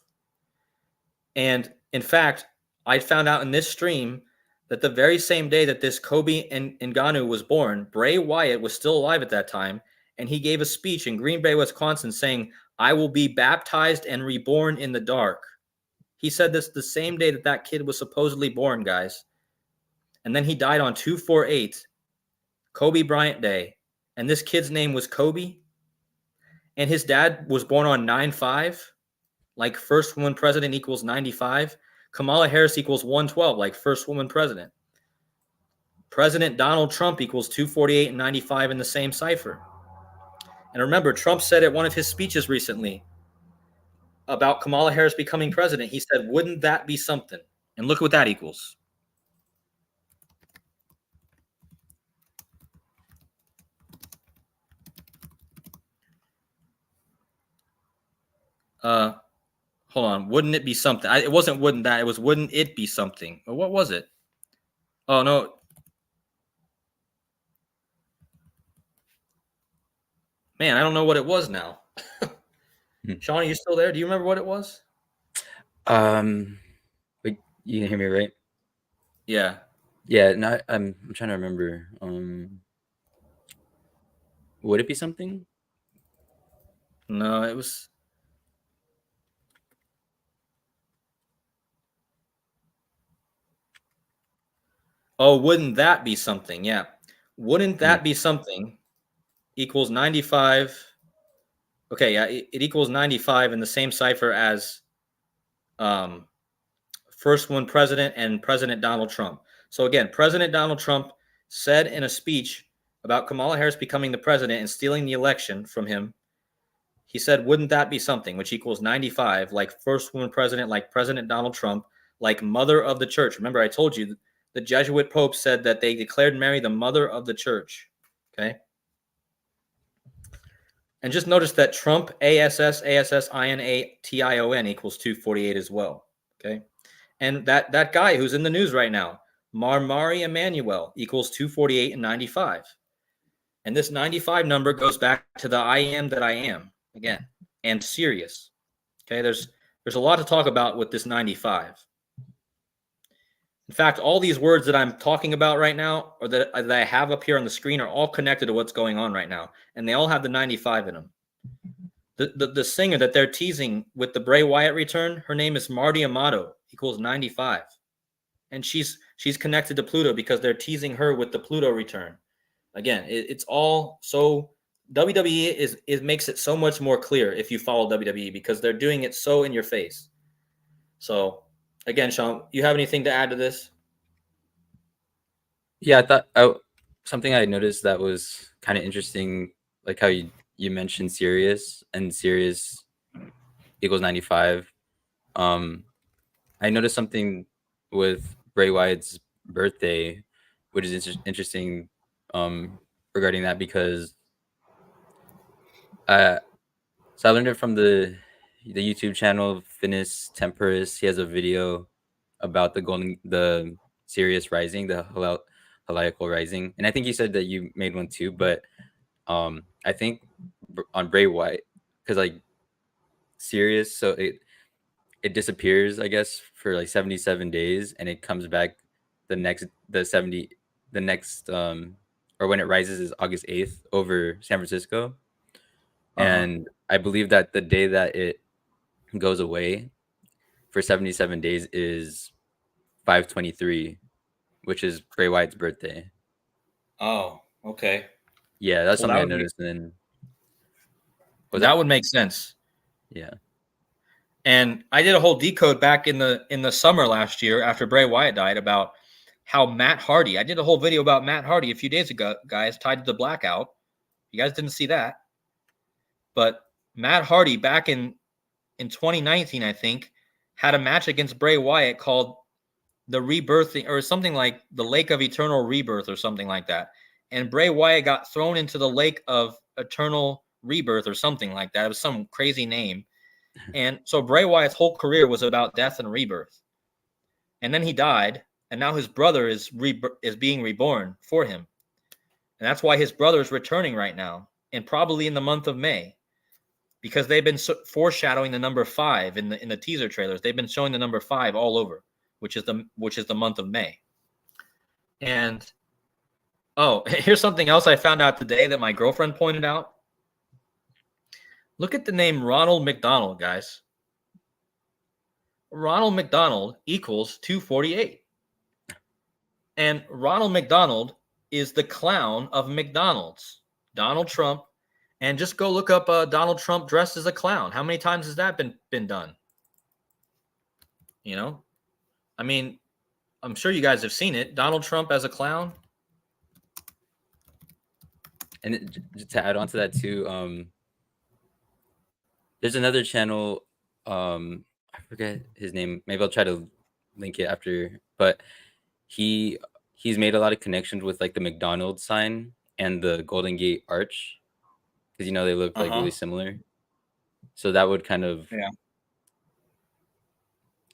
And in fact, I found out in this stream that the very same day that this Kobe Ngannou was born, Bray Wyatt was still alive at that time, and he gave a speech in Green Bay, Wisconsin, saying, "I will be baptized and reborn in the dark." He said this the same day that that kid was supposedly born, guys. And then he died on 2/4/8, Kobe Bryant Day. And this kid's name was Kobe. And his dad was born on 9/5, like first woman president equals 95. Kamala Harris equals 112, like first woman president. President Donald Trump equals 248 and 95 in the same cipher. And remember, Trump said at one of his speeches recently about Kamala Harris becoming president, he said, "Wouldn't that be something?" And look what that equals. Hold on. Wouldn't it be something? It wasn't wouldn't that. It was wouldn't it be something? Or what was it? Oh, no. Man, I don't know what it was now. Sean, are you still there? Do you remember what it was? Wait, you can hear me, right? Yeah. Yeah, no, I'm trying to remember. Would it be something? No, it was. Oh, wouldn't that be something? Yeah. Wouldn't that be something equals 95. Okay, yeah, it equals 95 in the same cipher as first one president and President Donald Trump. So again, President Donald Trump said in a speech about Kamala Harris becoming the president and stealing the election from him, he said, "Wouldn't that be something?" Which equals 95, like first woman president, like President Donald Trump, like mother of the church. Remember, I told you the Jesuit Pope said that they declared Mary the mother of the church. Okay. And just notice that Trump, ASSINATION equals 248 as well. Okay. And that guy who's in the news right now, Marmari Emmanuel, equals 248 and 95. And this 95 number goes back to the I am that I am again, and Sirius. Okay, there's a lot to talk about with this 95. In fact, all these words that I'm talking about right now, or that I have up here on the screen, are all connected to what's going on right now, and they all have the 95 in them. The singer that they're teasing with the Bray Wyatt return, her name is Marty Amato, equals 95, and she's connected to Pluto because they're teasing her with the Pluto return. Again, it's all so WWE is makes it so much more clear if you follow WWE because they're doing it so in your face. So again, Sean, you have anything to add to this? Yeah, I thought something I noticed that was kind of interesting, like how you mentioned Sirius and Sirius equals 95. I noticed something with Bray Wyatt's birthday, which is interesting regarding that because so I learned it from the YouTube channel Finis Temperis. He has a video about the Sirius rising, the Heliacal rising, and I think you said that you made one too. But I think on Bray Wyatt, because like Sirius, so it disappears, I guess, for like 77 days, and it comes back the next or when it rises is August 8th over San Francisco. And I believe that the day that it goes away for 77 days is 5/23, which is Bray Wyatt's birthday. Oh, okay. Yeah, that's something I noticed. And then that would make sense. Yeah. And I did a whole decode back in the summer last year after Bray Wyatt died about how Matt Hardy. I did a whole video about Matt Hardy a few days ago, guys, tied to the blackout. You guys didn't see that. But Matt Hardy back in 2019, I think, had a match against Bray Wyatt called the Rebirthing or something like the Lake of Eternal Rebirth or something like that. And Bray Wyatt got thrown into the Lake of Eternal Rebirth or something like that. It was some crazy name. And so Bray Wyatt's whole career was about death and rebirth. And then he died, and now his brother is being reborn for him. And that's why his brother is returning right now, and probably in the month of May. because they've been foreshadowing the number 5 in the teaser trailers. They've been showing the number 5 all over, which is the month of May. And oh, here's something else I found out today that my girlfriend pointed out. Look at the name Ronald McDonald, guys. Ronald McDonald equals 248. And Ronald McDonald is the clown of McDonald's. Donald Trump. And just go look up Donald Trump dressed as a clown. How many times has that been done? You know? I mean, I'm sure you guys have seen it. Donald Trump as a clown. And to add on to that too, there's another channel. I forget his name. Maybe I'll try to link it after. But he's made a lot of connections with like the McDonald's sign and the Golden Gate Arch, because they look like really similar. So that would kind of,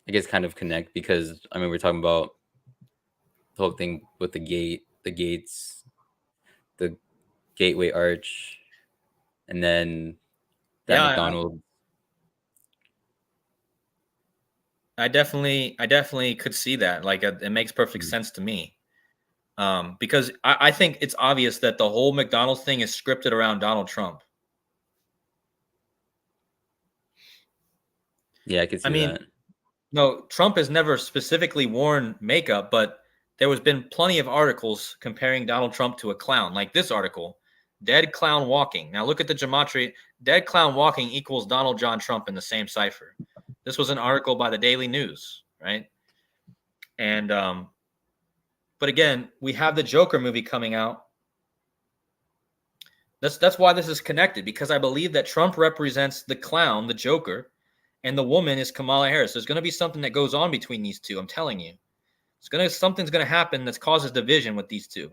I guess, kind of connect, because I mean we're talking about the whole thing with the gates, the Gateway Arch, and then that McDonald's. I definitely could see that. Like, it makes perfect sense to me. Because I think it's obvious that the whole McDonald's thing is scripted around Donald Trump. Yeah, I could see that. No, Trump has never specifically worn makeup, but there has been plenty of articles comparing Donald Trump to a clown, like this article, Dead Clown Walking. Now look at the gematria. Dead Clown Walking equals Donald John Trump in the same cipher. This was an article by the Daily News, right? And but again, we have the Joker movie coming out. That's why this is connected, because I believe that Trump represents the clown, the Joker, and the woman is Kamala Harris. There's going to be something that goes on between these two. I'm telling you, something's going to happen that causes division with these two.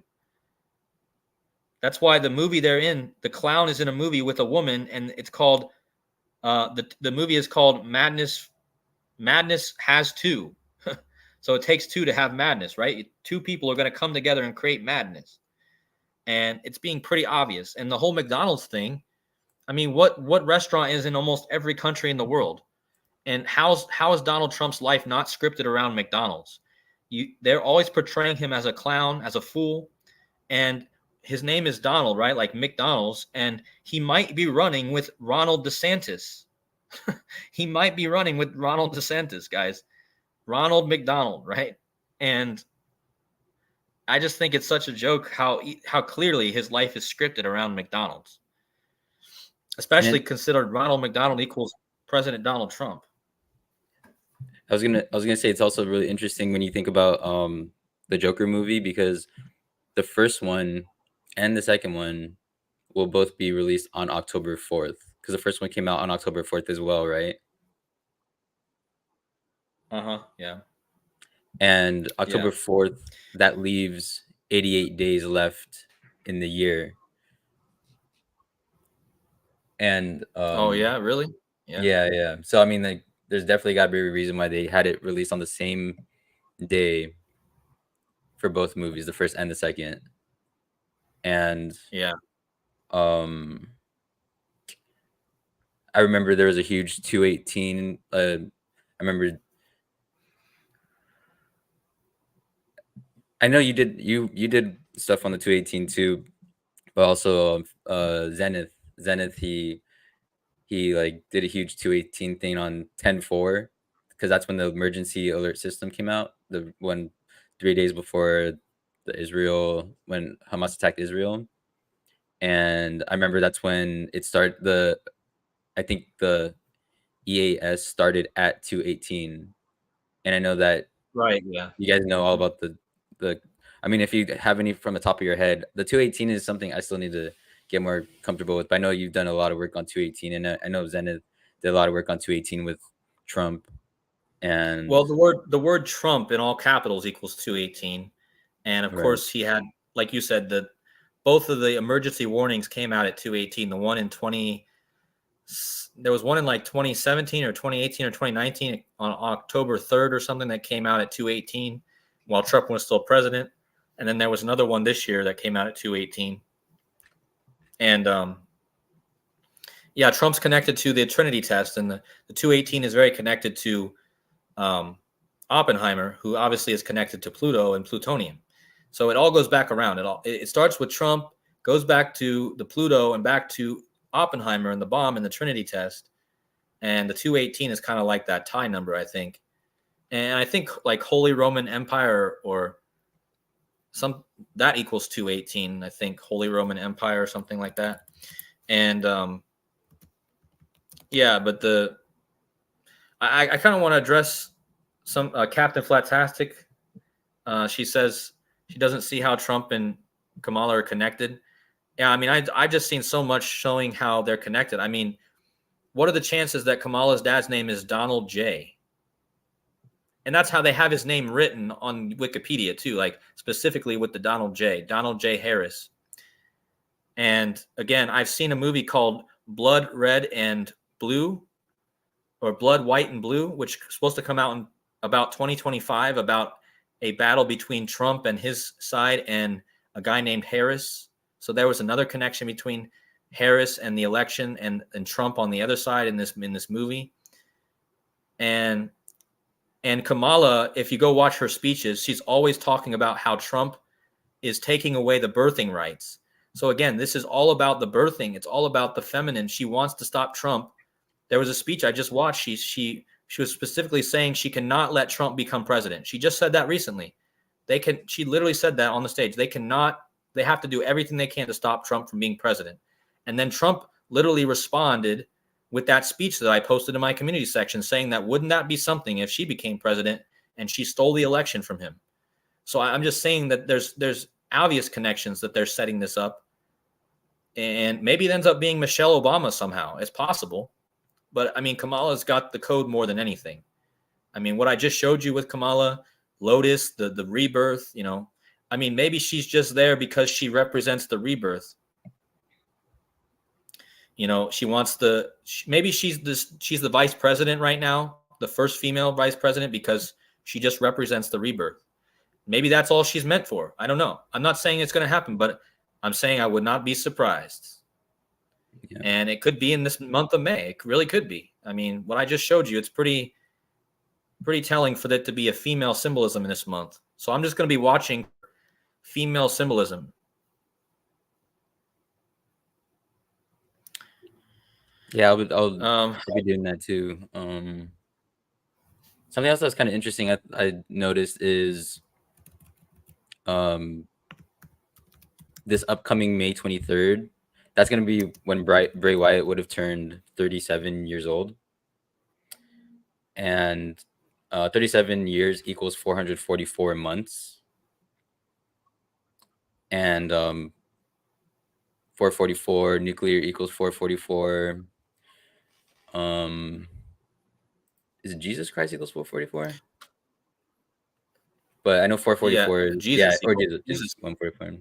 That's why the movie they're in, the clown is in a movie with a woman, and it's called the movie is called Madness. Madness has two. So it takes two to have madness, right? Two people are going to come together and create madness. And it's being pretty obvious. And the whole McDonald's thing, I mean, what restaurant is in almost every country in the world? And how is Donald Trump's life not scripted around McDonald's? They're always portraying him as a clown, as a fool. And his name is Donald, right? Like McDonald's. And he might be running with Ronald DeSantis. He might be running with Ronald DeSantis, guys. Ronald McDonald, right? And I just think it's such a joke how clearly his life is scripted around McDonald's, especially considered Ronald McDonald equals President Donald Trump. I was gonna say it's also really interesting when you think about the Joker movie, because the first one and the second one will both be released on October 4th, because the first one came out on October 4th as well, right? Yeah. And October 4th, that leaves 88 days left in the year. And oh yeah, really? Yeah. So I mean, like, there's definitely got to be a reason why they had it released on the same day for both movies, the first and the second. And I remember there was a huge 218. I know you did stuff on the 218 too, but also Zenith he like did a huge 218 thing on 10/4, because that's when the emergency alert system came out, the 3 days before when Hamas attacked Israel. And I remember that's when it started. I think the EAS started at 218, and I know that you guys know all about the I mean, if you have any from the top of your head, the 218 is something I still need to get more comfortable with. But I know you've done a lot of work on 218, and I know Zenith did a lot of work on 218 with Trump. And well, the word Trump in all capitals equals 218, and of course he had, like you said, both of the emergency warnings came out at 218. The one in there was one in like 2017 or 2018 or 2019 on October 3rd or something that came out at 218 while Trump was still president. And then there was another one this year that came out at 218. And Yeah, Trump's connected to the Trinity test, and the 218 is very connected to Oppenheimer, who obviously is connected to Pluto and plutonium. So it all goes back around. It starts with Trump, goes back to the Pluto, and back to Oppenheimer and the bomb and the Trinity test. And the 218 is kind of like that tie number, I think. And I think like Holy Roman Empire or some that equals 218. I think Holy Roman Empire or something like that. And yeah, but I kind of want to address some Captain Flatastic. She says she doesn't see how Trump and Kamala are connected. Yeah, I mean, I just seen so much showing how they're connected. I mean, what are the chances that Kamala's dad's name is Donald J? And that's how they have his name written on Wikipedia too, like specifically with the Donald J Harris. And again, I've seen a movie called Blood Red and Blue, or Blood White and Blue, which is supposed to come out in about 2025, about a battle between Trump and his side and a guy named Harris. So there was another connection between Harris and the election and Trump on the other side in this movie. And Kamala, if you go watch her speeches, she's always talking about how Trump is taking away the birthing rights. So again, this is all about the birthing. It's all about the feminine. She wants to stop Trump. There was a speech I just watched. She was specifically saying she cannot let Trump become president. She just said that recently. She literally said that on the stage. They have to do everything they can to stop Trump from being president. And then Trump literally responded with that speech that I posted in my community section saying that wouldn't that be something if she became president and she stole the election from him? So I'm just saying that there's obvious connections that they're setting this up. And maybe it ends up being Michelle Obama somehow. It's possible. But I mean, Kamala's got the code more than anything. I mean, what I just showed you with Kamala, Lotus, the rebirth, I mean, maybe she's just there because she represents the rebirth. She wants maybe she's the vice president right now, the first female vice president, because she just represents the rebirth. Maybe that's all she's meant for. I don't know. I'm not saying it's going to happen, but I'm saying I would not be surprised. Yeah. And it could be in this month of May. It really could be. I mean, what I just showed you, it's pretty telling for that to be a female symbolism in this month. So I'm just going to be watching female symbolism. Yeah, I'll be doing that too. Something else that's kind of interesting I noticed is this upcoming May 23rd. That's going to be when Bray Wyatt would have turned 37 years old. And 37 years equals 444 months. And 444 nuclear equals 444. Is it Jesus Christ equals 444? But I know 444 is Jesus, or Jesus 144.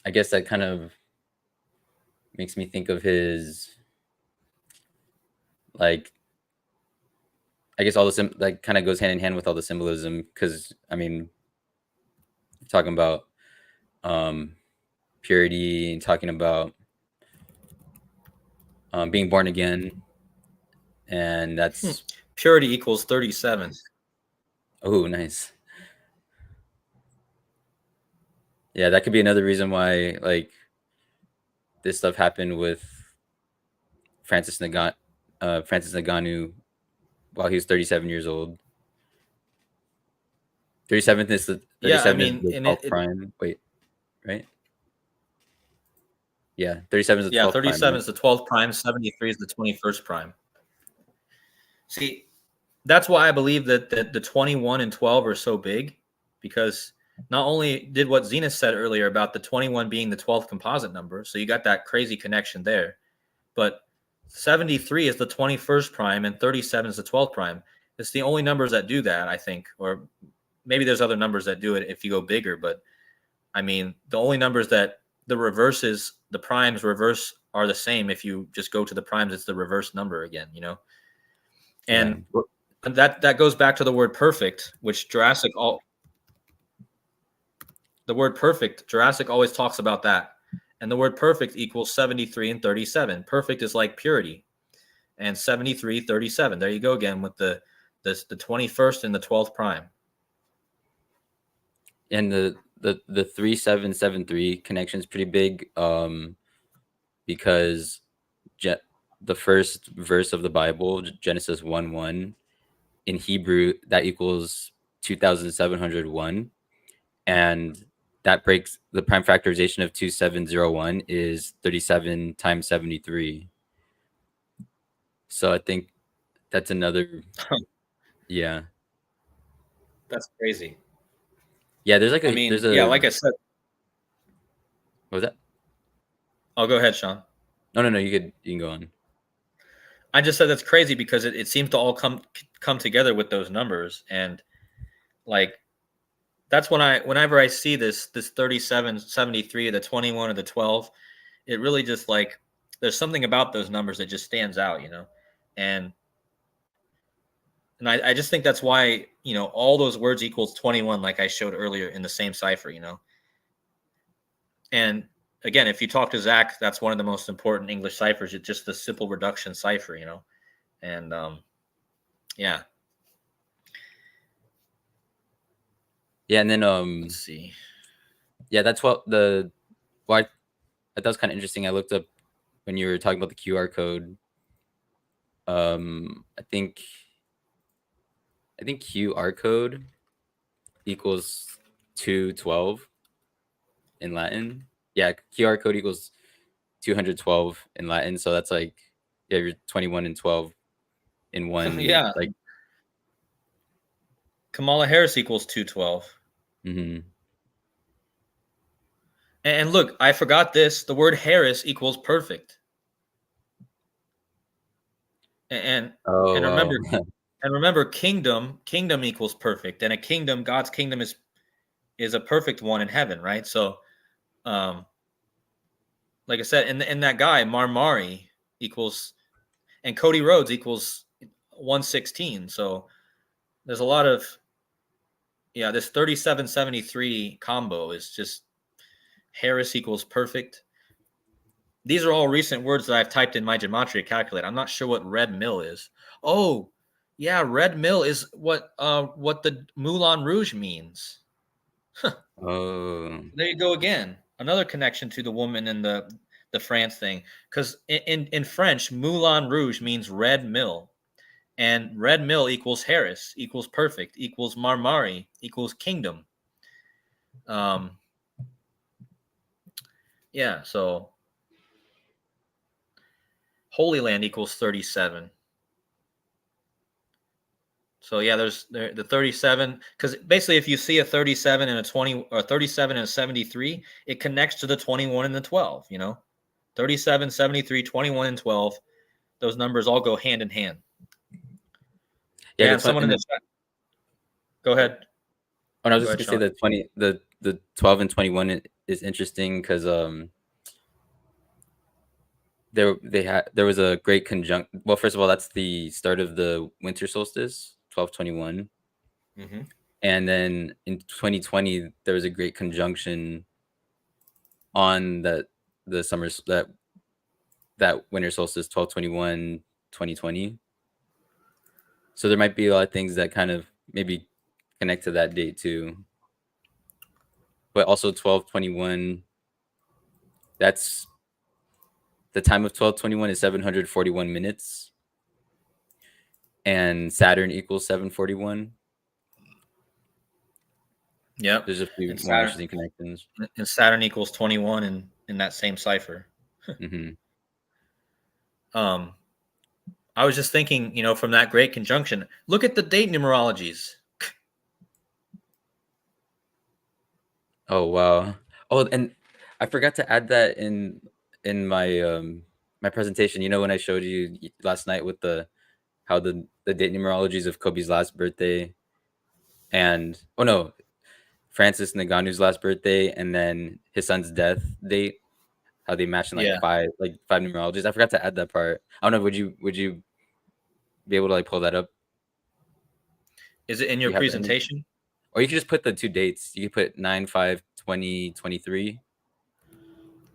I guess that kind of makes me think of his, like, I guess all the like kind of goes hand in hand with all the symbolism, because I mean, talking about purity and talking about being born again, and that's purity equals 37. Oh, nice. Yeah, that could be another reason why like this stuff happened with Francis Ngannou while he was 37 years old. 37th is the 37th is the 12th prime. Wait, right? Yeah, 37 is the 12th 37 prime, right? is the 12th prime, 73 is the 21st prime. See, that's why I believe that the 21 and 12 are so big, because not only did what Zenith said earlier about the 21 being the 12th composite number, so you got that crazy connection there, but 73 is the 21st prime and 37 is the 12th prime. It's the only numbers that do that, I think, or maybe there's other numbers that do it if you go bigger, but I mean, the only numbers that the primes reverse are the same. If you just go to the primes, it's the reverse number again, And that goes back to the word perfect, which Jurassic always talks about that. And the word perfect equals 73 and 37. Perfect is like purity. And 73, 37. There you go again with the 21st and the 12th prime. And the 3773 connection is pretty big, because the first verse of the Bible, Genesis 1:1, in Hebrew that equals 2701, and that breaks the prime factorization of 2701 is 37 times 73. So I think that's another, yeah. That's crazy. Yeah, there's Yeah, like I said. What was that? Oh, go ahead, Sean. No, you can go on. I just said that's crazy because it seems to all come together with those numbers. And like, that's whenever I see this 37, 73, the 21, or the 12, it really just like, there's something about those numbers that just stands out, and I just think that's why, all those words equals 21, like I showed earlier in the same cipher. And again, if you talk to Zach, that's one of the most important English ciphers. It's just the simple reduction cipher. And yeah. Yeah, and then Let's see. yeah, that's what the why I thought was kind of interesting. I looked up when you were talking about the QR code. I think QR code equals 212 in Latin. Yeah, QR code equals 212 in Latin. So that's like, yeah, you're 21 and 12 in one, Yeah. like. Kamala Harris equals 212. Mm-hmm. And look, I forgot this. The word Harris equals perfect. And Oh, and wow. remember, kingdom equals perfect. And a kingdom, God's kingdom is a perfect one in heaven, right? So, um, like I said, and that guy Marmari equals, and Cody Rhodes equals 116. So there's a lot of, yeah, this 3773 combo is just Harris equals perfect. These are all recent words that I've typed in my gematria calculator. I'm not sure what red mill is. Oh, yeah, red mill is what the Moulin Rouge means. Oh, There you go again. Another connection to the woman in the France thing. Because in French, Moulin Rouge means red mill. And red mill equals Harris, equals perfect, equals Marmari, equals kingdom. Um, yeah, so Holy Land equals 37. So yeah, there's the 37, because basically if you see a 37 and a 20, or 37 and a 73, it connects to the 21 and the 12, 37, 73, 21, and 12. Those numbers all go hand in hand. yeah. Yeah, and someone in the chat. Go ahead. Oh, no, I was Go just ahead, gonna say Sean. that the 12 and 21 is interesting because there was a great conjunct. Well, first of all, that's the start of the winter solstice, 12/21, Mm-hmm. and then in 2020 there was a great conjunction on the summers that winter solstice, 12/21, 2020. So there might be a lot of things that kind of maybe connect to that date too. But also 12/21, that's the time of 12/21 is 741 minutes, and Saturn equals 741. Yep. There's a few And more Saturn interesting connections. and Saturn equals 21 in that same cipher. Mm-hmm. Um, I was just thinking, from that great conjunction, look at the date numerologies. Oh, wow. Oh, and I forgot to add that in my presentation. When I showed you last night with how the date numerologies of Kobe's last birthday, and oh no, Francis Ngannou's last birthday, and then his son's death date, how they match in Yeah. like five numerologies. I forgot to add that part. I don't know. Would you be able to like pull that up? Is it in Do your you have any? presentation? Or you could just put the two dates. You could put 9/5/2023.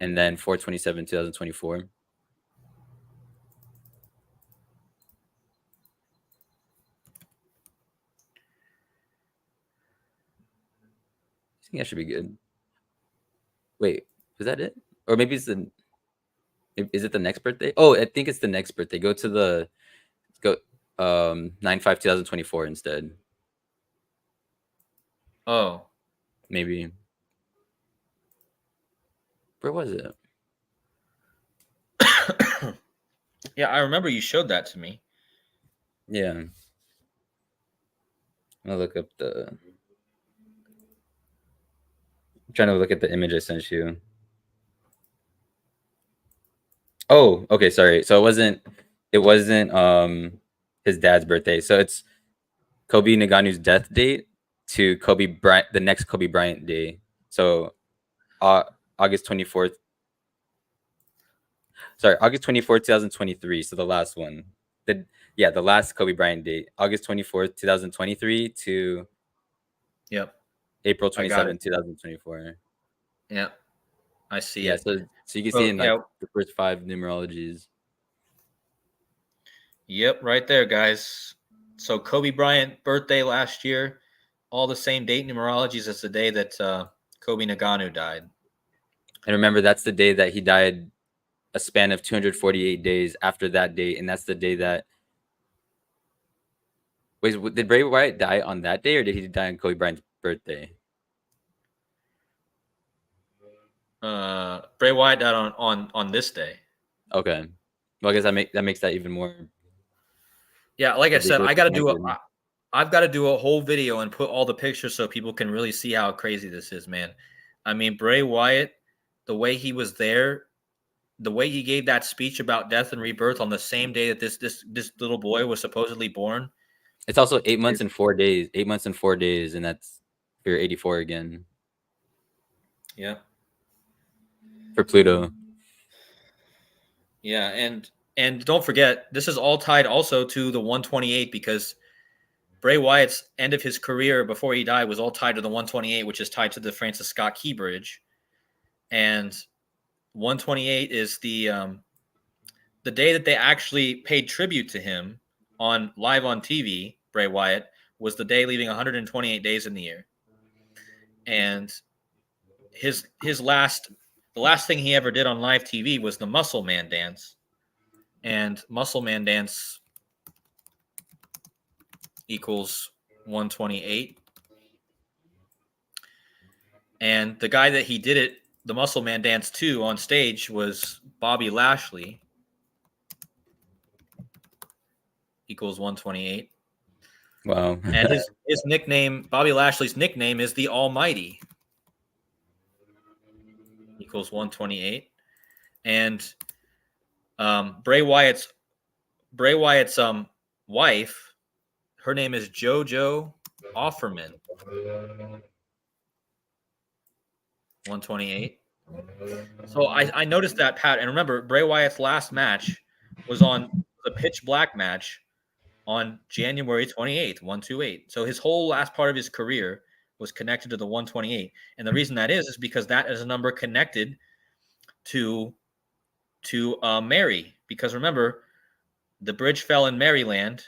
and then 4/27, 2024. I think that should be good. Wait, is that it? Or maybe is it the next birthday? Oh, I think it's the next birthday. Go 9/5/2024 instead. Oh. Maybe. Where was it? Yeah, I remember you showed that to me. Yeah. I'll look up I'm trying to look at the image I sent you. Oh, okay, sorry. So it wasn't his dad's birthday. So it's Kobe Naganu's death date to Kobe Bryant, the next Kobe Bryant day. So August 24th. Sorry, August 24th, 2023. So the last one. The last Kobe Bryant date. August 24th, 2023 to Yep. April I got 27th, it. 2024. Yeah. I see Yeah, it. so you can see in like yeah. the first 5 numerologies. Yep, right there, guys. So Kobe Bryant birthday last year, all the same date numerologies as the day that Kobe Naganu died. And remember, that's the day that he died, a span of 248 days after that date, and that's the day that. Wait, did Bray Wyatt die on that day, or did he die on Kobe Bryant's birthday? Bray Wyatt died on this day. Okay, well, I guess that makes that even more. Yeah, like I said, ridiculously connected. I've got to do a whole video and put all the pictures so people can really see how crazy this is, man. I mean, Bray Wyatt, the way he was there, the way he gave that speech about death and rebirth on the same day that this little boy was supposedly born. It's also 8 months and 4 days. 8 months and 4 days, and that's for 84 again. Yeah. For Pluto. Yeah, and don't forget, this is all tied also to the 128 because Bray Wyatt's end of his career before he died was all tied to the 128, which is tied to the Francis Scott Key Bridge. And 128 is the day that they actually paid tribute to him on live on TV. Bray Wyatt was the day leaving 128 days in the year, and the last thing he ever did on live TV was the Muscle Man dance, and Muscle Man dance equals 128. And the guy that he did it, the Muscle Man dance to on stage was Bobby Lashley, equals 128. Wow. And his nickname, Bobby Lashley's nickname is the Almighty, equals 128. And Bray Wyatt's wife, her name is JoJo Offerman, 128. So I noticed that, Pat. And remember, Bray Wyatt's last match was on the Pitch Black match on January 28th, 128. So his whole last part of his career was connected to the 128. And the reason that is because that is a number connected to Mary. Because remember, the bridge fell in Maryland.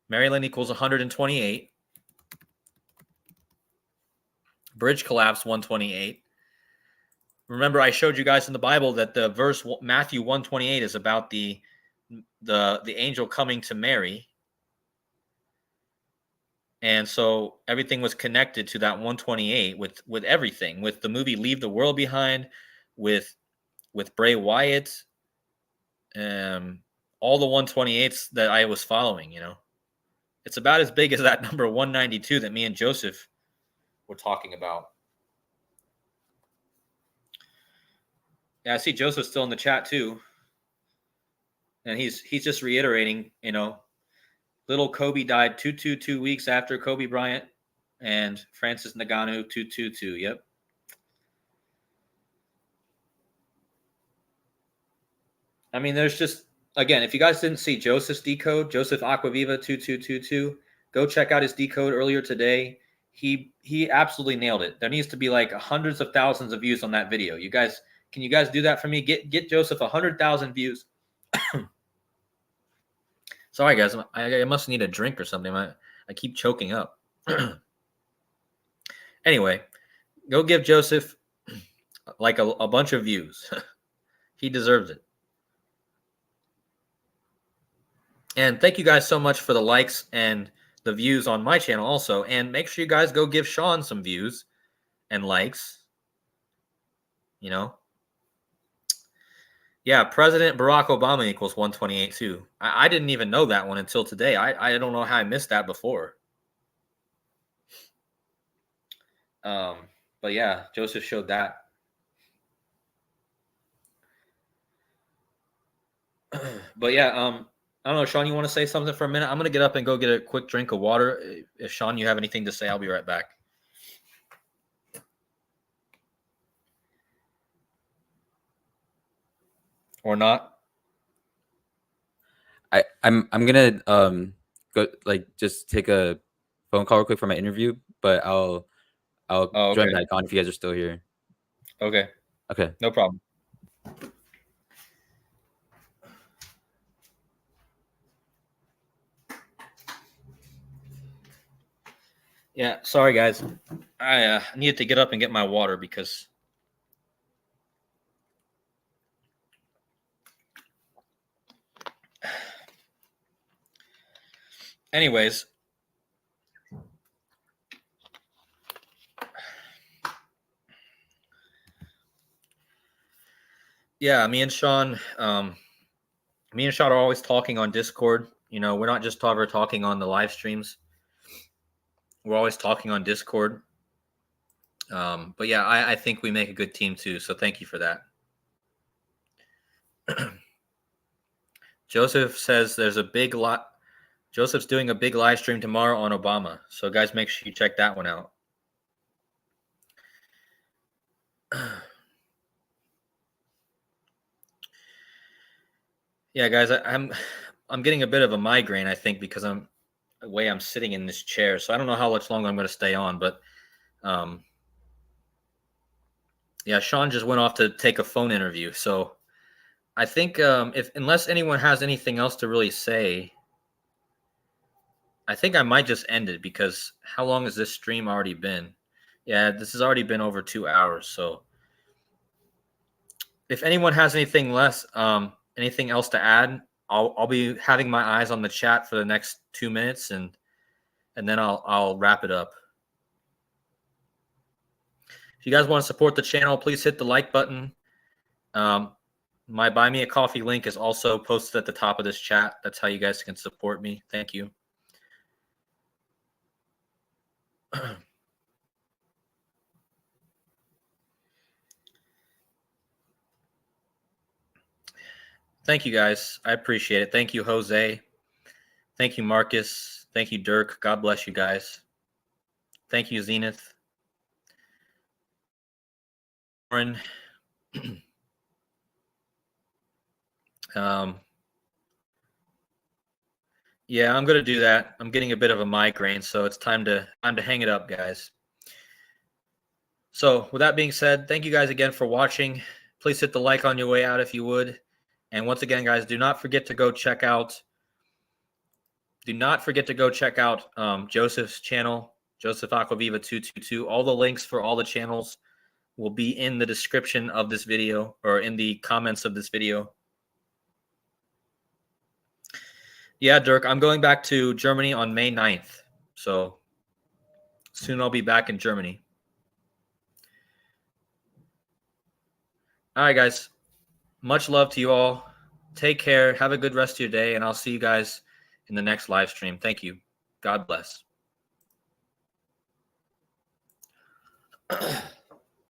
Maryland equals 128. Bridge collapsed, 128. Remember, I showed you guys in the Bible that the verse Matthew 128 is about the angel coming to Mary. And so everything was connected to that 128 with everything, with the movie Leave the World Behind, with Bray Wyatt, all the 128s that I was following, you know. It's about as big as that number 192 that me and Joseph were talking about. Yeah, I see Joseph's still in the chat too. And he's just reiterating, you know, little Kobe died 2 weeks after Kobe Bryant, and Francis Ngannou 222. Yep. I mean, there's just, again, if you guys didn't see Joseph's decode, Joseph Aquaviva 2222, go check out his decode earlier today. He absolutely nailed it. There needs to be like hundreds of thousands of views on that video. You guys Can you guys do that for me? Get Joseph 100,000 views. Sorry, guys. I must need a drink or something. I keep choking up. Anyway, go give Joseph like a bunch of views. He deserves it. And thank you guys so much for the likes and the views on my channel also. And make sure you guys go give Sean some views and likes. You know? Yeah, President Barack Obama equals 128 too. I didn't even know that one until today. I don't know how I missed that before. But yeah, Joseph showed that. But yeah, I don't know, Sean, you want to say something for a minute? I'm gonna get up and go get a quick drink of water. If Sean, you have anything to say, I'll be right back. Or not? I'm gonna go like just take a phone call real quick for my interview, but I'll join back on if you guys are still here. Okay. Okay. No problem. Yeah, sorry guys. I needed to get up and get my water because anyways. Yeah, me and Sean are always talking on Discord. You know, we're not just ever talking on the live streams. We're always talking on Discord. But yeah, I think we make a good team too. So thank you for that. Joseph says there's a big lot. Joseph's doing a big live stream tomorrow on Obama. So guys, make sure you check that one out. Yeah, guys, I'm getting a bit of a migraine, I think, because the way I'm sitting in this chair. So I don't know how much longer I'm going to stay on, but yeah, Sean just went off to take a phone interview. So I think unless anyone has anything else to really say, I think I might just end it because how long has this stream already been? Yeah, this has already been over 2 hours. So if anyone has anything anything else to add, I'll be having my eyes on the chat for the next 2 minutes and then I'll wrap it up. If you guys want to support the channel, please hit the like button. My Buy Me a Coffee link is also posted at the top of this chat. That's how you guys can support me. Thank you. Thank you, guys. I appreciate it. Thank you, Jose. Thank you, Marcus. Thank you, Dirk. God bless you guys. Thank you, Zenith. Lauren. Yeah, I'm going to do that. I'm getting a bit of a migraine, so it's time to hang it up, guys. So with that being said, thank you guys again for watching. Please hit the like on your way out if you would. And once again, guys, do not forget to go check out Joseph's channel, Joseph Aquaviva 222. All the links for all the channels will be in the description of this video or in the comments of this video. Yeah, Dirk, I'm going back to Germany on May 9th. So soon I'll be back in Germany. All right, guys. Much love to you all. Take care. Have a good rest of your day, and I'll see you guys in the next live stream. Thank you. God bless.